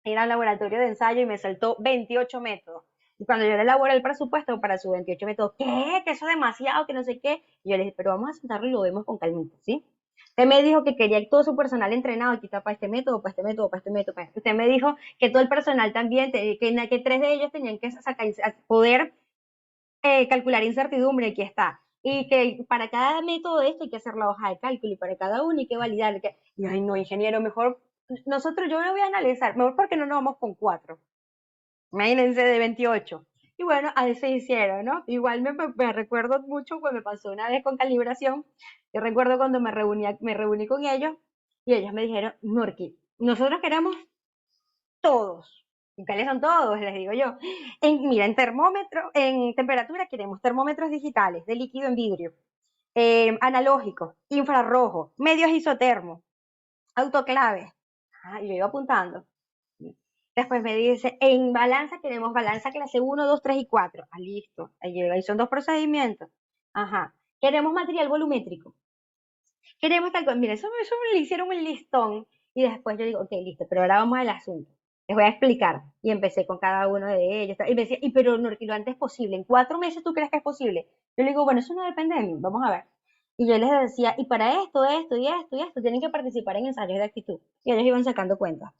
era al laboratorio de ensayo y me saltó 28 métodos. Y cuando yo le elaboré el presupuesto para sus 28 métodos, ¿qué? Que eso es demasiado, que no sé qué. Y yo le dije, pero vamos a sentarlo y lo vemos con calmita, ¿sí? Usted me dijo que quería todo su personal entrenado, aquí está para este método, para este método, para este método, para este. Usted me dijo que todo el personal también, que 3 de ellos tenían que poder calcular incertidumbre, aquí está. Y que para cada método de esto hay que hacer la hoja de cálculo y para cada uno hay que validar. Y ay, no, ingeniero, mejor nosotros, yo lo voy a analizar, mejor porque no nos vamos con 4. Imagínense de 28. Y bueno, a eso hicieron, ¿no? Igual me recuerdo mucho cuando me pasó una vez con calibración. Yo recuerdo cuando me reuní con ellos y ellos me dijeron, Norki, nosotros queremos todos. ¿Y cuáles son todos? Les digo yo. Mira, en termómetro, en temperatura queremos termómetros digitales de líquido en vidrio, analógicos, infrarrojo, medios isotermos, autoclaves. Ah, y yo iba apuntando. Después me dice, en balanza queremos balanza clase 1, 2, 3 y 4. Ah, listo. Ahí llega, ahí son 2 procedimientos. Ajá. Queremos material volumétrico. Queremos tal cosa. Mira, eso me lo hicieron un listón. Y después yo digo, ok, listo, pero ahora vamos al asunto. Les voy a explicar. Y empecé con cada uno de ellos. Y me decía, pero no, lo antes posible. ¿En 4 meses tú crees que es posible? Yo le digo, bueno, eso no depende de mí. Vamos a ver. Y yo les decía, y para esto, esto y esto y esto, tienen que participar en ensayos de actitud. Y ellos iban sacando cuentas.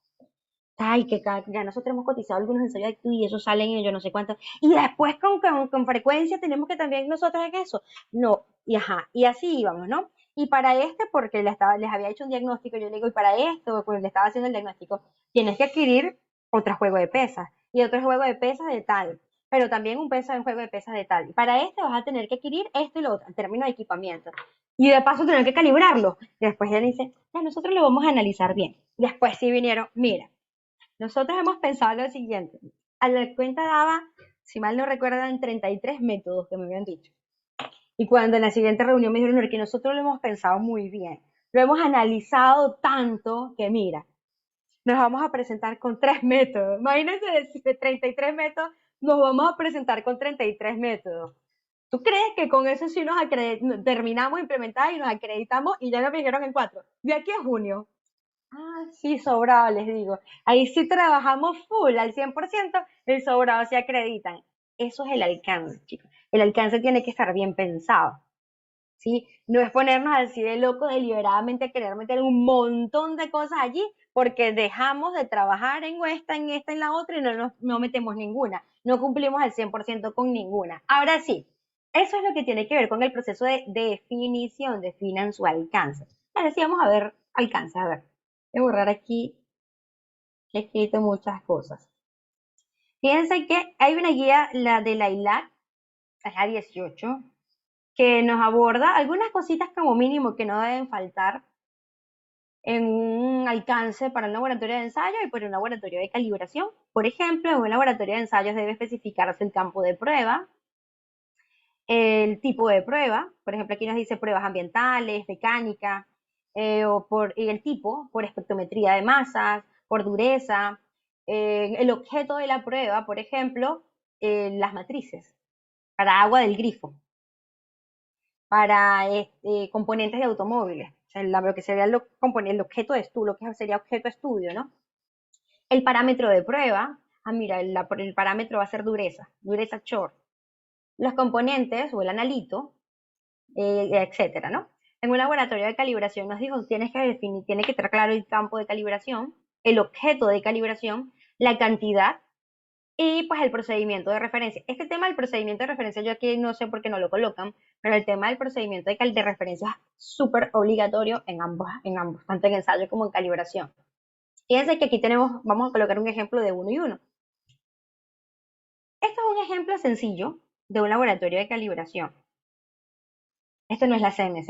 Ay, que ya nosotros hemos cotizado algunos ensayos de actitud y eso salen en yo no sé cuánto. Y después con frecuencia tenemos que también nosotros en eso. No, y ajá, y así íbamos, ¿no? Y para este, porque les había hecho un diagnóstico, yo le digo, y para esto, pues le estaba haciendo el diagnóstico, tienes que adquirir otro juego de pesas y otro juego de pesas de tal, pero también un peso en juego de pesas de tal. Y para este vas a tener que adquirir esto y lo otro, en términos de equipamiento. Y de paso tener que calibrarlo. Después él dice, ya nosotros lo vamos a analizar bien. Después sí vinieron, mira, nosotros hemos pensado lo siguiente. A la cuenta daba, si mal no recuerdan, 33 métodos que me habían dicho. Y cuando en la siguiente reunión me dijeron que nosotros lo hemos pensado muy bien, lo hemos analizado tanto que mira, nos vamos a presentar con 3 métodos. Imagínense de 33 métodos, nos vamos a presentar con 33 métodos. ¿Tú crees que con eso sí terminamos de implementar y nos acreditamos y ya nos dijeron en 4? De aquí a junio. Ah, sí, sobrado, les digo. Ahí sí trabajamos full, al 100%, el sobrado se acreditan. Eso es el alcance, chicos. El alcance tiene que estar bien pensado. ¿sí? No es ponernos así de loco deliberadamente a querer meter un montón de cosas allí porque dejamos de trabajar en esta, en la otra y no metemos ninguna. No cumplimos al 100% con ninguna. Ahora sí, eso es lo que tiene que ver con el proceso de definición, definan su alcance. Ahora sí, vamos a ver alcance. A ver, voy a borrar aquí, he escrito muchas cosas. Fíjense que hay una guía, la de la ILAC, es la 18, que nos aborda algunas cositas como mínimo que no deben faltar en un alcance para un laboratorio de ensayo y para un laboratorio de calibración. Por ejemplo, en un laboratorio de ensayos debe especificarse el campo de prueba, el tipo de prueba, por ejemplo, aquí nos dice pruebas ambientales, mecánica, y el tipo, por espectrometría de masas, por dureza, el objeto de la prueba, por ejemplo, las matrices, para agua del grifo, para componentes de automóviles, o sea, lo que sería el objeto de estudio, lo que sería objeto de estudio, ¿no? El parámetro de prueba, mira, el parámetro va a ser dureza, dureza Short. Los componentes o el analito, etcétera, ¿no? En un laboratorio de calibración nos dijo, tiene que estar claro el campo de calibración, el objeto de calibración, la cantidad y pues el procedimiento de referencia. Este tema del procedimiento de referencia yo aquí no sé por qué no lo colocan, pero el tema del procedimiento de referencia es súper obligatorio en ambos, tanto en ensayo como en calibración. Fíjense que aquí vamos a colocar un ejemplo de 1 y 1. Esto es un ejemplo sencillo de un laboratorio de calibración. Esto no es la CMC.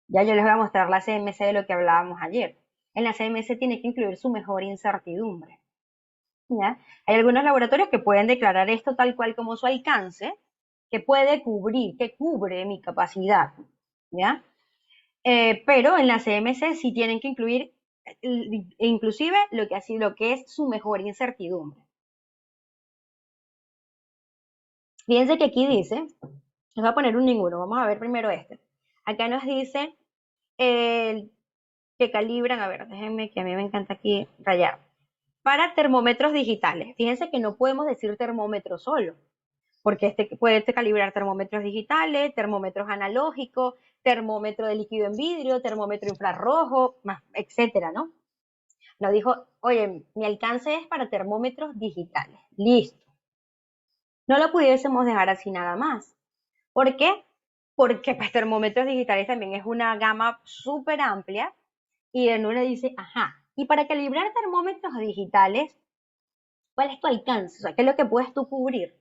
Ya yo les voy a mostrar la CMC de lo que hablábamos ayer. En la CMC tiene que incluir su mejor incertidumbre. ¿Ya? Hay algunos laboratorios que pueden declarar esto tal cual como su alcance, que puede cubrir, que cubre mi capacidad. ¿Ya? Pero en la CMC sí tienen que incluir inclusive lo que es su mejor incertidumbre. Fíjense que aquí dice, les voy a poner un ninguno, vamos a ver primero este. Acá nos dice que calibran, a ver, déjenme que a mí me encanta aquí rayar. Para termómetros digitales, fíjense que no podemos decir termómetro solo, porque puede calibrar termómetros digitales, termómetros analógicos, termómetro de líquido en vidrio, termómetro infrarrojo, más, etcétera, ¿no? Nos dijo, oye, mi alcance es para termómetros digitales. Listo. No lo pudiésemos dejar así nada más. ¿Por qué? Porque pues, termómetros digitales también es una gama súper amplia y en uno dice, ajá, y para calibrar termómetros digitales, ¿cuál es tu alcance? O sea, ¿qué es lo que puedes tú cubrir?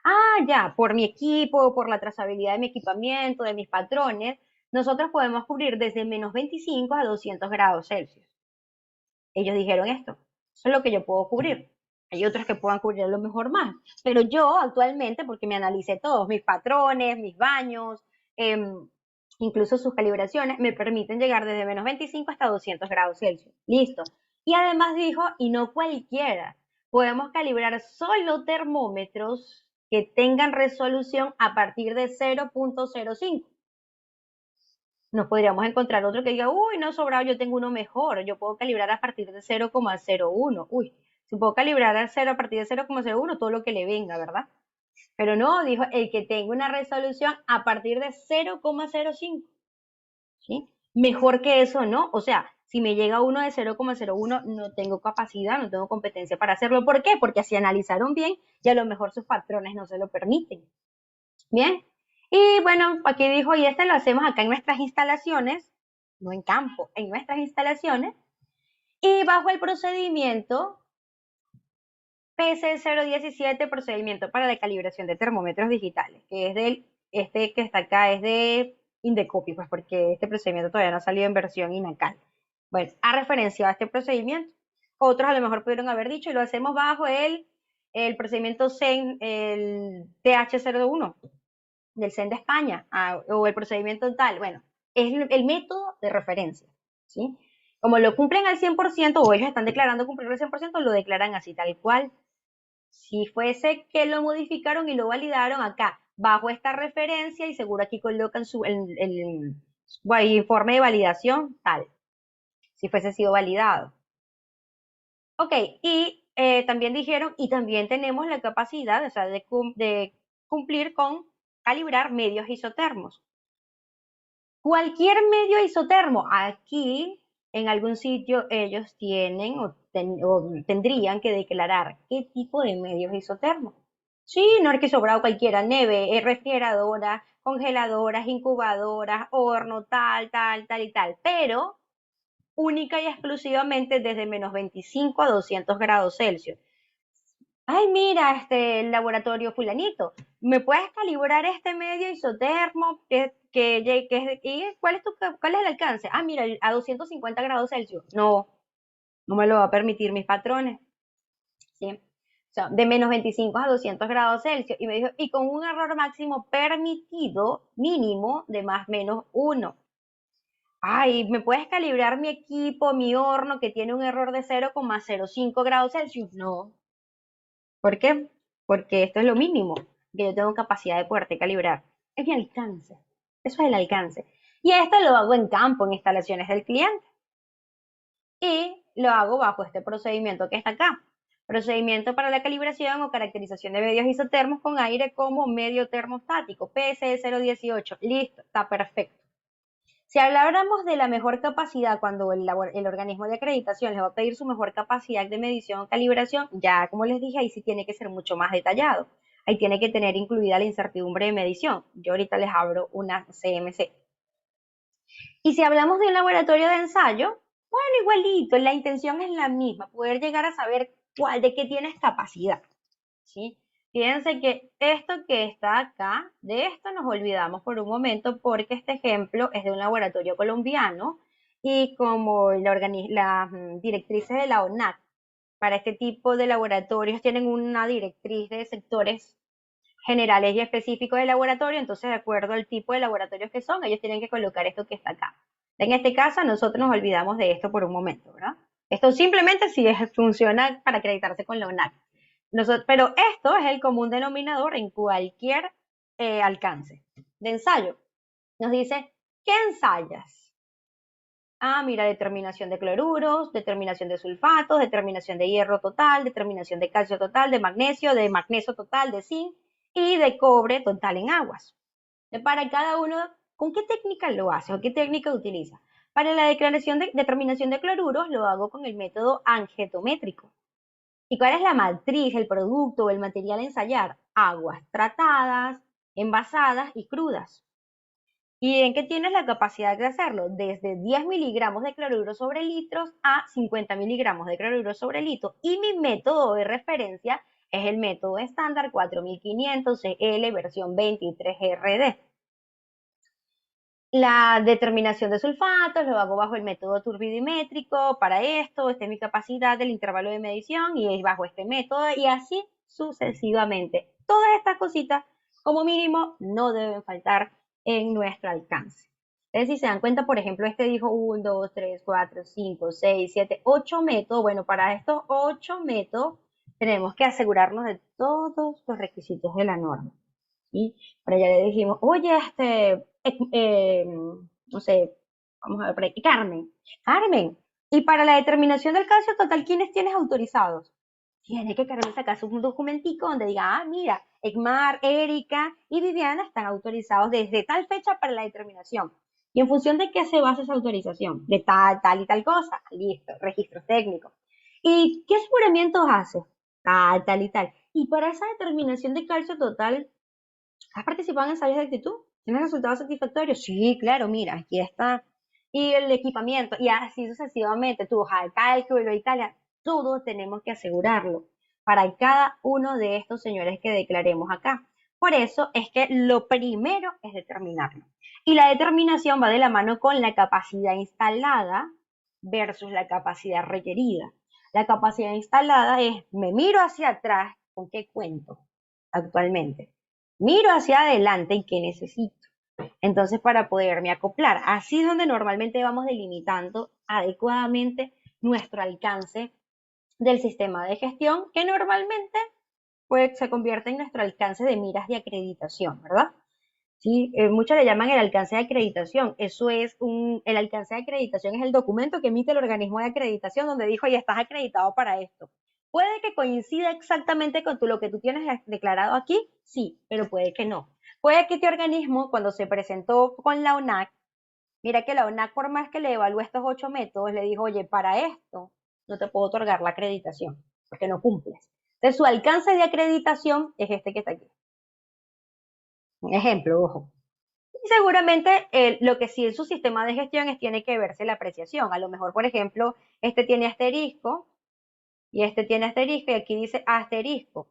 Ah, ya, por mi equipo, por la trazabilidad de mi equipamiento, de mis patrones, nosotros podemos cubrir desde menos 25 a 200 grados Celsius. Ellos dijeron esto, eso es lo que yo puedo cubrir. Hay otros que puedan cubrir a lo mejor más, pero yo actualmente, porque me analicé todos, mis patrones, mis baños, incluso sus calibraciones, me permiten llegar desde menos 25 hasta 200 grados Celsius. Listo. Y además dijo, y no cualquiera, podemos calibrar solo termómetros que tengan resolución a partir de 0.05. Nos podríamos encontrar otro que diga, uy, no sobrado, yo tengo uno mejor, yo puedo calibrar a partir de 0,01. Uy, si puedo calibrar a partir de 0,01, todo lo que le venga, ¿verdad? Pero no, dijo, el que tenga una resolución a partir de 0,05. ¿Sí? Mejor que eso, ¿no? O sea, si me llega uno de 0,01, no tengo capacidad, no tengo competencia para hacerlo. ¿Por qué? Porque así analizaron bien y a lo mejor sus patrones no se lo permiten. Bien. Y bueno, aquí dijo, y este lo hacemos acá en nuestras instalaciones, no en campo, en nuestras instalaciones, y bajo el procedimiento PC017, procedimiento para la calibración de termómetros digitales, que es este que está acá es de Indecopi, pues porque este procedimiento todavía no ha salido en versión INACAL. Bueno, ha referenciado este procedimiento. Otros a lo mejor pudieron haber dicho, y lo hacemos bajo el procedimiento CEN, el TH01, del CEN de España, o el procedimiento tal. Bueno, es el método de referencia, ¿sí? Como lo cumplen al 100%, o ellos están declarando cumplir al 100%, lo declaran así, tal cual. Si fuese que lo modificaron y lo validaron acá, bajo esta referencia, y seguro aquí colocan el informe de validación, tal, si fuese sido validado. Ok, y también dijeron, y también tenemos la capacidad, o sea, de cumplir con calibrar medios isotermos. Cualquier medio isotermo. Aquí, en algún sitio, ellos tienen o tendrían que declarar qué tipo de medio es isotermo. Sí, no es que sobrado cualquiera, neve, refrigeradoras, congeladoras, incubadoras, horno, tal, tal, tal y tal, pero única y exclusivamente desde menos 25 a 200 grados Celsius. Ay, mira, el laboratorio fulanito, ¿me puedes calibrar este medio isotermo? ¿Cuál es el alcance? Ah, mira, a 250 grados Celsius. No, no me lo va a permitir mis patrones. ¿Sí? O sea, de menos 25 a 200 grados Celsius. Y me dijo, y con un error máximo permitido mínimo de más menos 1. Ay, ¿me puedes calibrar mi equipo, mi horno, que tiene un error de 0,05 grados Celsius? No. ¿Por qué? Porque esto es lo mínimo que yo tengo capacidad de poderte calibrar. Es mi alcance. Eso es el alcance. Y esto lo hago en campo, en instalaciones del cliente. Y lo hago bajo este procedimiento que está acá. Procedimiento para la calibración o caracterización de medios isotermos con aire como medio termostático, PSE 018. Listo, está perfecto. Si habláramos de la mejor capacidad cuando el organismo de acreditación les va a pedir su mejor capacidad de medición o calibración, ya como les dije, ahí sí tiene que ser mucho más detallado. Ahí tiene que tener incluida la incertidumbre de medición. Yo ahorita les abro una CMC. Y si hablamos de un laboratorio de ensayo, bueno, igualito, la intención es la misma, poder llegar a saber cuál de qué tienes capacidad, ¿sí? Fíjense que esto que está acá, de esto nos olvidamos por un momento porque este ejemplo es de un laboratorio colombiano y como las directrices de la ONAC para este tipo de laboratorios tienen una directriz de sectores generales y específicos de laboratorio, entonces de acuerdo al tipo de laboratorios que son, ellos tienen que colocar esto que está acá. En este caso, nosotros nos olvidamos de esto por un momento, ¿verdad? Esto simplemente sí funciona para acreditarse con la ONAC. Pero esto es el común denominador en cualquier alcance de ensayo. Nos dice, ¿qué ensayas? Ah, mira, determinación de cloruros, determinación de sulfatos, determinación de hierro total, determinación de calcio total, de magnesio total, de zinc y de cobre total en aguas. Para cada uno, ¿con qué técnica lo hace o qué técnica utiliza? Para la determinación de cloruros lo hago con el método angetométrico. ¿Y cuál es la matriz, el producto o el material a ensayar? Aguas tratadas, envasadas y crudas. ¿Y en qué tienes la capacidad de hacerlo? Desde 10 miligramos de cloruro sobre litros a 50 miligramos de cloruro sobre litro. Y mi método de referencia es el método estándar 4500 CL versión 23RD. La determinación de sulfatos lo hago bajo el método turbidimétrico. Para esto, esta es mi capacidad del intervalo de medición y es bajo este método y así sucesivamente. Todas estas cositas, como mínimo, no deben faltar en nuestro alcance. Entonces, si se dan cuenta, por ejemplo, este dijo 1, 2, 3, 4, 5, 6, 7, 8 métodos. Bueno, para estos 8 métodos tenemos que asegurarnos de todos los requisitos de la norma. ¿Sí? Pero ya le dijimos, oye, no sé, vamos a ver por aquí, Carmen, y para la determinación del calcio total, ¿quiénes tienes autorizados? Tiene que Carmen sacar un documentico donde diga, ah, mira, Egmar, Erika y Viviana están autorizados desde tal fecha para la determinación. ¿Y en función de qué se basa esa autorización? De tal, tal y tal cosa. Listo, registros técnicos. ¿Y qué aseguramientos hace? Tal, tal y tal. Y para esa determinación de calcio total, ¿has participado en ensayos de actitud? ¿Tienes resultados satisfactorios? Sí, claro, mira, aquí está. Y el equipamiento, y así sucesivamente, tu hoja de cálculo y tal, todo tenemos que asegurarlo para cada uno de estos señores que declaremos acá. Por eso es que lo primero es determinarlo. Y la determinación va de la mano con la capacidad instalada versus la capacidad requerida. La capacidad instalada es, me miro hacia atrás, ¿con qué cuento actualmente? Miro hacia adelante y qué necesito. Entonces, para poderme acoplar, así es donde normalmente vamos delimitando adecuadamente nuestro alcance del sistema de gestión, que normalmente pues, se convierte en nuestro alcance de miras de acreditación, ¿verdad? Sí, muchos le llaman el alcance de acreditación. Eso es el alcance de acreditación es el documento que emite el organismo de acreditación donde dijo, ya estás acreditado para esto. Puede que coincida exactamente con lo que tú tienes declarado aquí, sí, pero puede que no. Puede que este organismo, cuando se presentó con la ONAC, Mira que la ONAC, por más que le evalúe estos 8 métodos, le dijo, oye, para esto no te puedo otorgar la acreditación, porque no cumples. Entonces, su alcance de acreditación es este que está aquí. Un ejemplo, ojo. Y seguramente lo que sí en su sistema de gestión es tiene que verse la apreciación. A lo mejor, por ejemplo, este tiene asterisco y este tiene asterisco y aquí dice asterisco.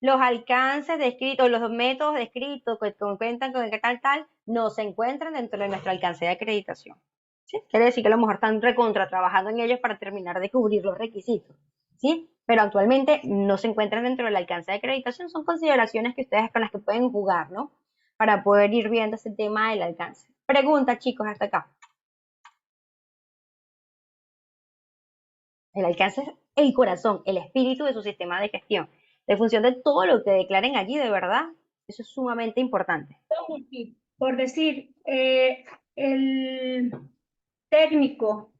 Los alcances descritos, los métodos descritos que cuentan con el tal, no se encuentran dentro de nuestro alcance de acreditación. ¿Sí? Quiere decir que a lo mejor están recontra trabajando en ellos para terminar de cubrir los requisitos. ¿Sí? Pero actualmente no se encuentran dentro del alcance de acreditación. Son consideraciones que ustedes con las que pueden jugar, ¿no? Para poder ir viendo ese tema del alcance. Pregunta, chicos, hasta acá. El alcance es el corazón, el espíritu de su sistema de gestión. De función de todo lo que declaren allí, de verdad, eso es sumamente importante. Por decir, el técnico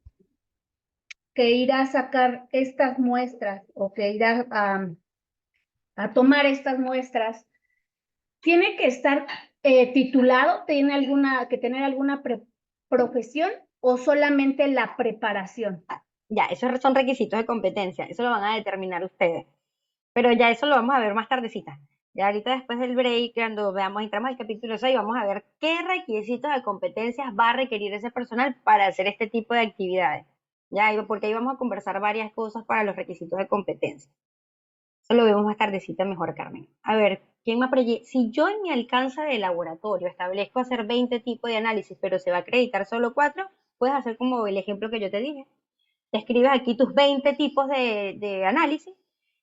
que irá a sacar estas muestras o que irá a tomar estas muestras, ¿tiene que estar titulado? ¿Tiene que tener alguna profesión o solamente la preparación? Ya, esos son requisitos de competencia, eso lo van a determinar ustedes. Pero ya eso lo vamos a ver más tardecita. Ya ahorita después del break, cuando veamos, entramos al capítulo 6, vamos a ver qué requisitos de competencias va a requerir ese personal para hacer este tipo de actividades. Ya, porque ahí vamos a conversar varias cosas para los requisitos de competencia. Eso lo vemos más tardecita mejor, Carmen. A ver, ¿quién me si yo en mi alcance de laboratorio establezco hacer 20 tipos de análisis, pero se va a acreditar solo 4, puedes hacer como el ejemplo que yo te dije. Te escribes aquí tus 20 tipos de análisis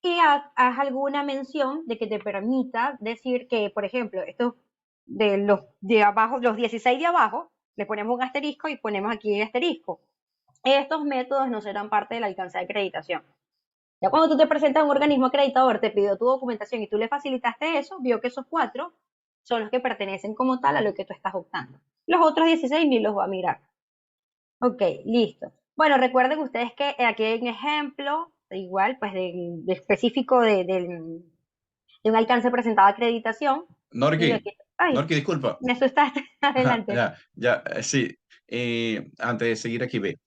y haz alguna mención de que te permita decir que, por ejemplo, estos de los de abajo, los 16 de abajo, le ponemos un asterisco y ponemos aquí el asterisco. Estos métodos no serán parte del alcance de acreditación. Ya cuando tú te presentas a un organismo acreditador, te pidió tu documentación y tú le facilitaste eso, vio que esos 4 son los que pertenecen como tal a lo que tú estás optando. Los otros 16 ni los va a mirar. Ok, listo. Bueno, recuerden ustedes que aquí hay un ejemplo, igual, pues de específico de un alcance presentado a acreditación. Y Norqui, aquí, ay, Norqui, disculpa. me asustaste. Ajá, Adelante. sí. Antes de seguir aquí, ve.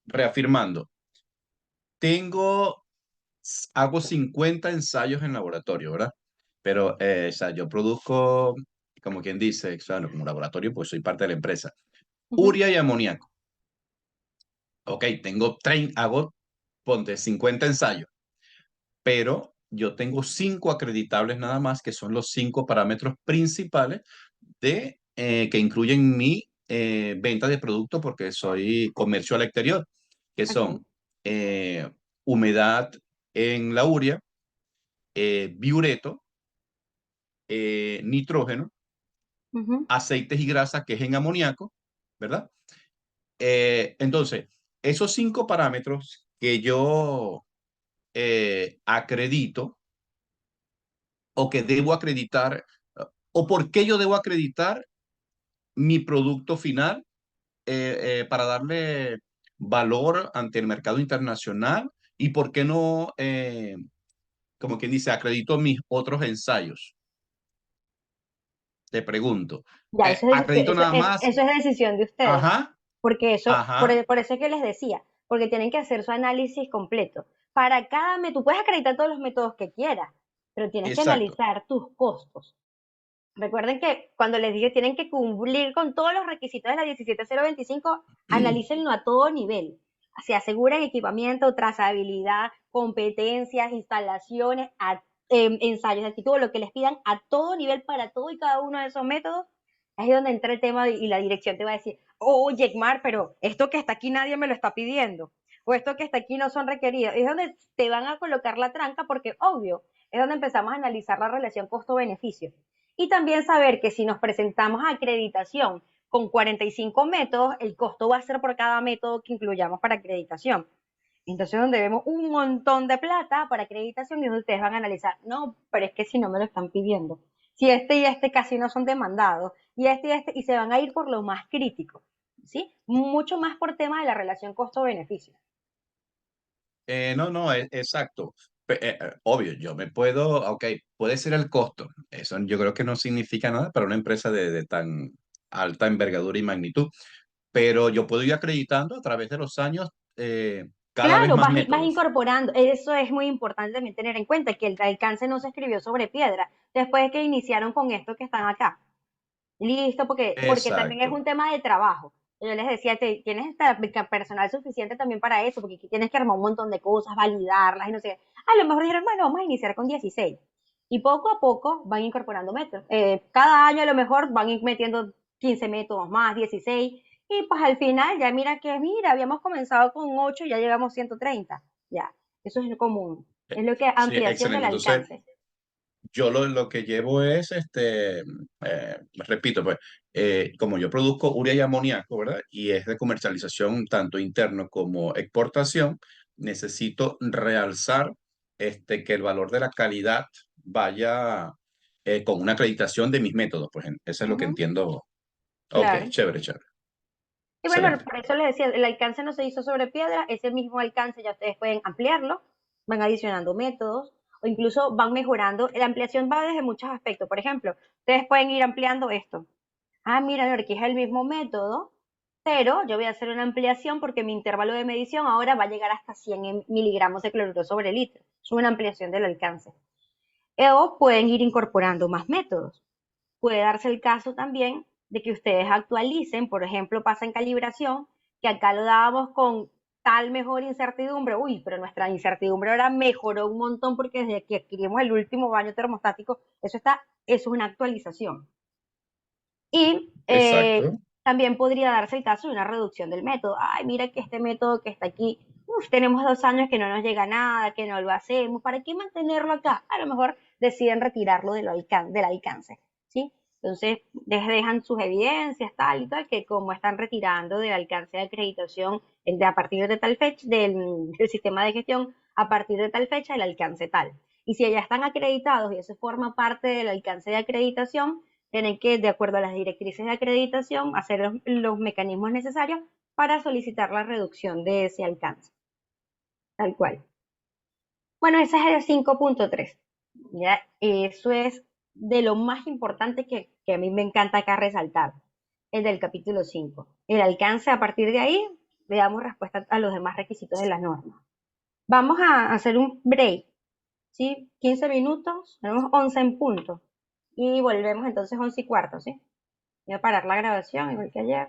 Reafirmando, hago 50 ensayos en laboratorio, ¿verdad? Pero, o sea, yo produzco, como quien dice, o sea, no como laboratorio, pues soy parte de la empresa. Ujú, Urea y amoníaco. Ok, hago, ponte 50 ensayos, pero yo tengo 5 acreditables nada más, que son los 5 parámetros principales que incluyen mi venta de producto, porque soy comercio al exterior, que ok, son eh, humedad en la urea, biureto, nitrógeno, ujú. aceites y grasas, que es en amoníaco, ¿verdad? Entonces, esos 5 parámetros que yo acredito o que debo acreditar, o por qué yo debo acreditar mi producto final para darle valor ante el mercado internacional, y por qué no, como quien dice, acredito mis otros ensayos. Te pregunto, Ya, acredito nada más. eso es decisión de ustedes. Ajá, Porque eso, ajá, por eso es que les decía, porque tienen que hacer su análisis completo. Para cada método, tú puedes acreditar todos los métodos que quieras, pero tienes que exacto. analizar tus costos. Recuerden que cuando les dije tienen que cumplir con todos los requisitos de la 17025, analícenlo a todo nivel. Se aseguren equipamiento, trazabilidad, competencias, instalaciones, ensayos de actitud, lo que les pidan a todo nivel para todo y cada uno de esos métodos. Ahí es donde entra el tema y la dirección te va a decir, oye, Mar, pero esto que está aquí nadie me lo está pidiendo, o esto que está aquí no son requeridos. Es donde te van a colocar la tranca porque, obvio, es donde empezamos a analizar la relación costo-beneficio. Y también saber que si nos presentamos a acreditación con 45 métodos, el costo va a ser por cada método que incluyamos para acreditación. Entonces, donde vemos un montón de plata para acreditación y donde ustedes van a analizar, no, pero es que si no me lo están pidiendo, si este y este casi no son demandados, y se van a ir por lo más crítico, ¿sí? Mucho más por tema de la relación costo-beneficio. No, no, exacto. Obvio, yo me puedo, ok, puede ser el costo. Eso yo creo que no significa nada para una empresa de tan alta envergadura y magnitud, pero yo puedo ir acreditando a través de los años cada vez Claro, más vas métodos. incorporando, eso es muy importante también tener en cuenta, que el alcance no se escribió sobre piedra, después que iniciaron con esto que están acá. Listo, porque también es Exacto, un tema de trabajo. Yo les decía, tienes personal suficiente también para eso, porque aquí tienes que armar un montón de cosas, validarlas y no sé qué. A lo mejor dijeron, bueno, vamos a iniciar con 16. Y poco a poco van incorporando métodos. Cada año a lo mejor van metiendo 15 métodos más, 16. Y pues al final ya mira, habíamos comenzado con 8 y ya llegamos a 130. Ya, eso es lo común. Es lo que sí, ampliación del excelente. Entonces, alcance. yo lo que llevo es, repito, pues, como yo produzco urea y amoníaco, ¿verdad? Y es de comercialización tanto interno como exportación, necesito realzar que el valor de la calidad vaya con una acreditación de mis métodos, pues eso es lo que Ujú, entiendo. Ok, claro. chévere, chévere, Y bueno, excelente. por eso les decía, el alcance no se hizo sobre piedra, ese mismo alcance ya ustedes pueden ampliarlo, van adicionando métodos o incluso van mejorando. La ampliación va desde muchos aspectos. Por ejemplo, ustedes pueden ir ampliando esto. Ah, mira, aquí es el mismo método, pero yo voy a hacer una ampliación porque mi intervalo de medición ahora va a llegar hasta 100 miligramos de cloruro sobre litro. Es una ampliación del alcance. O pueden ir incorporando más métodos. Puede darse el caso también de que ustedes actualicen, por ejemplo, pasa en calibración, que acá lo dábamos con tal mejor incertidumbre, uy, pero nuestra incertidumbre ahora mejoró un montón porque desde que adquirimos el último baño termostático, eso es una actualización. Y Exacto. también podría darse el caso de una reducción del método. Ay, mira que este método que está aquí, tenemos 2 años que no nos llega nada, que no lo hacemos, ¿para qué mantenerlo acá? A lo mejor deciden retirarlo del alcance, ¿sí? Entonces, les dejan sus evidencias, tal y tal, que como están retirando del alcance de acreditación a partir de tal fecha, del sistema de gestión, a partir de tal fecha, el alcance tal. Y si ya están acreditados y eso forma parte del alcance de acreditación, tienen que, de acuerdo a las directrices de acreditación, hacer los mecanismos necesarios para solicitar la reducción de ese alcance, tal cual. Bueno, ese es el 5.3. ¿Ya? Eso es de lo más importante que a mí me encanta acá resaltar, el del capítulo 5. El alcance, a partir de ahí, le damos respuesta a los demás requisitos de las normas. Vamos a hacer un break, ¿sí? 15 minutos, tenemos 11 en punto. Y volvemos entonces 11 y cuarto, ¿sí? Voy a parar la grabación igual que ayer.